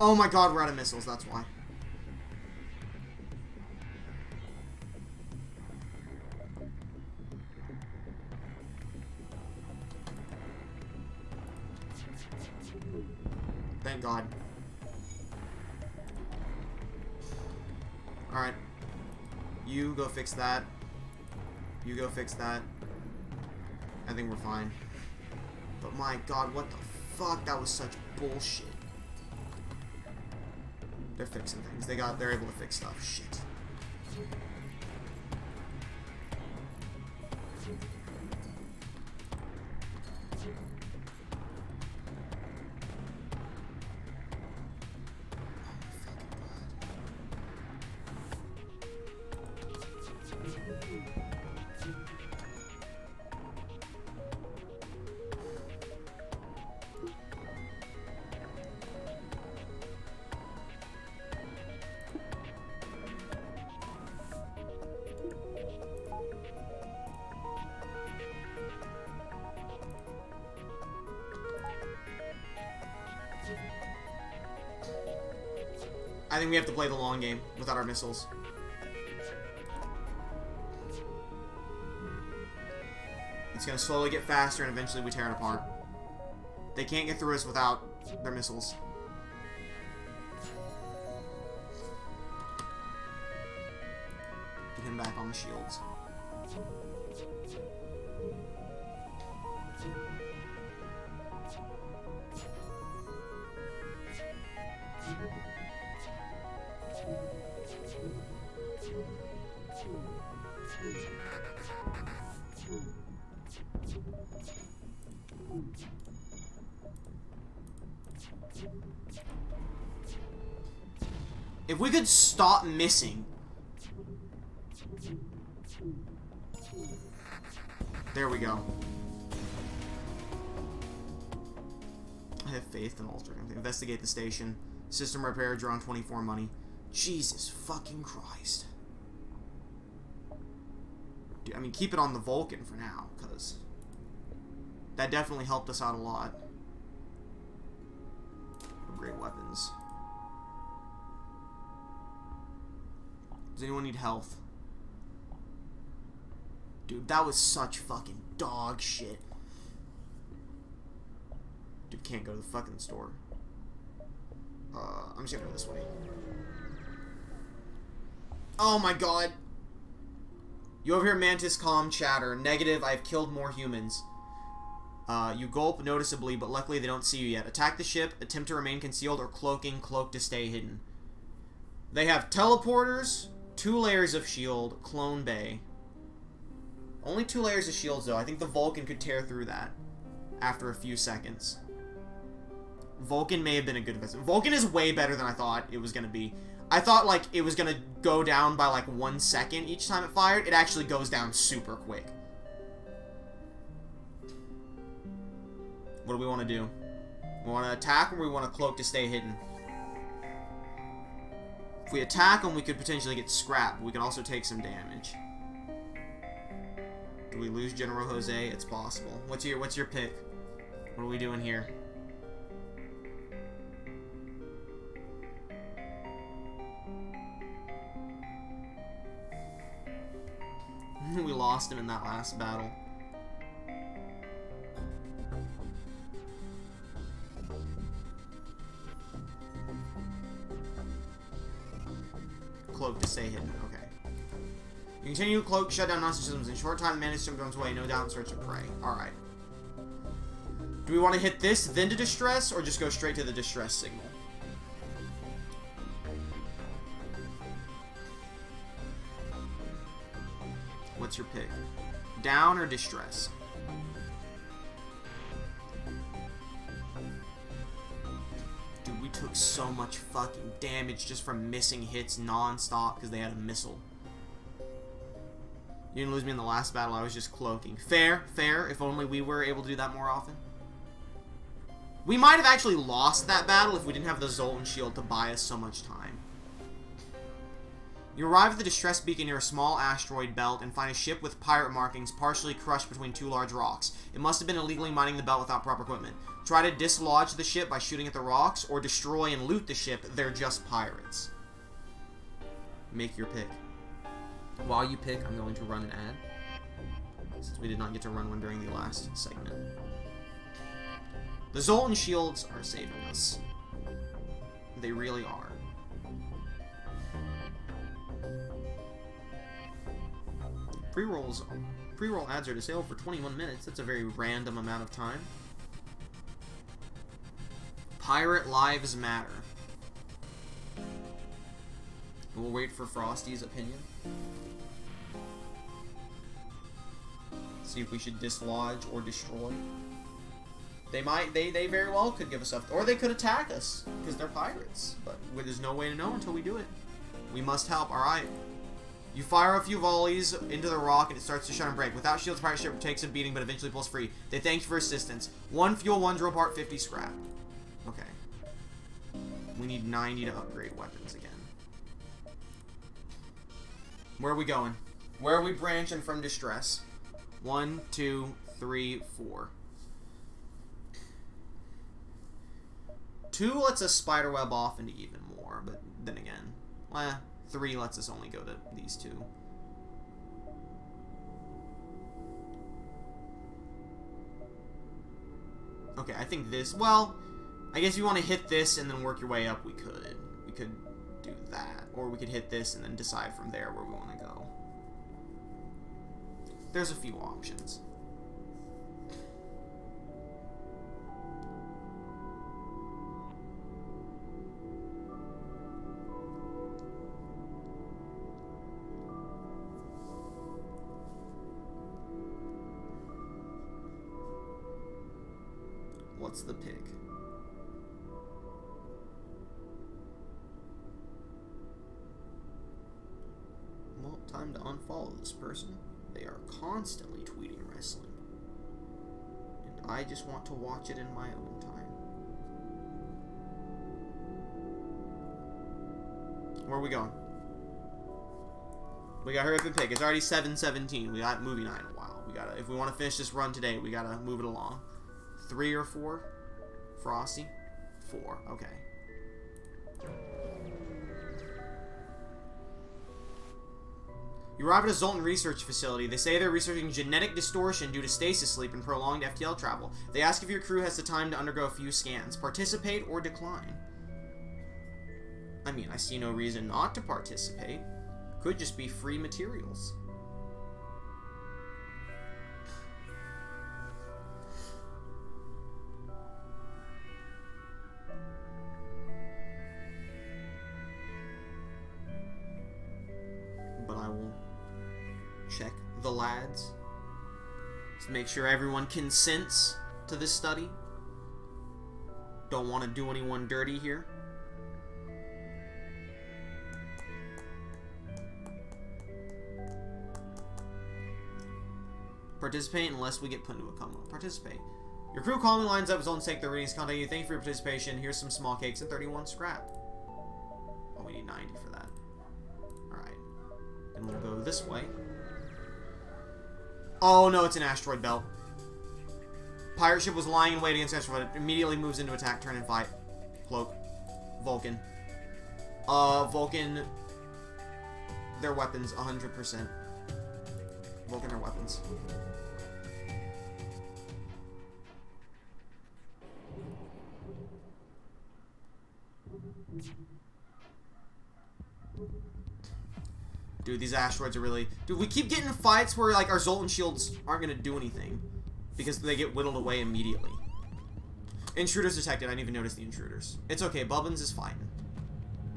Oh my god, we're out of missiles, that's why. Thank God. Alright. You go fix that. You go fix that. I think we're fine. But my god, what the fuck? That was such bullshit. They're fixing things. They're able to fix stuff. Shit. I think we have to play the long game without our missiles. It's gonna slowly get faster and eventually we tear it apart. They can't get through us without their missiles. Get him back on the shields. If we could stop missing. There we go. I have faith in Ultra. Investigate the station. System repair, drone 24 money. Jesus fucking Christ. Dude, I mean, keep it on the Vulcan for now, because that definitely helped us out a lot. Upgrade weapons. Does anyone need health? Dude, that was such fucking dog shit. Dude, can't go to the fucking store. I'm just gonna go this way. Oh my god. You over here, Mantis, calm chatter. Negative, I've killed more humans. You gulp noticeably, but luckily they don't see you yet. Attack the ship, attempt to remain concealed, or cloaking, cloak to stay hidden. They have teleporters, 2 layers of shield, clone bay. Only 2 layers of shields, though. I think the Vulcan could tear through that after a few seconds. Vulcan may have been a good investment. Vulcan is way better than I thought it was going to be. I thought, like, it was going to go down by, like, 1 second each time it fired. It actually goes down super quick. What do we want to do? We want to attack, or we want to cloak to stay hidden? If we attack them, we could potentially get scrapped. We can also take some damage. Do we lose General Jose? It's possible. What's your pick? What are we doing here? We lost him in that last battle. Cloak to stay hidden. Okay. You continue to cloak, shut down monster systems. In short time, the mana system comes away. No doubt in search of prey. Alright. Do we want to hit this, then to distress, or just go straight to the distress signal? What's your pick? Down or distress? Dude, we took so much fucking damage just from missing hits non-stop because they had a missile. You didn't lose me in the last battle, I was just cloaking. Fair, fair, if only we were able to do that more often. We might have actually lost that battle if we didn't have the Zoltan shield to buy us so much time. You arrive at the distress beacon near a small asteroid belt and find a ship with pirate markings partially crushed between 2 large rocks. It must have been illegally mining the belt without proper equipment. Try to dislodge the ship by shooting at the rocks, or destroy and loot the ship. They're just pirates. Make your pick. While you pick, I'm going to run an ad, since we did not get to run one during the last segment. The Zoltan shields are saving us. They really are. Pre-roll ads are disabled for 21 minutes. That's a very random amount of time. Pirate lives matter. We'll wait for Frosty's opinion. See if we should dislodge or destroy. They very well could give us up, or they could attack us because they're pirates. But there's no way to know until we do it. We must help. All right. You fire a few volleys into the rock and it starts to shut and break. Without shields, the pirate ship takes a beating but eventually pulls free. They thank you for assistance. 1 fuel, 1 drill part, 50 scrap. Okay. We need 90 to upgrade weapons again. Where are we going? Where are we branching from distress? 1, 2, 3, 4. 2 lets us spiderweb off into even more, but then again, 3 lets us only go to these 2. Okay, I think this, well, I guess if you want to hit this and then work your way up, we could. We could do that. Or we could hit this and then decide from there where we want to go. There's a few options. What's the pick? Well, time to unfollow this person. They are constantly tweeting wrestling. And I just want to watch it in my own time. Where are we going? We gotta hurry up and pick. It's already 7:17. We got movie night in a while. We gotta, if we want to finish this run today, we gotta move it along. 3 or 4? Frosty? 4. Okay. You arrive at a Zoltan research facility. They say they're researching genetic distortion due to stasis sleep and prolonged FTL travel. They ask if your crew has the time to undergo a few scans. Participate or decline. I mean, I see no reason not to participate. Could just be free materials. the lads. Just make sure everyone consents to this study. Don't want to do anyone dirty here. Participate unless we get put into a coma. Participate. Your crew calmly lines up his own sake. Their readings contact you. Thank you for your participation. Here's some small cakes and 31 scrap. Oh, we need 90 for that. Alright. And we'll go this way. Oh no, it's an asteroid belt. Pirate ship was lying in wait against asteroid. It immediately moves into attack, turn, and fight. Cloak. Vulcan. Vulcan. Their weapons, 100%. Vulcan, their weapons. Dude, these asteroids are really... Dude, we keep getting fights where, like, our Zoltan shields aren't going to do anything. Because they get whittled away immediately. Intruders detected. I didn't even notice the intruders. It's okay. Bubbins is fighting.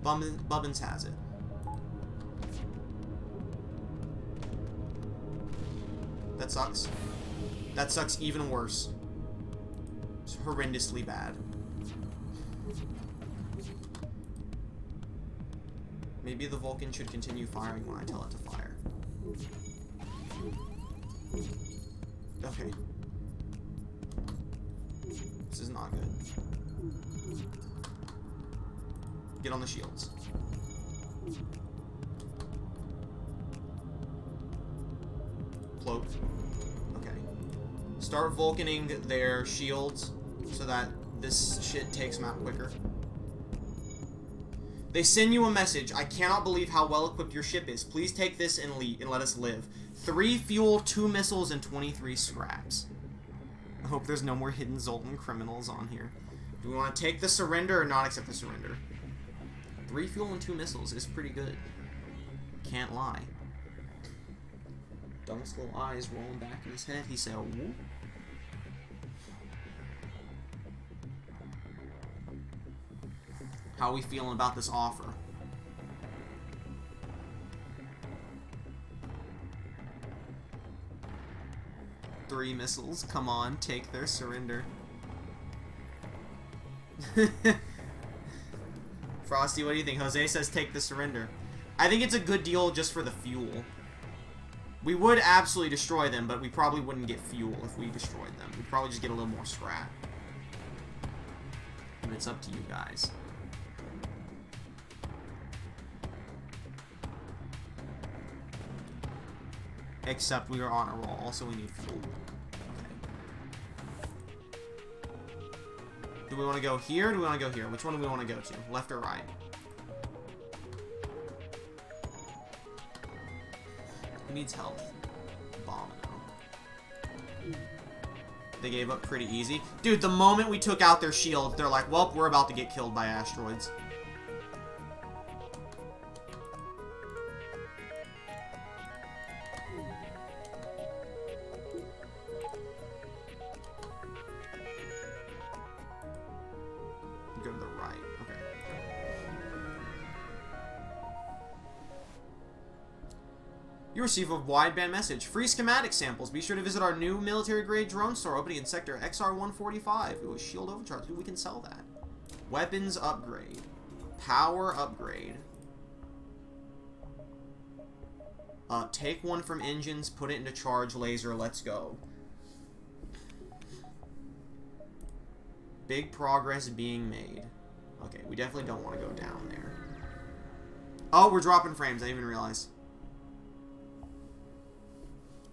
Bubbins has it. That sucks. That sucks even worse. It's horrendously bad. Maybe the Vulcan should continue firing when I tell it to fire. Okay. This is not good. Get on the shields. Cloak. Okay. Start Vulcaning their shields so that this shit takes them out quicker. They send you a message. I cannot believe how well equipped your ship is. Please take this and let us live. 3 fuel, 2 missiles, and 23 scraps. I hope there's no more hidden Zoltan criminals on here. Do we want to take the surrender or not accept the surrender? 3 fuel and 2 missiles is pretty good. Can't lie. Dunk's little eyes rolling back in his head. He said, whoop. How are we feeling about this offer? Three missiles. Come on, take their surrender. Frosty, what do you think? Jose says take the surrender. I think it's a good deal just for the fuel. We would absolutely destroy them, but we probably wouldn't get fuel if we destroyed them. We'd probably just get a little more scrap. And it's up to you guys. Except we are on a roll. Also, we need fuel. Okay. Do we want to go here or do we want to go here? Which one do we want to go to? Left or right? Who needs health? Bomino. They gave up pretty easy. Dude, the moment we took out their shield, they're like, well, we're about to get killed by asteroids. Go to the right. Okay. You receive a wideband message. Free schematic samples. Be sure to visit our new military-grade drone store opening in sector XR-145. It was shield overcharge. Ooh, we can sell that. Weapons upgrade. Power upgrade. Take one from engines, put it into charge laser. Let's go. Big progress being made. Okay, we definitely don't want to go down there. Oh, we're dropping frames. I didn't even realize.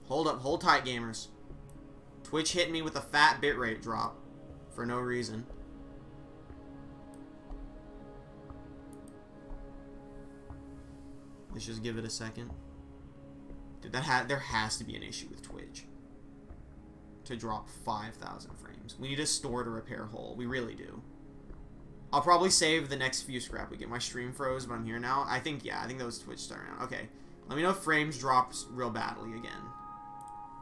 Hold up. Hold tight, gamers. Twitch hit me with a fat bitrate drop. For no reason. Let's just give it a second. Dude, there has to be an issue with Twitch. To drop 5,000 frames. We need a store to repair hole. We really do. I'll probably save the next few scrap we get. My stream froze, but I'm here now. I think that was Twitch starting out. Okay. Let me know if frames drops real badly again.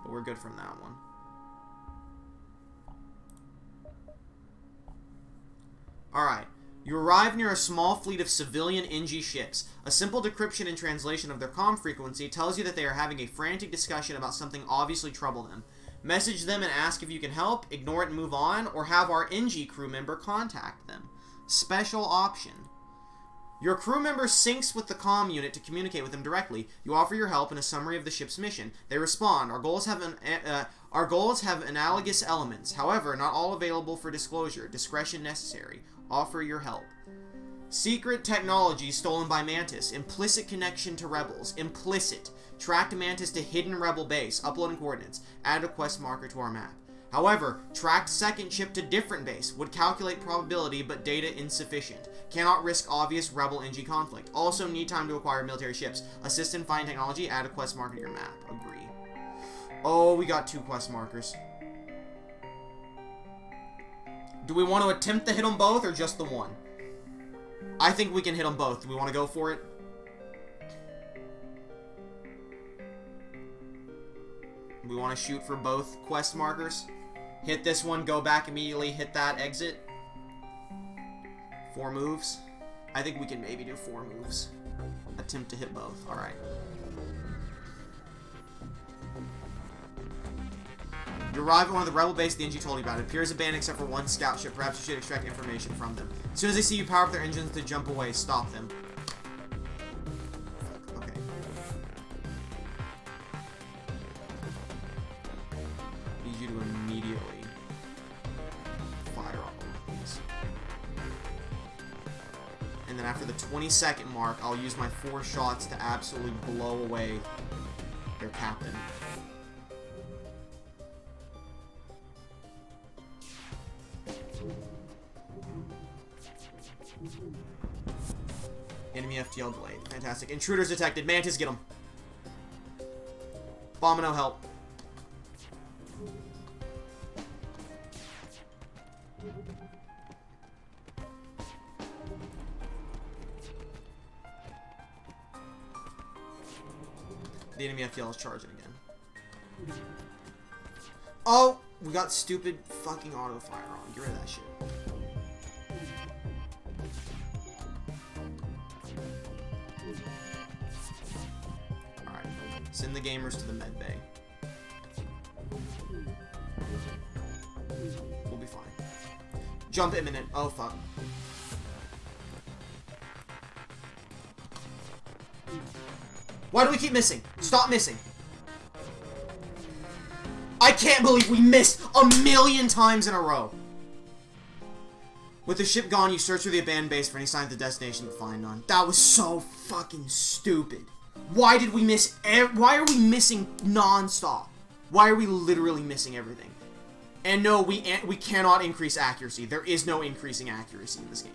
But we're good from that one. Alright. You arrive near a small fleet of civilian NG ships. A simple decryption and translation of their comm frequency tells you that they are having a frantic discussion about something obviously troubling them. Message them and ask if you can help, ignore it and move on, or have our NG crew member contact them. Special option. Your crew member syncs with the comm unit to communicate with them directly. You offer your help and a summary of the ship's mission. They respond. Our goals have analogous elements. However, not all available for disclosure. Discretion necessary. Offer your help. Secret technology stolen by Mantis. Implicit connection to rebels. Implicit. Tracked Mantis to hidden rebel base. Uploading coordinates. Add a quest marker to our map. However, tracked second ship to different base. Would calculate probability, but data insufficient. Cannot risk obvious rebel NG conflict. Also need time to acquire military ships. Assist in finding technology. Add a quest marker to your map. Agree. Oh, we got 2 quest markers. Do we want to attempt to hit them both or just the one? I think we can hit them both. Do we want to go for it? We want to shoot for both quest markers. Hit this one, go back immediately, hit that, exit. 4 moves. I think we can maybe do 4 moves. Attempt to hit both. Alright. You arrive at one of the rebel base the NG told you about. It appears abandoned except for 1 scout ship. Perhaps you should extract information from them. As soon as they see you power up their engines to jump away, stop them. Okay. Need you to immediately fire all of these. And then after the 20-second mark, I'll use my 4 shots to absolutely blow away their captain. Enemy FTL delayed. Fantastic. Intruders detected. Mantis, get them. Bomino, help. The enemy FTL is charging again. Oh! We got stupid fucking auto fire on. Get rid of that shit. Alright. Send the gamers to the med bay. We'll be fine. Jump imminent. Oh, fuck. Why do we keep missing? Stop missing. I can't believe we missed 1,000,000 times in a row. With the ship gone, you search through the abandoned base for any sign of the destination, but find none. That was so fucking stupid. Why did we miss? Why are we missing non-stop? Why are we literally missing everything? And no, we cannot increase accuracy. There is no increasing accuracy in this game.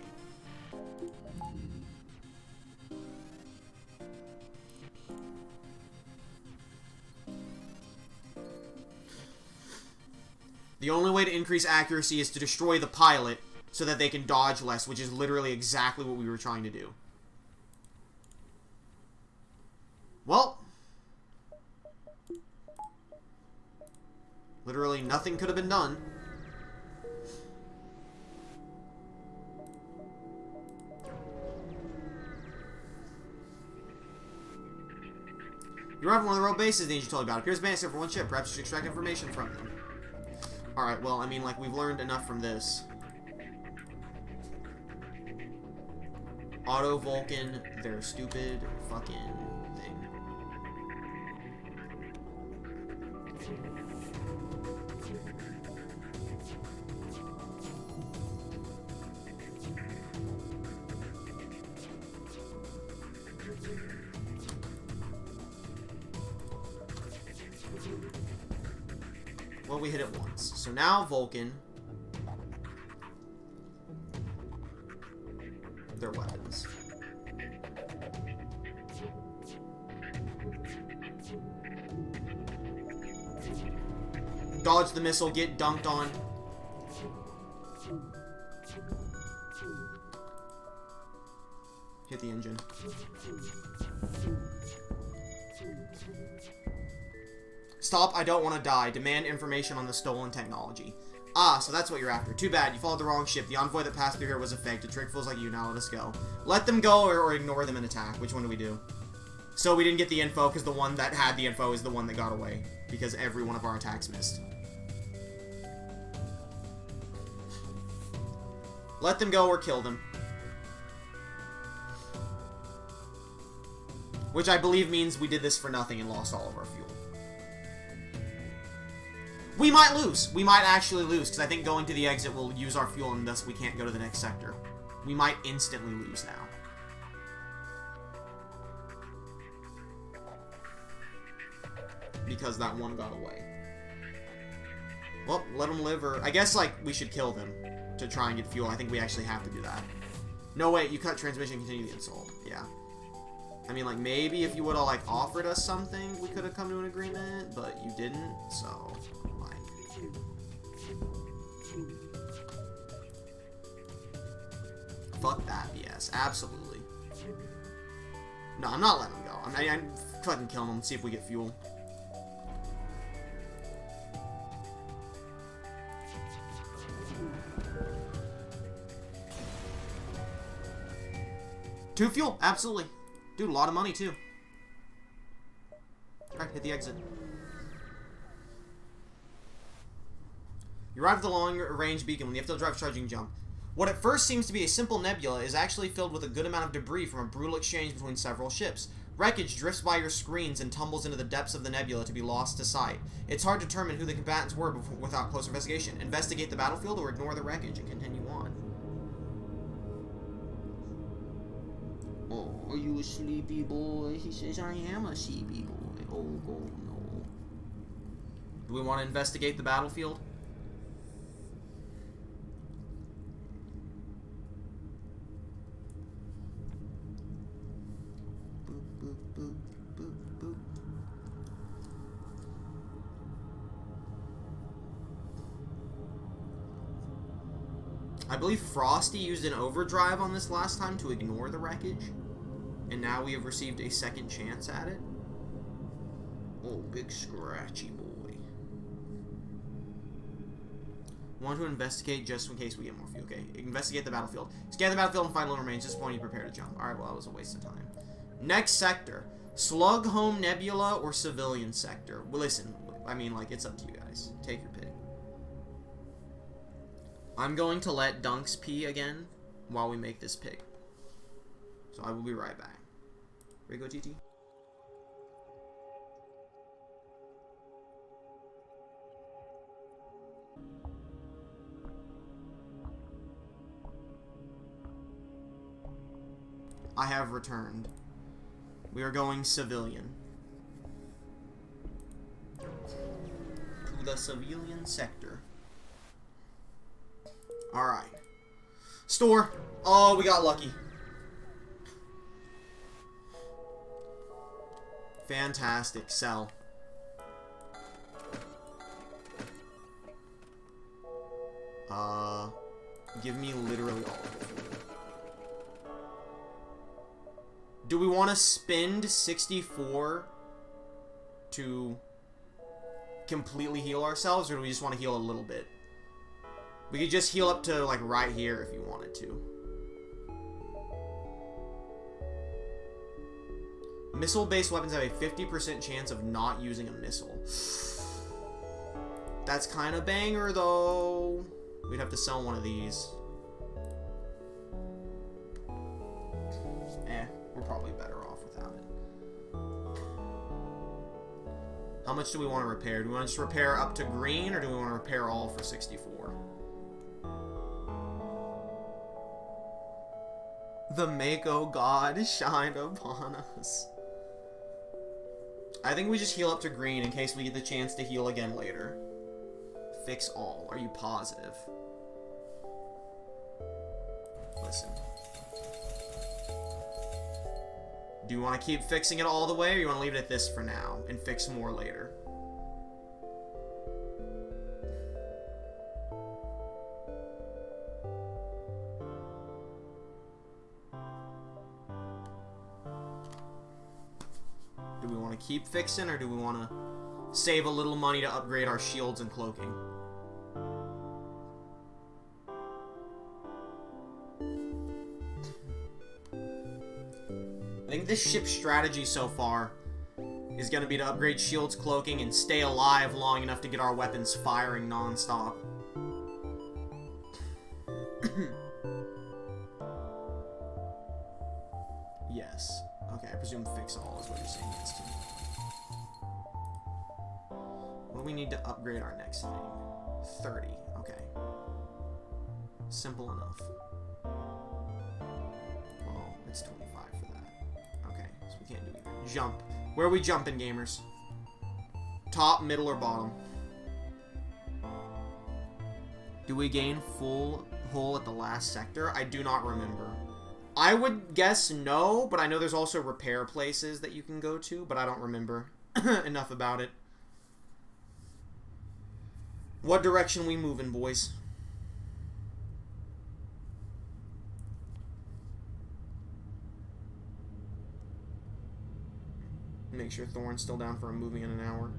The only way to increase accuracy is to destroy the pilot so that they can dodge less, which is literally exactly what we were trying to do. Well, literally nothing could have been done. You arrive at one of the road bases the angel told you about. Appears banned except for 1 ship. Perhaps you should extract information from them. Alright, well, I mean, like, we've learned enough from this. Auto Vulcan, their stupid fucking thing. Well, we hit it once. So now Vulcan, their weapons. Dodge the missile, get dunked on. Hit the engine. Stop, I don't want to die. Demand information on the stolen technology. Ah, so that's what you're after. Too bad, you followed the wrong ship. The envoy that passed through here was a fake. To trick fools like you, now let us go. Let them go or ignore them and attack. Which one do we do? So we didn't get the info because the one that had the info is the one that got away. Because every one of our attacks missed. Let them go or kill them. Which I believe means we did this for nothing and lost all of our fuel. We might lose. We might actually lose, because I think going to the exit will use our fuel, and thus we can't go to the next sector. We might instantly lose now. Because that one got away. Well, let them live, or... I guess, like, we should kill them to try and get fuel. I think we actually have to do that. No, wait, you cut transmission, continue the insult. Yeah. I mean, like, maybe if you would have, like, offered us something, we could have come to an agreement, but you didn't, so... Fuck that BS. Absolutely. No, I'm not letting him go. I'm fucking killing him. See if we get fuel. Two fuel. Absolutely. Dude, a lot of money, too. Alright, hit the exit. You arrive at the long-range beacon when the FTL drives charging jump. What at first seems to be a simple nebula is actually filled with a good amount of debris from a brutal exchange between several ships. Wreckage drifts by your screens and tumbles into the depths of the nebula to be lost to sight. It's hard to determine who the combatants were without closer investigation. Investigate the battlefield or ignore the wreckage and continue on. Oh, are you a sleepy boy? He says, I am a sleepy boy. Oh, no. Do we want to investigate the battlefield? I believe Frosty used an overdrive on this last time to ignore the wreckage. And now we have received a second chance at it. Oh, big scratchy boy. Want to investigate just in case we get more fuel. Okay, investigate the battlefield. Scan the battlefield and find little remains. At this point, you prepare to jump. Alright, well, that was a waste of time. Next sector. Slug Home Nebula or Civilian Sector. Well, listen, I mean, like, it's up to you guys. Take your pick. I'm going to let Dunks pee again while we make this pick. So I will be right back. Ready to go, TT? I have returned. We are going civilian. To the civilian sector. Alright. Store. Oh, we got lucky. Fantastic. Sell. Give me literally all of it. Do we want to spend 64 to completely heal ourselves, or do we just want to heal a little bit? We could just heal up to, like, right here if you wanted to. Missile-based weapons have a 50% chance of not using a missile. That's kind of banger, though. We'd have to sell one of these. We're probably better off without it. How much do we want to repair? Do we want to just repair up to green, or do we want to repair all for 64? The Mako God shined upon us. I think we just heal up to green in case we get the chance to heal again later. Fix all. Are you positive? Listen. Do you want to keep fixing it all the way, or you want to leave it at this for now and fix more later? Do we want to keep fixing, or do we want to save a little money to upgrade our shields and cloaking? I think this ship's strategy so far is going to be to upgrade shields, cloaking, and stay alive long enough to get our weapons firing non-stop. Yes. Okay, I presume fix all is what you're saying yes to. What do we need to upgrade our next thing? 30. Okay. Simple enough. Well, it's 25 for that. Okay, so we can't do either. Jump. Where are we jumping, gamers? Top, middle, or bottom? Do we gain full hull at the last sector? I do not remember. I would guess no, but I know there's also repair places that you can go to, but I don't remember enough about it. What direction we moving, boys? Make sure Thorn's still down for a moving in an hour.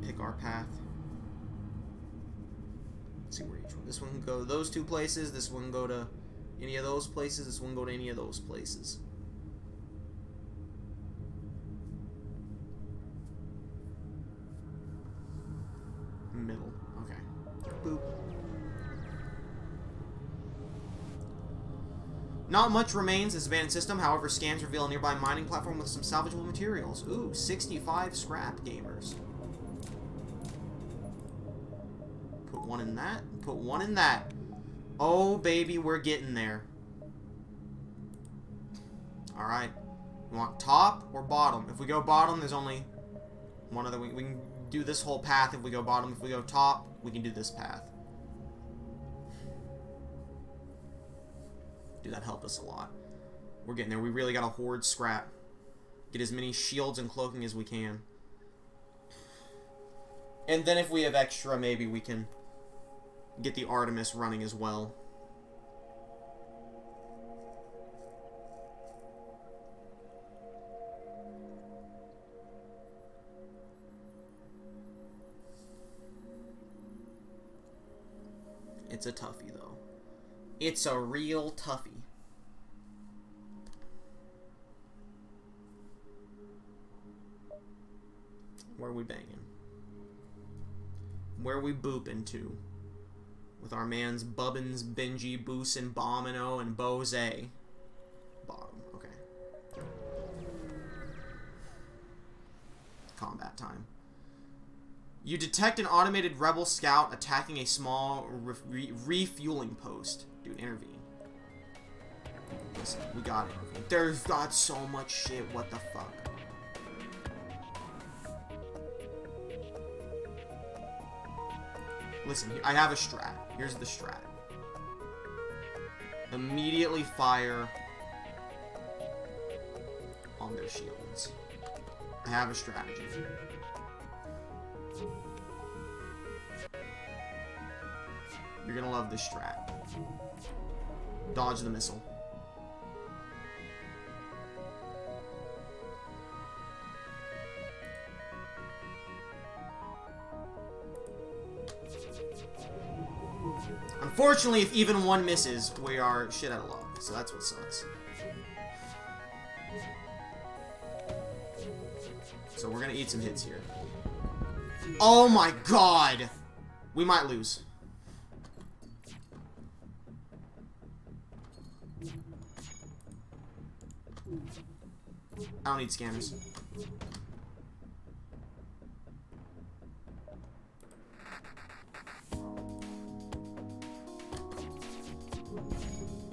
Pick our path. Let's see where each one. This one can go to those two places. This one can go to any of those places. This one can go to any of those places. Middle. Okay. Boop. Not much remains in this abandoned system. However, scans reveal a nearby mining platform with some salvageable materials. Ooh, 65 scrap, gamers. Put one in that. Put one in that. Oh, baby, we're getting there. Alright. You want top or bottom? If we go bottom, there's only one other. We can do this whole path if we go bottom. If we go top, we can do this path. Dude, that helped us a lot. We're getting there. We really gotta hoard scrap. Get as many shields and cloaking as we can. And then if we have extra, maybe we can get the Artemis running as well. It's a toughie, though. It's a real toughie. Where are we banging? Where are we booping to? With our mans Bubbins, Benji, Boosin, Bomino, and Bose. Bottom, okay. Combat time. You detect an automated rebel scout attacking a small refueling post. Dude, intervene. Listen, we gotta intervene. There's got so much shit, what the fuck? Listen, I have a strat. Here's the strat. Immediately fire on their shields. I have a strategy. You're gonna love this strat. Dodge the missile. Unfortunately, if even one misses, we are shit out of luck. So that's what sucks. So we're gonna eat some hits here. Oh my god! We might lose. I don't need scanners.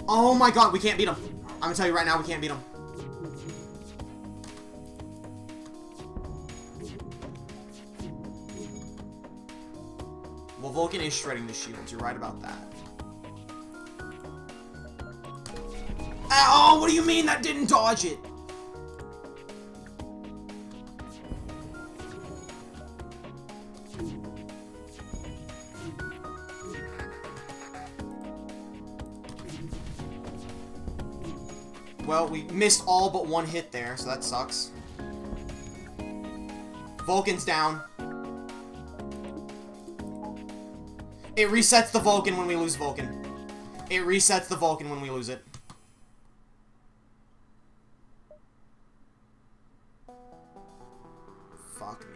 Oh my god, we can't beat him. I'm gonna tell you right now, we can't beat him. Well, Vulcan is shredding the shields. You're right about that. Oh, what do you mean that didn't dodge it? Well, we missed all but one hit there, so that sucks. Vulcan's down. It resets the Vulcan when we lose Vulcan. It resets the Vulcan when we lose it. Fuck me.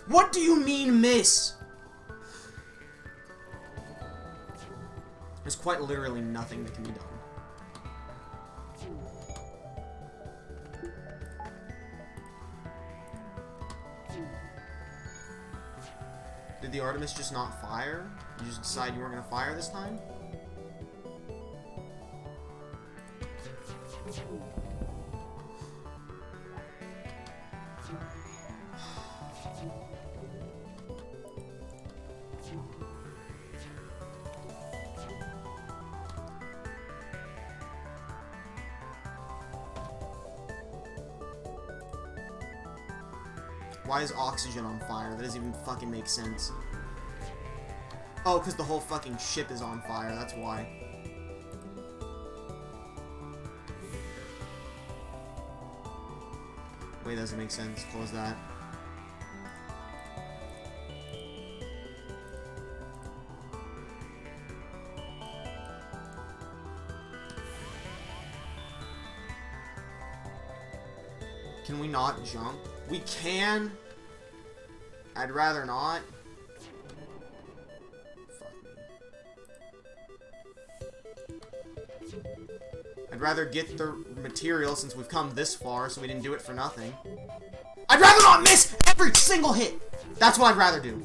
What do you mean, miss? There's quite literally nothing that can be done. Did the Artemis just not fire? You just decide you weren't gonna fire this time? Why is oxygen on fire? That doesn't even fucking make sense. Oh, because the whole fucking ship is on fire. That's why. Wait, that doesn't make sense. Close that. Can we not jump? We can. I'd rather not. Fuck me. I'd rather get the material since we've come this far, so we didn't do it for nothing. I'd rather not miss every single hit! That's what I'd rather do.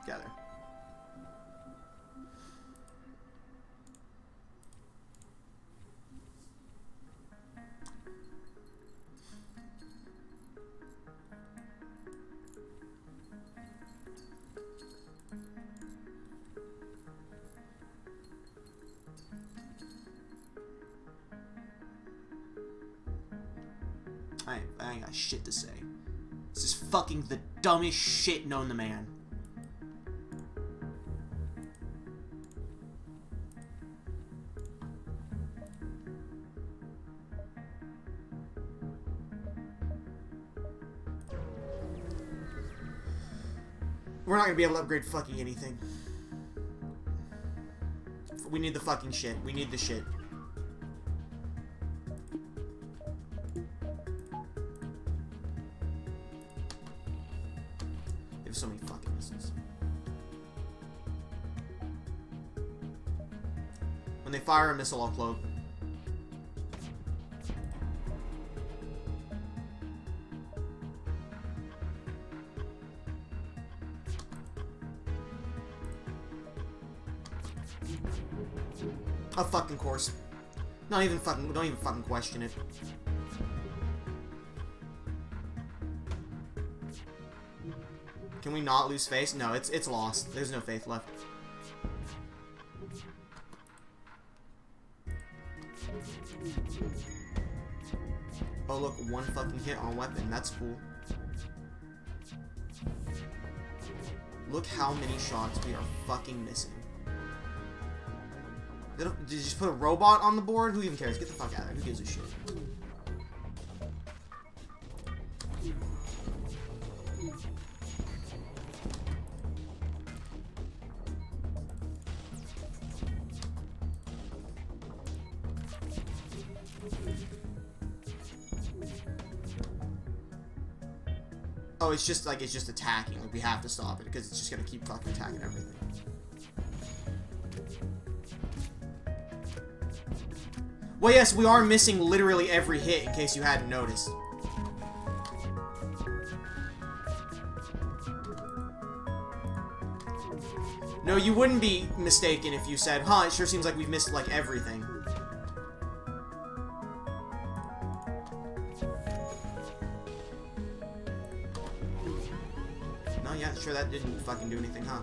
Together. I ain't got shit to say. This is fucking the dumbest shit known to man. We're not gonna be able to upgrade fucking anything. We need the fucking shit. We need the shit. They have so many fucking missiles. When they fire a missile, I'll cloak. Of fucking course. Don't even fucking question it. Can we not lose face? No, it's lost. There's no faith left. Oh look, one fucking hit on weapon. That's cool. Look how many shots we are fucking missing. Did you just put a robot on the board? Who even cares? Get the fuck out of there. Who gives a shit? Oh, it's just attacking. Like, we have to stop it because it's just gonna keep fucking attacking everything. Well, yes, we are missing literally every hit, in case you hadn't noticed. No, you wouldn't be mistaken if you said, huh, it sure seems like we've missed, like, everything. No, yeah, sure, that didn't fucking do anything, huh?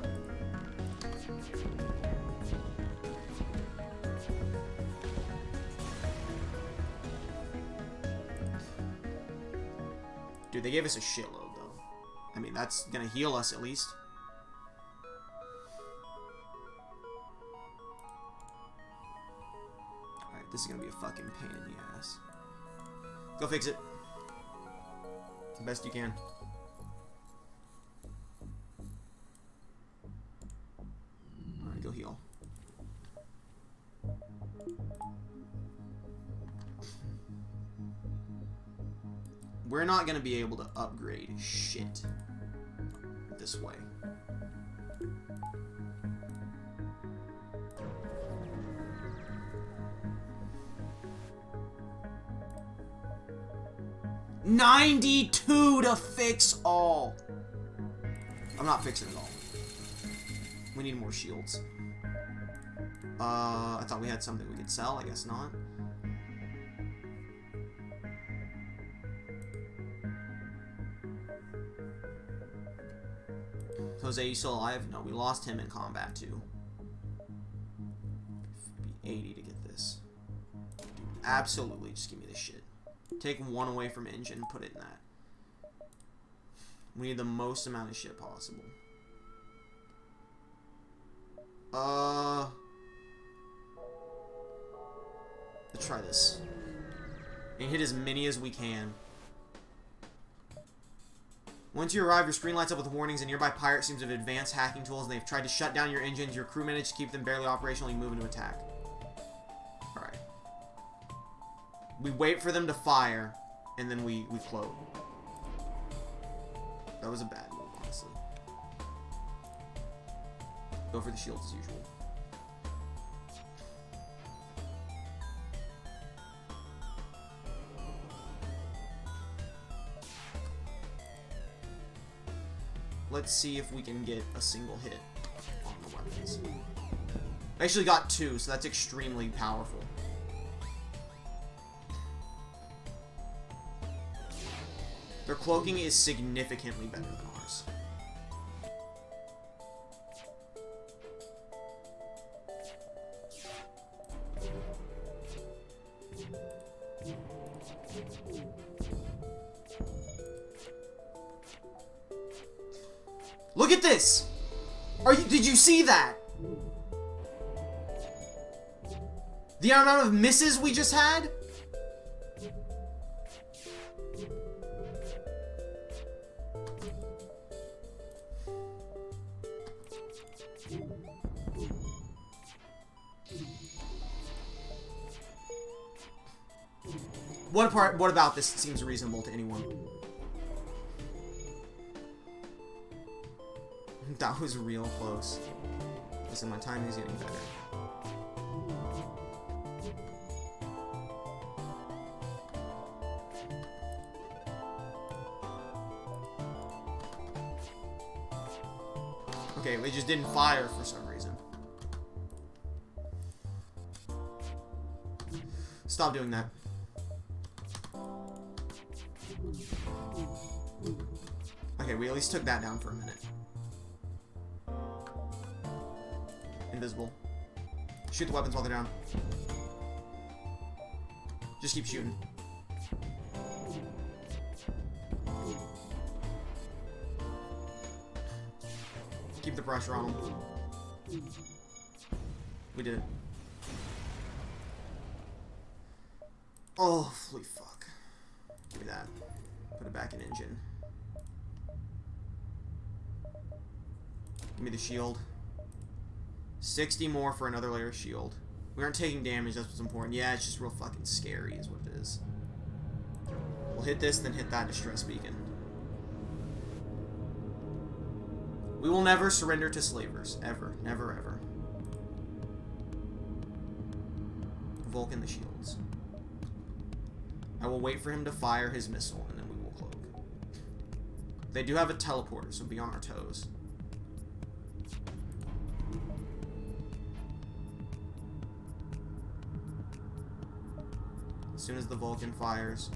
Dude, they gave us a shitload, though. I mean, that's gonna heal us, at least. Alright, this is gonna be a fucking pain in the ass. Go fix it. The best you can. Alright, go heal. We're not gonna be able to upgrade shit this way. $92 to fix all. I'm not fixing it all. We need more shields. I thought we had something we could sell. I guess not. Jose, you still alive? No, we lost him in combat too. Be 80 to get this. Dude, absolutely, just give me this shit. Take one away from engine, put it in that. We need the most amount of shit possible. Let's try this. And hit as many as we can. Once you arrive, your screen lights up with warnings. A nearby pirate seems to have advanced hacking tools, and they've tried to shut down your engines. Your crew managed to keep them barely operational. You move into attack. Alright. We wait for them to fire, and then we float. That was a bad move, honestly. Go for the shields as usual. Let's see if we can get a single hit on the weapons. I actually got 2, so that's extremely powerful. Their cloaking is significantly better than ours. Look at this! Did you see that? The amount of misses we just had? What about this seems reasonable to anyone? That was real close. Listen, my timing is getting better. Okay, it just didn't fire for some reason. Stop doing that. Okay, we at least took that down for a minute. Invisible. Shoot the weapons while they're down. Just keep shooting. Keep the pressure on them. We did it. Oh, holy fuck. Give me that. Put it back in engine. Give me the shield. 60 more for another layer of shield. We aren't taking damage, that's what's important. Yeah, it's just real fucking scary is what it is. We'll hit this, then hit that distress beacon. We will never surrender to slavers. Ever. Never, ever. Vulcan the shields. I will wait for him to fire his missile, and then we will cloak. They do have a teleporter, so be on our toes. As soon as the Vulcan fires,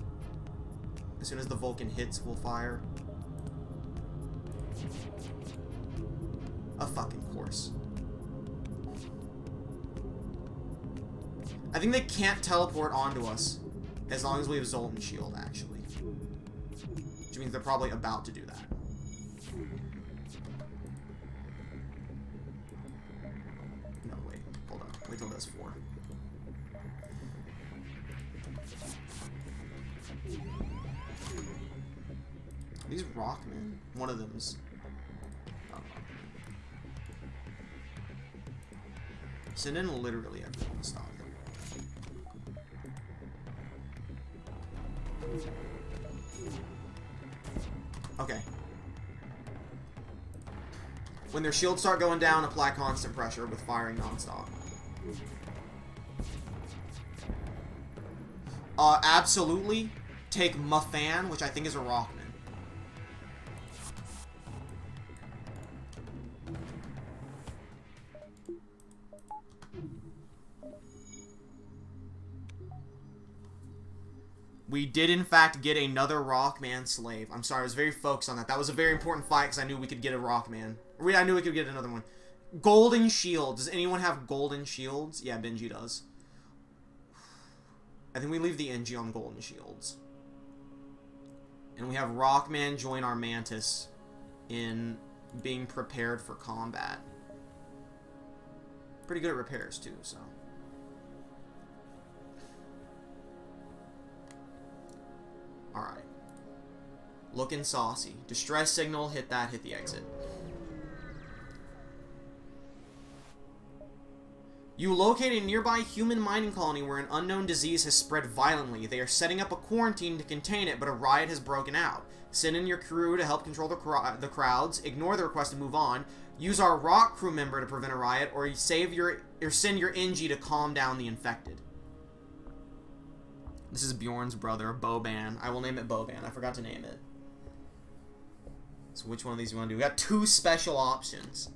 as soon as the Vulcan hits, we'll fire. A fucking course. I think they can't teleport onto us as long as we have Zoltan Shield, actually. Which means they're probably about to do that. No, wait. Hold on. Wait till that's 4. Are these Rockmen? One of them's... Oh. Send in literally everyone to stop it. Okay. When their shields start going down, apply constant pressure with firing nonstop. Absolutely. Take Muffan, which I think is a Rockman. We did, in fact, get another Rockman slave. I'm sorry, I was very focused on that. That was a very important fight because I knew we could get a Rockman. I knew we could get another one. Golden Shield. Does anyone have Golden Shields? Yeah, Benji does. I think we leave the NG on Golden Shields. And we have Rockman join our Mantis in being prepared for combat. Pretty good at repairs, too, so... Alright. Looking saucy. Distress signal, hit that, hit the exit. You locate a nearby human mining colony where an unknown disease has spread violently. They are setting up a quarantine to contain it, but a riot has broken out. Send in your crew to help control the crowds. Ignore the request to move on. Use our rock crew member to prevent a riot, or send your NG to calm down the infected. This is Bjorn's brother, Boban. I will name it Boban. I forgot to name it. So which one of these do you want to do? We got 2 special options.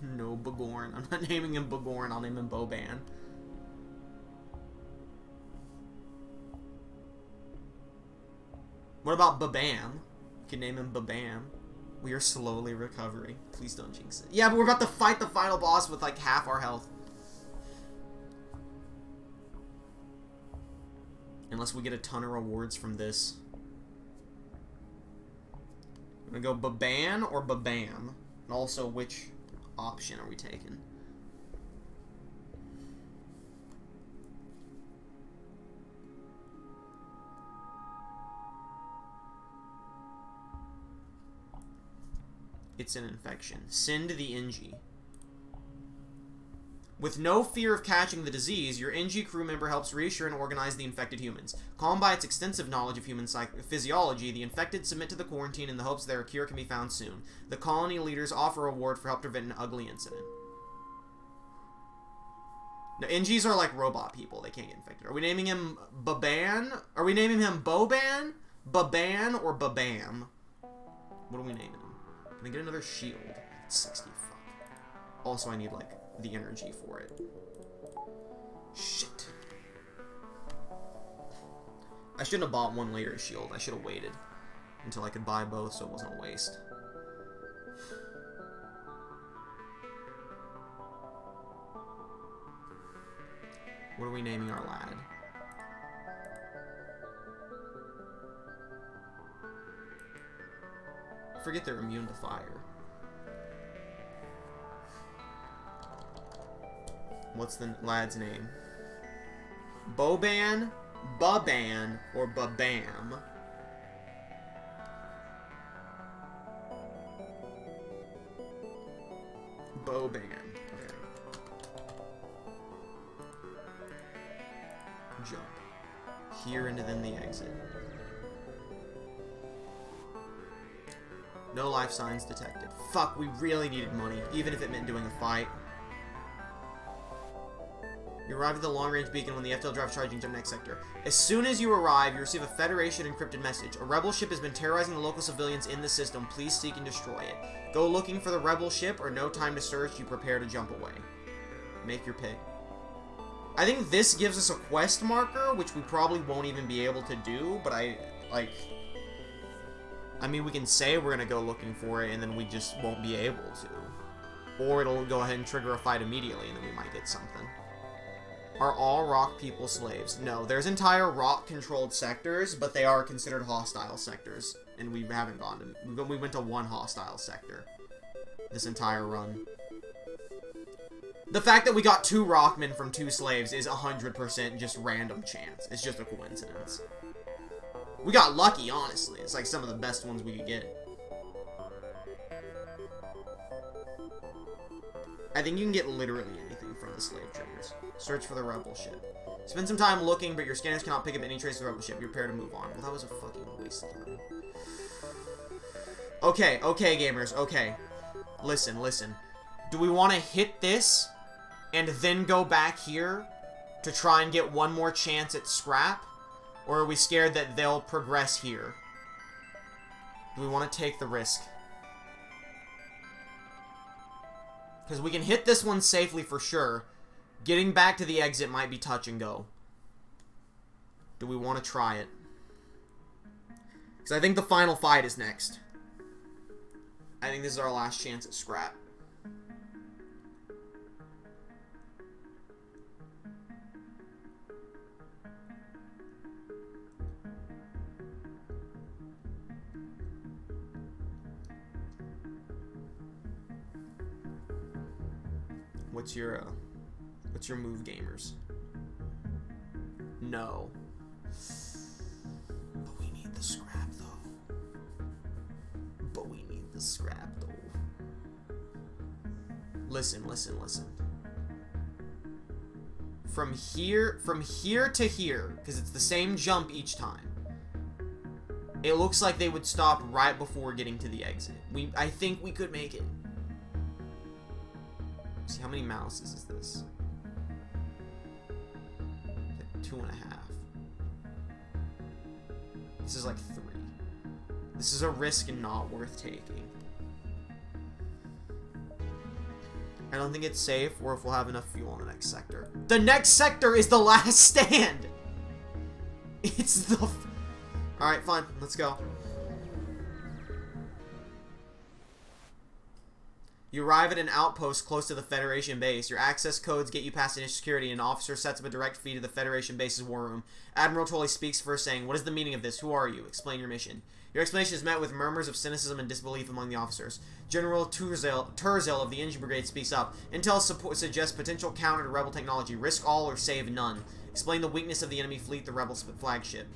No, Bagorn. I'm not naming him Bagorn. I'll name him Boban. What about Babam? You can name him Babam. We are slowly recovering. Please don't jinx it. Yeah, but we're about to fight the final boss with like half our health. Unless we get a ton of rewards from this. I'm gonna go Baban or Babam. And also, which option are we taking? It's an infection. Send the NG. With no fear of catching the disease, your NG crew member helps reassure and organize the infected humans. Calmed by its extensive knowledge of human physiology, the infected submit to the quarantine in the hopes that a cure can be found soon. The colony leaders offer a reward for help prevent an ugly incident. Now, NGs are like robot people. They can't get infected. Are we naming him Baban? Are we naming him Boban, Baban, or Babam? What are we naming him? Can I get another shield? 60, fuck. Also, I need, like, the energy for it. Shit. I shouldn't have bought one later shield. I should have waited until I could buy both so it wasn't a waste. What are we naming our lad? Forget they're immune to fire. What's the lad's name? Boban, Baban, or Babam? Boban. Okay. Jump. Here and then the exit. No life signs detected. Fuck, we really needed money, even if it meant doing a fight. You arrive at the long-range beacon when the FTL drives charging to the next sector. As soon as you arrive, you receive a Federation encrypted message. A rebel ship has been terrorizing the local civilians in the system. Please seek and destroy it. Go looking for the rebel ship, or no time to search. You prepare to jump away. Make your pick. I think this gives us a quest marker, which we probably won't even be able to do, but I mean, we can say we're gonna go looking for it, and then we just won't be able to. Or it'll go ahead and trigger a fight immediately, and then we might get something. Are all rock people slaves? No, there's entire rock-controlled sectors, but they are considered hostile sectors, and we haven't gone to... We went to one hostile sector this entire run. The fact that we got 2 rockmen from 2 slaves is 100% just random chance. It's just a coincidence. We got lucky, honestly. It's like some of the best ones we could get. I think you can get literally anything from the slave traders. Search for the rebel ship. Spend some time looking, but your scanners cannot pick up any trace of the rebel ship. You're prepared to move on. Well, that was a fucking waste of time. Okay, gamers, okay. Listen. Do we want to hit this and then go back here to try and get one more chance at scrap? Or are we scared that they'll progress here? Do we want to take the risk? Because we can hit this one safely for sure. Getting back to the exit might be touch and go. Do we want to try it? Because I think the final fight is next. I think this is our last chance at scrap. What's your move, gamers? No. But we need the scrap, though. Listen. From here to here, because it's the same jump each time. It looks like they would stop right before getting to the exit. I think we could make it. See, how many mouses is this? 2.5. This is like 3. This is a risk and not worth taking. I don't think it's safe, or if we'll have enough fuel in the next sector. The next sector is the last stand! It's the... Alright, fine. Let's go. You arrive at an outpost close to the Federation base. Your access codes get you past initial security, and an officer sets up a direct feed to the Federation base's war room. Admiral Tully speaks first, saying, "What is the meaning of this? Who are you? Explain your mission." Your explanation is met with murmurs of cynicism and disbelief among the officers. General Turzel of the Engine Brigade speaks up. Intel suggests potential counter to rebel technology. Risk all or save none. Explain the weakness of the enemy fleet, the rebel flagship.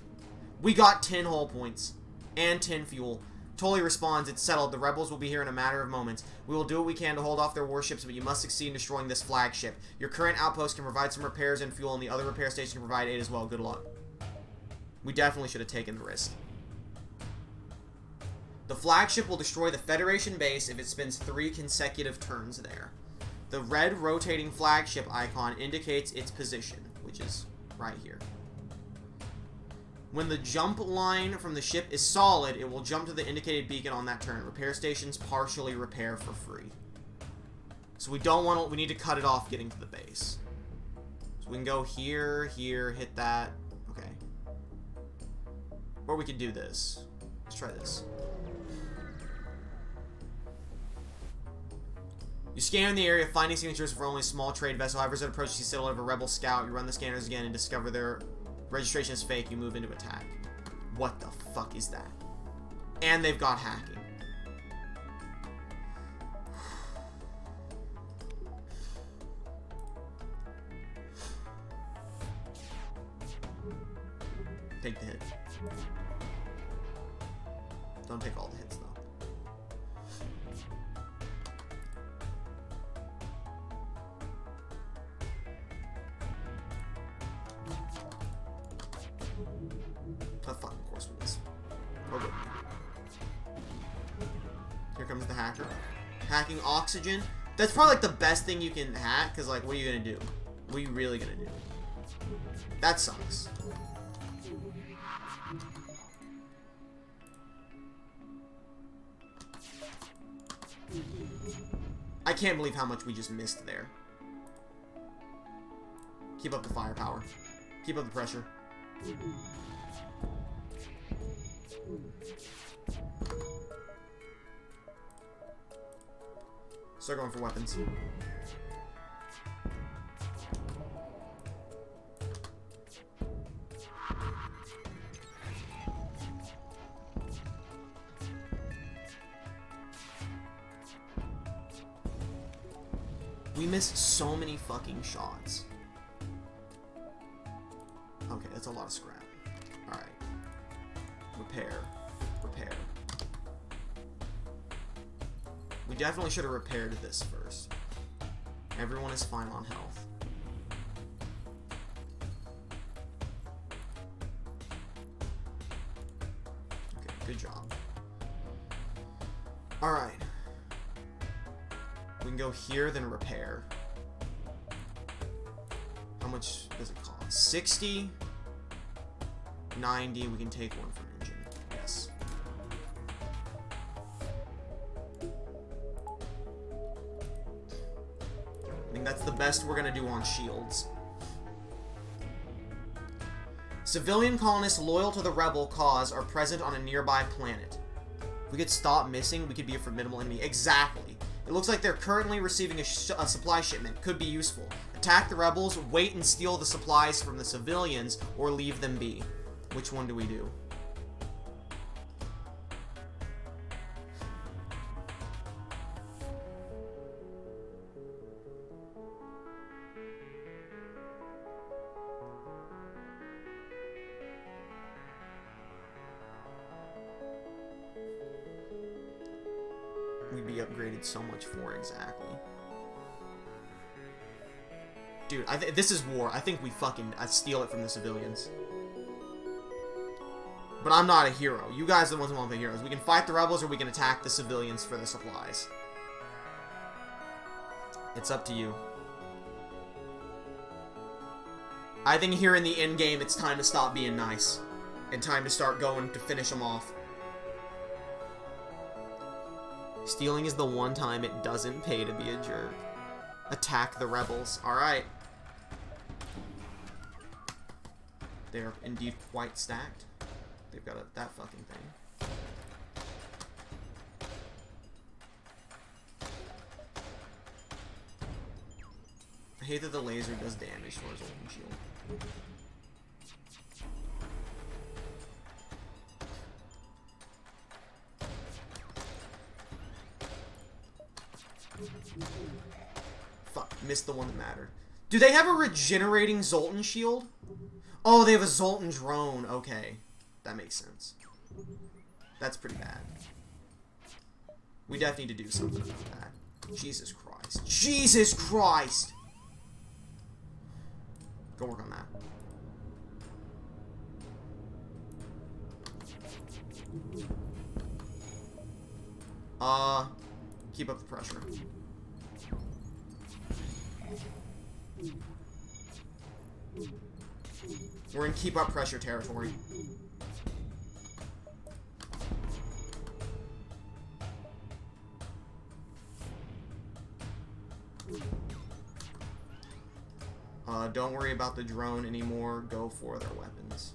We got 10 hull points. And 10 fuel. Tully responds, "It's settled. The rebels will be here in a matter of moments. We will do what we can to hold off their warships, but you must succeed in destroying this flagship. Your current outpost can provide some repairs and fuel, and the other repair station can provide aid as well. Good luck." We definitely should have taken the risk. The flagship will destroy the Federation base if it spends 3 consecutive turns there. The red rotating flagship icon indicates its position, which is right here. When the jump line from the ship is solid, it will jump to the indicated beacon on that turn. Repair stations partially repair for free. So we need to cut it off getting to the base. So we can go here, hit that. Okay. Or we could do this. Let's try this. You scan the area, finding signatures for only a small trade vessel. However, as it approaches, you settle over a rebel scout. You run the scanners again and discover their registration is fake. You move into attack. What the fuck is that? And they've got hacking. Take the hit. Don't take all the hits, though. Of course we miss. Oh, good. Hacking oxygen. That's probably like the best thing you can hack, because like, what are you gonna do? What are you really gonna do? That sucks. I can't believe how much we just missed there. Keep up the firepower. Keep up the pressure. Start going for weapons. We missed so many fucking shots. Okay, that's a lot of scrap. Alright. Repair. Repair. We definitely should have repaired this first. Everyone is fine on health. Okay, good job. Alright. We can go here, then repair. How much does it cost? 60? 90, we can take one from engine. Yes. I think that's the best we're gonna do on shields. Civilian colonists loyal to the rebel cause are present on a nearby planet. If we could stop missing, we could be a formidable enemy. Exactly. It looks like they're currently receiving a supply shipment. Could be useful. Attack the rebels, wait and steal the supplies from the civilians, or leave them be. Which one do we do? We'd be upgraded so much for exactly. Dude, this is war. I think we fucking steal it from the civilians. But I'm not a hero. You guys are the ones who want to be heroes. We can fight the rebels or we can attack the civilians for the supplies. It's up to you. I think here in the end game, it's time to stop being nice. And time to start going to finish them off. Stealing is the one time it doesn't pay to be a jerk. Attack the rebels. Alright. They're indeed quite stacked. They've got that fucking thing. I hate that the laser does damage to our Zoltan shield. Fuck, missed the one that mattered. Do they have a regenerating Zoltan shield? Oh, they have a Zoltan drone. Okay. That makes sense. That's pretty bad. We definitely need to do something about that. Jesus Christ. Jesus Christ! Go work on that. Keep up the pressure. We're in keep up pressure territory. Don't worry about the drone anymore. Go for their weapons.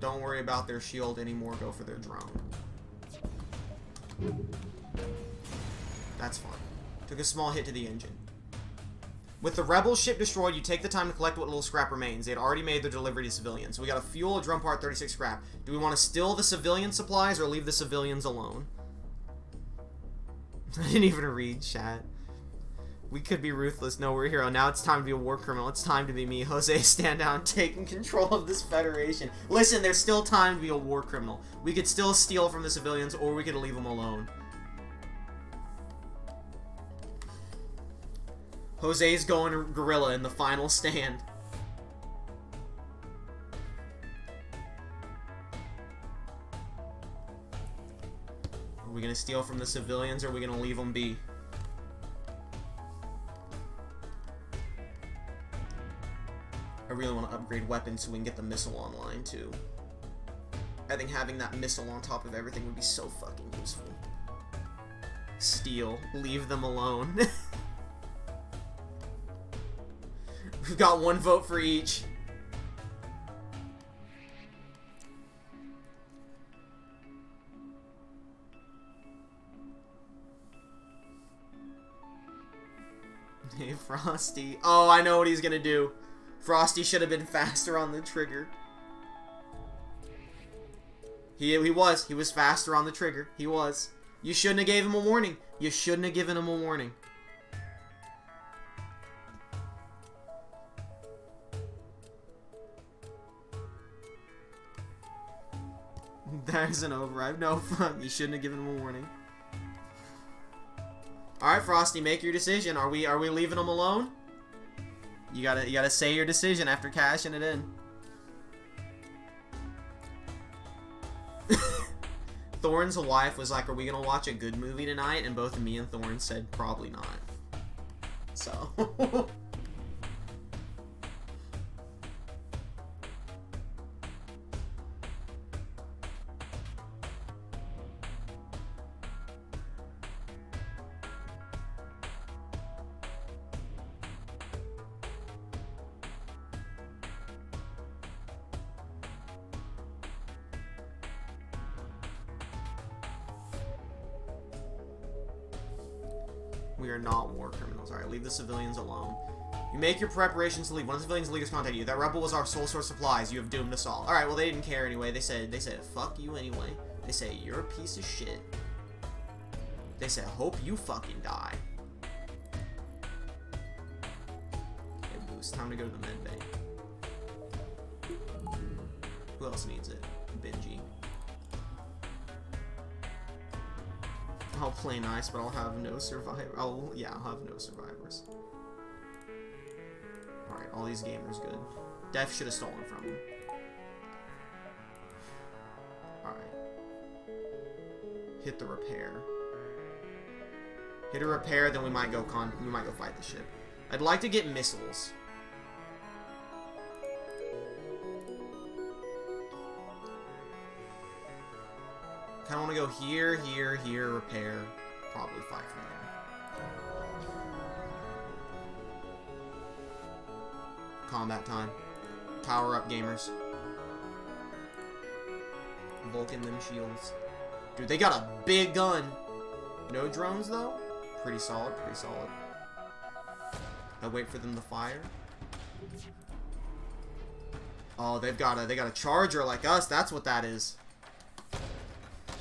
Don't worry about their shield anymore. Go for their drone. That's fine. Took a small hit to the engine. With the rebel ship destroyed, you take the time to collect what little scrap remains. They had already made their delivery to civilians. So we got a fuel, a drum part, 36 scrap. Do we want to steal the civilian supplies or leave the civilians alone? I didn't even read chat. We could be ruthless. No, we're a hero. Now it's time to be a war criminal. It's time to be me. Jose, stand down, taking control of this federation. Listen, there's still time to be a war criminal. We could still steal from the civilians, or we could leave them alone. Jose's going gorilla in the final stand. gonna steal from the civilians, or are we gonna leave them be? I really want to upgrade weapons so we can get the missile online, too. I think having that missile on top of everything would be so fucking useful. Steal. Leave them alone. We've got 1 vote for each. Hey, Frosty. Oh, I know what he's gonna do. Frosty should have been faster on the trigger. He was. He was faster on the trigger. He was. You shouldn't have gave him a warning. You shouldn't have given him a warning. There's an override. No, fuck. You shouldn't have given him a warning. Alright, Frosty, make your decision. Are we leaving him alone? You gotta say your decision after cashing it in. Thorne's wife was like, are we gonna watch a good movie tonight? And both me and Thorne said, probably not. So... We are not war criminals. Alright, leave the civilians alone. You make your preparations to leave. One of the civilians' leaders contact you. That rebel was our sole source of supplies. You have doomed us all. Alright, well, they didn't care anyway. They said, fuck you anyway. They say, you're a piece of shit. They said, hope you fucking die. Okay, Boost. Time to go to the med bay. Who else needs it? Benji. I'll play nice, but I'll have no survivor. I'll have no survivors. Alright, all these gamers good. Def should have stolen from him. Alright. Hit the repair. Hit a repair, then we might go fight the ship. I'd like to get missiles. Kinda wanna go here, here, here, repair. Probably fight from there. Combat time. Power up, gamers. Vulcan them shields. Dude, they got a big gun. No drones, though? Pretty solid, pretty solid. I wait for them to fire. Oh, they got a charger like us. That's what that is.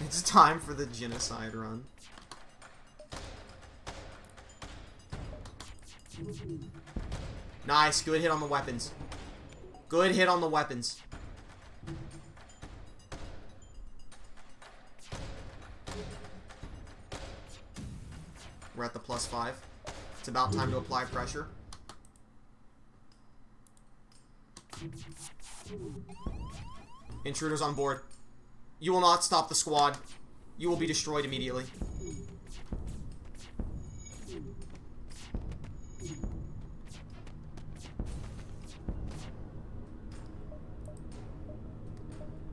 It's time for the genocide run. Nice, good hit on the weapons. Good hit on the weapons. We're at the +5. It's about time to apply pressure. Intruders on board. You will not stop the squad. You will be destroyed immediately.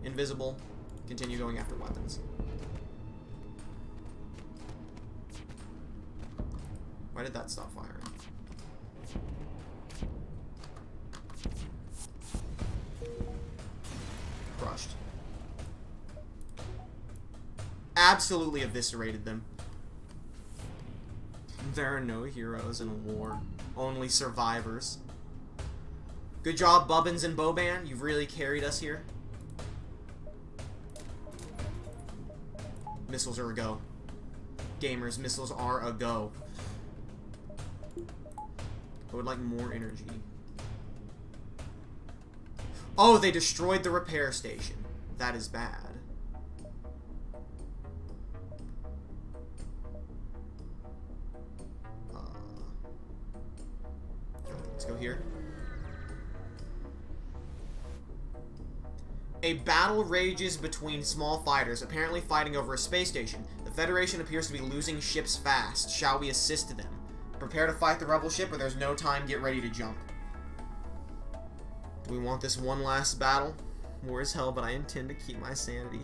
Invisible. Continue going after weapons. Why did that stop firing? Crushed. Absolutely eviscerated them. There are no heroes in a war. Only survivors. Good job, Bubbins and Boban. You've really carried us here. Missiles are a go. Gamers, missiles are a go. I would like more energy. Oh, they destroyed the repair station. That is bad. Let's go here. A battle rages between small fighters, apparently fighting over a space station. The Federation appears to be losing ships fast. Shall we assist them? Prepare to fight the rebel ship, or there's no time. Get ready to jump. We want this one last battle. War is hell, but I intend to keep my sanity.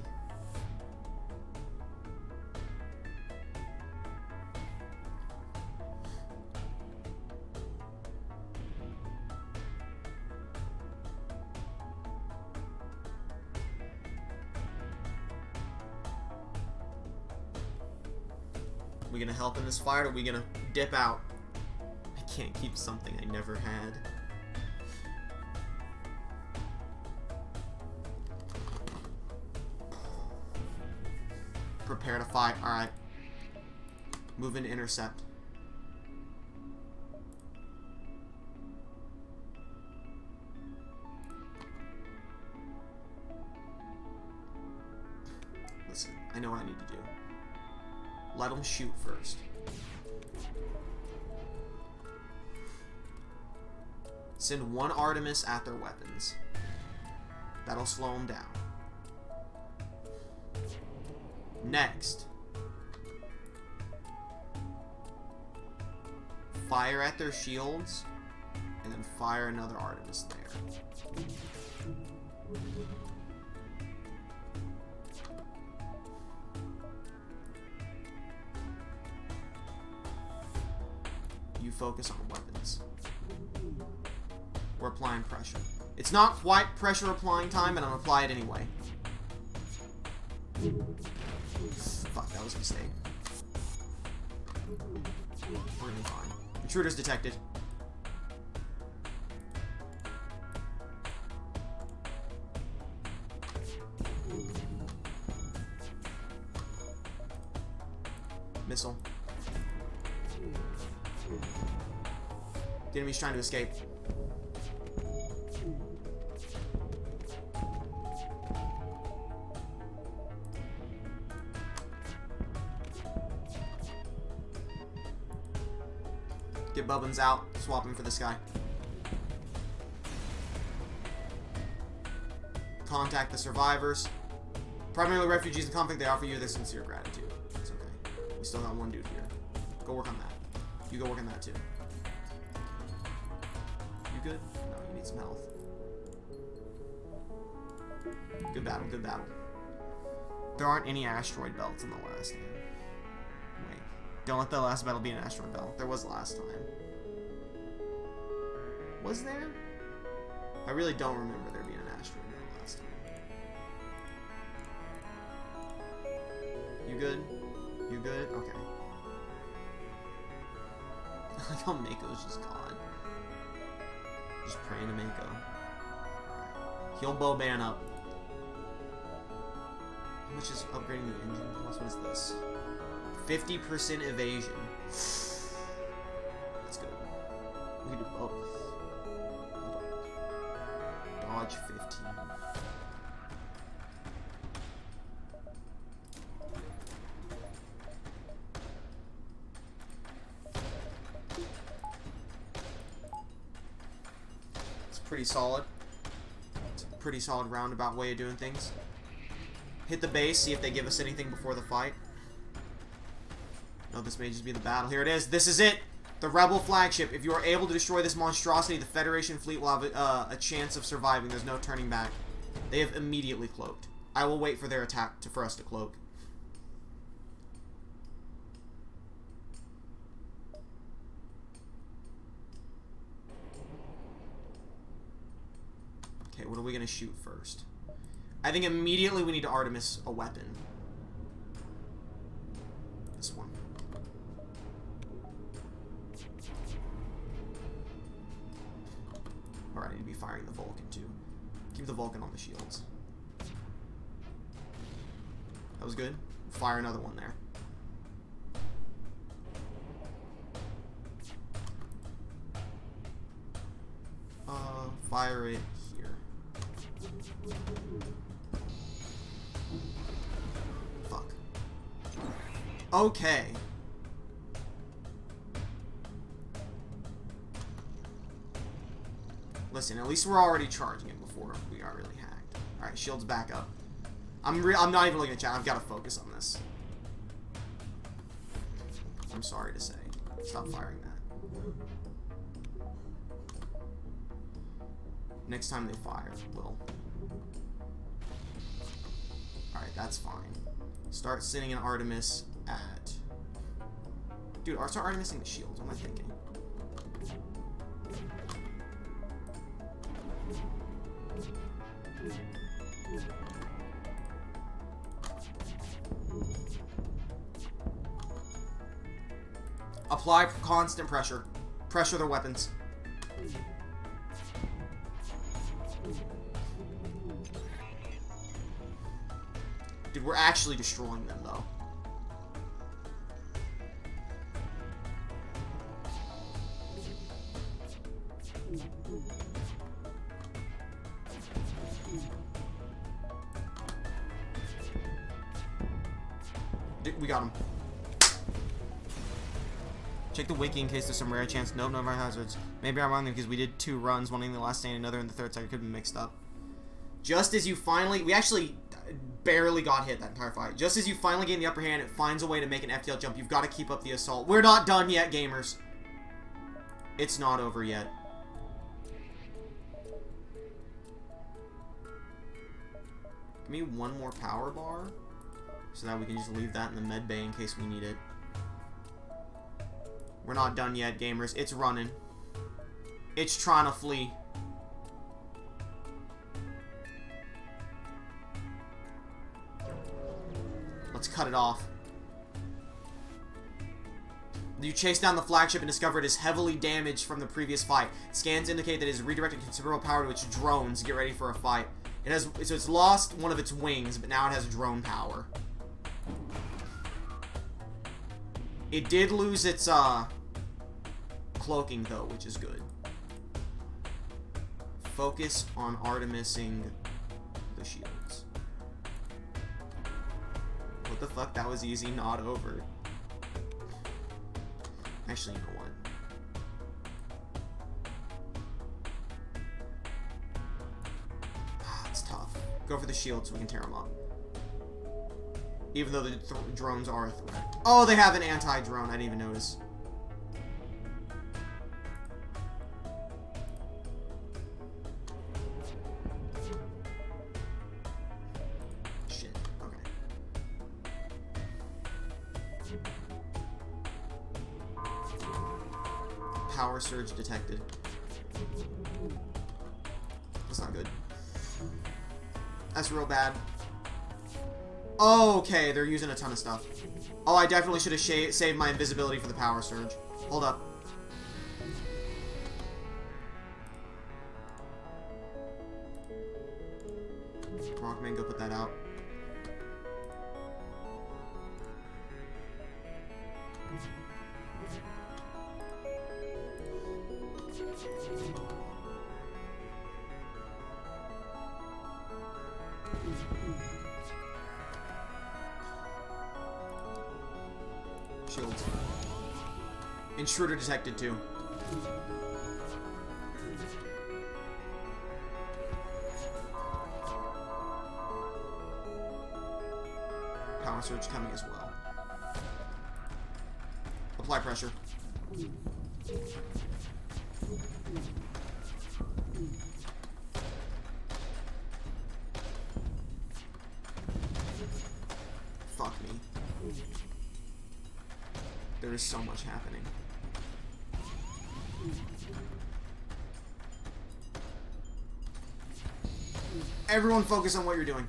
Are we gonna help in this fight, or are we gonna dip out? I can't keep something I never had. Prepare to fight. Alright. Move in to intercept. Listen, I know what I need to do. Let them shoot first. Send one Artemis at their weapons. That'll slow them down. Next, fire at their shields, and then fire another Artemis there. You focus on weapons. We're applying pressure. It's not quite pressure applying time, but I'm gonna apply it anyway. Fuck, that was a mistake. We're gonna be fine. Intruders detected. Missile. The enemy's trying to escape. Get Bubbins out. Swap him for this guy. Contact the survivors. Primarily refugees in conflict, they offer you their sincere gratitude. It's okay. We still got one dude here. Go work on that. You go work on that too. You good? No, you need some health. Good battle, good battle. There aren't any asteroid belts in the last game. Wait. Don't let the last battle be an asteroid belt. There was last time. Was there? I really don't remember there being an asteroid belt last time. You good? You good? Okay. I like how Mako's just gone. Just praying to Mako. Alright. Heal Boban up. How much is upgrading the engine cost? What is this? 50% evasion. That's good. We can do both. Dodge 15. It's pretty solid. It's a pretty solid roundabout way of doing things. Hit the base, see if they give us anything before the fight. No, this may just be the battle. Here it is. This is it. The Rebel flagship. If you are able to destroy this monstrosity, the Federation fleet will have a chance of surviving. There's no turning back. They have immediately cloaked. I will wait for their attack for us to cloak. Okay, what are we going to shoot first? I think immediately we need to Artemis a weapon. This one. Alright, I need to be firing the Vulcan too. Keep the Vulcan on the shields. That was good. Fire another one there. Fire it here. Fuck. Okay. Listen, at least we're already charging it before we got really hacked. Alright, shields back up. I'm not even looking at chat. I've got to focus on this. I'm sorry to say. Stop firing that. Next time they fire, we'll... Alright, that's fine. Start sitting in Artemis at... Dude, start Artemising the shields. What am I thinking? Apply constant pressure. Pressure their weapons. Dude, we're actually destroying them, though. Dude, we got him. Check the wiki in case there's some rare chance. Nope, no more hazards. Maybe I'm wrong because we did 2 runs, one in the last stand, another in the third sector. Could be mixed up. Just as you finally... We actually barely got hit that entire fight. Just as you finally gain the upper hand, it finds a way to make an FTL jump. You've got to keep up the assault. We're not done yet, gamers. It's not over yet. Give me one more power bar so that we can just leave that in the med bay in case we need it. We're not done yet, gamers. It's running. It's trying to flee. Let's cut it off. You chase down the flagship and discover it is heavily damaged from the previous fight. Scans indicate that it has redirected considerable power to its drones to get ready for a fight. So it's lost one of its wings, but now it has drone power. It did lose its cloaking though, which is good. Focus on Artemising the shields. What the fuck? That was easy, not over. Actually, you know what? It's tough. Go for the shield so we can tear them up. Even though the drones are a threat. Oh, they have an anti-drone. I didn't even notice. Shit. Okay. Power surge detected. That's not good. That's real bad. Okay, they're using a ton of stuff. Oh, I definitely should have saved my invisibility for the power surge. Hold up. Rockman, go put that out. Shields. Intruder detected too. Power surge coming as well. Apply pressure. Fuck me. There is so much happening. Everyone focus on what you're doing.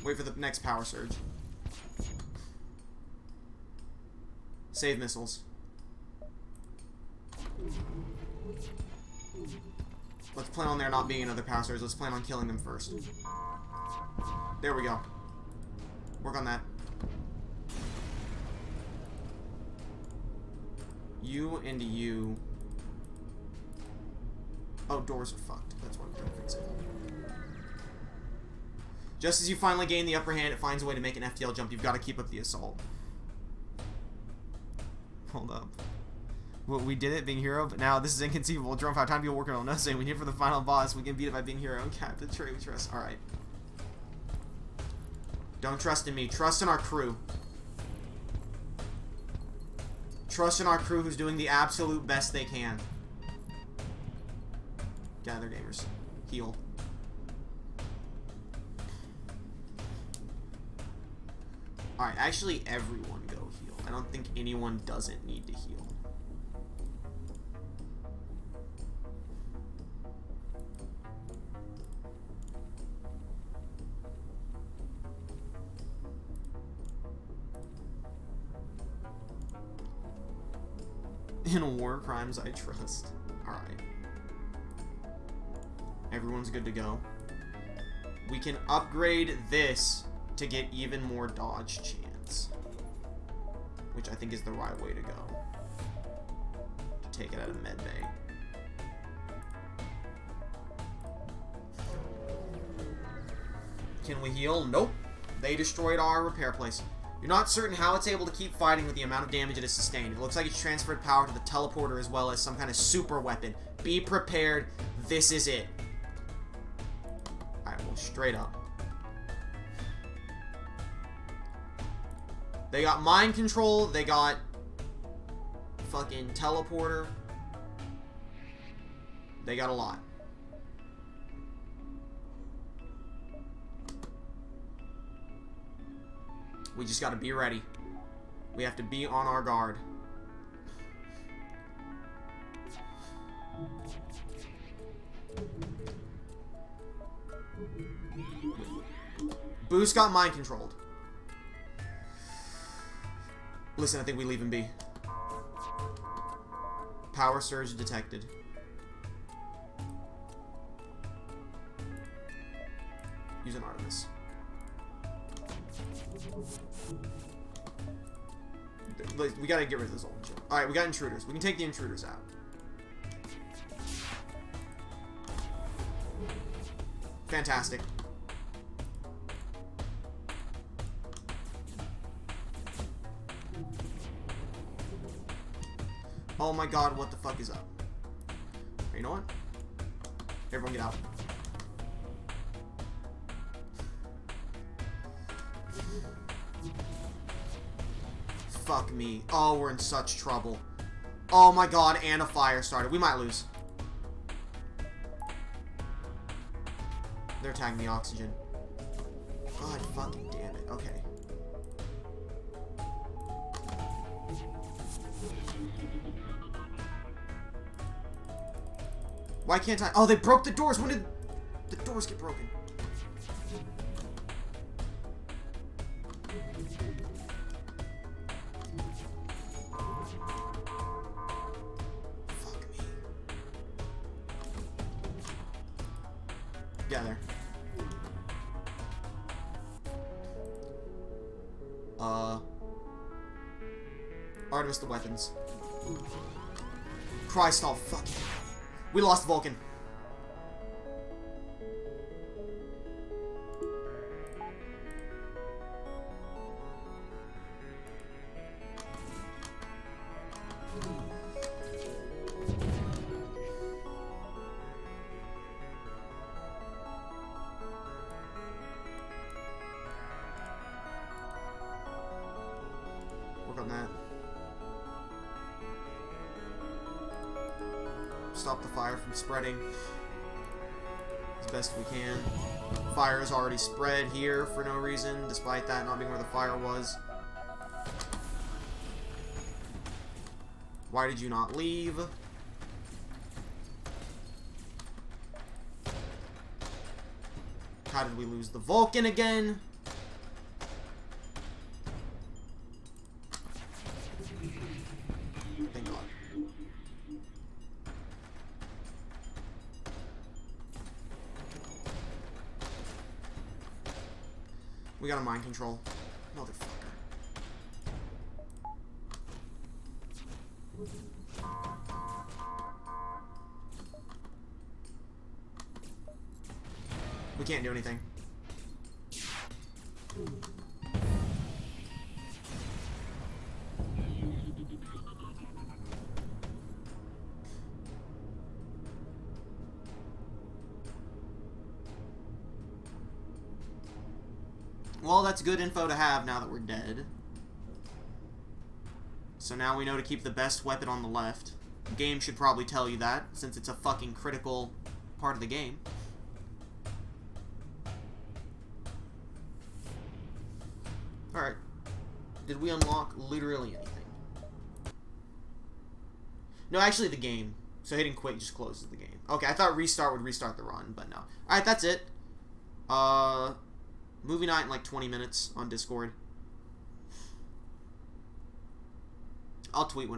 Wait for the next power surge. Save missiles. Let's plan on there not being another power surge. Let's plan on killing them first. There we go. Work on that. You and you. Oh, doors are fucked. That's why I'm trying to fix it. Just as you finally gain the upper hand, it finds a way to make an FTL jump. You've got to keep up the assault. Hold up. Well, we did it being hero, but now this is inconceivable. Drone fire. Time to be working on nothing. We need for the final boss. We can beat it by being hero. Cap the trade we trust. Alright. Don't trust in me. Trust in our crew. Trust in our crew who's doing the absolute best they can. Gather gamers. Heal. Alright, actually everyone go heal. I don't think anyone doesn't need to heal. In war crimes, I trust. Alright. Everyone's good to go. We can upgrade this to get even more dodge chance. Which I think is the right way to go. To take it out of medbay. Can we heal? Nope. They destroyed our repair place. You're not certain how it's able to keep fighting with the amount of damage it has sustained. It looks like it's transferred power to the teleporter as well as some kind of super weapon. Be prepared. This is it. Alright, well, straight up. They got mind control. They got fucking teleporter. They got a lot. We just gotta be ready. We have to be on our guard. Boost got mind controlled. Listen, I think we leave him be. Power surge detected. Use an Artemis. We gotta get rid of this old shit. Alright, we got intruders. We can take the intruders out. Fantastic. Oh my god, what the fuck is up? You know what? Everyone get out. Fuck me. Oh, we're in such trouble. Oh my god, and a fire started. We might lose. They're attacking the oxygen. God fucking damn it. Okay. Why can't I? Oh, they broke the doors. When did the doors get broken? Fuck me. Get there. Artemis the weapons. Christ, oh fuck. We lost Vulcan. Work on that. Stop the fire from spreading as best we can. Fire is already spread here for no reason, despite that not being where the fire was. Why did you not leave? How did we lose the Vulcan again? Thank God. We got a mind control. Motherfucker. We can't do anything. Well, that's good info to have now that we're dead. So now we know to keep the best weapon on the left. The game should probably tell you that, since it's a fucking critical part of the game. Alright. Did we unlock literally anything? No, actually the game. So hitting quit just closes the game. Okay, I thought restart would restart the run, but no. Alright, that's it. Movie night in like 20 minutes on Discord. I'll tweet when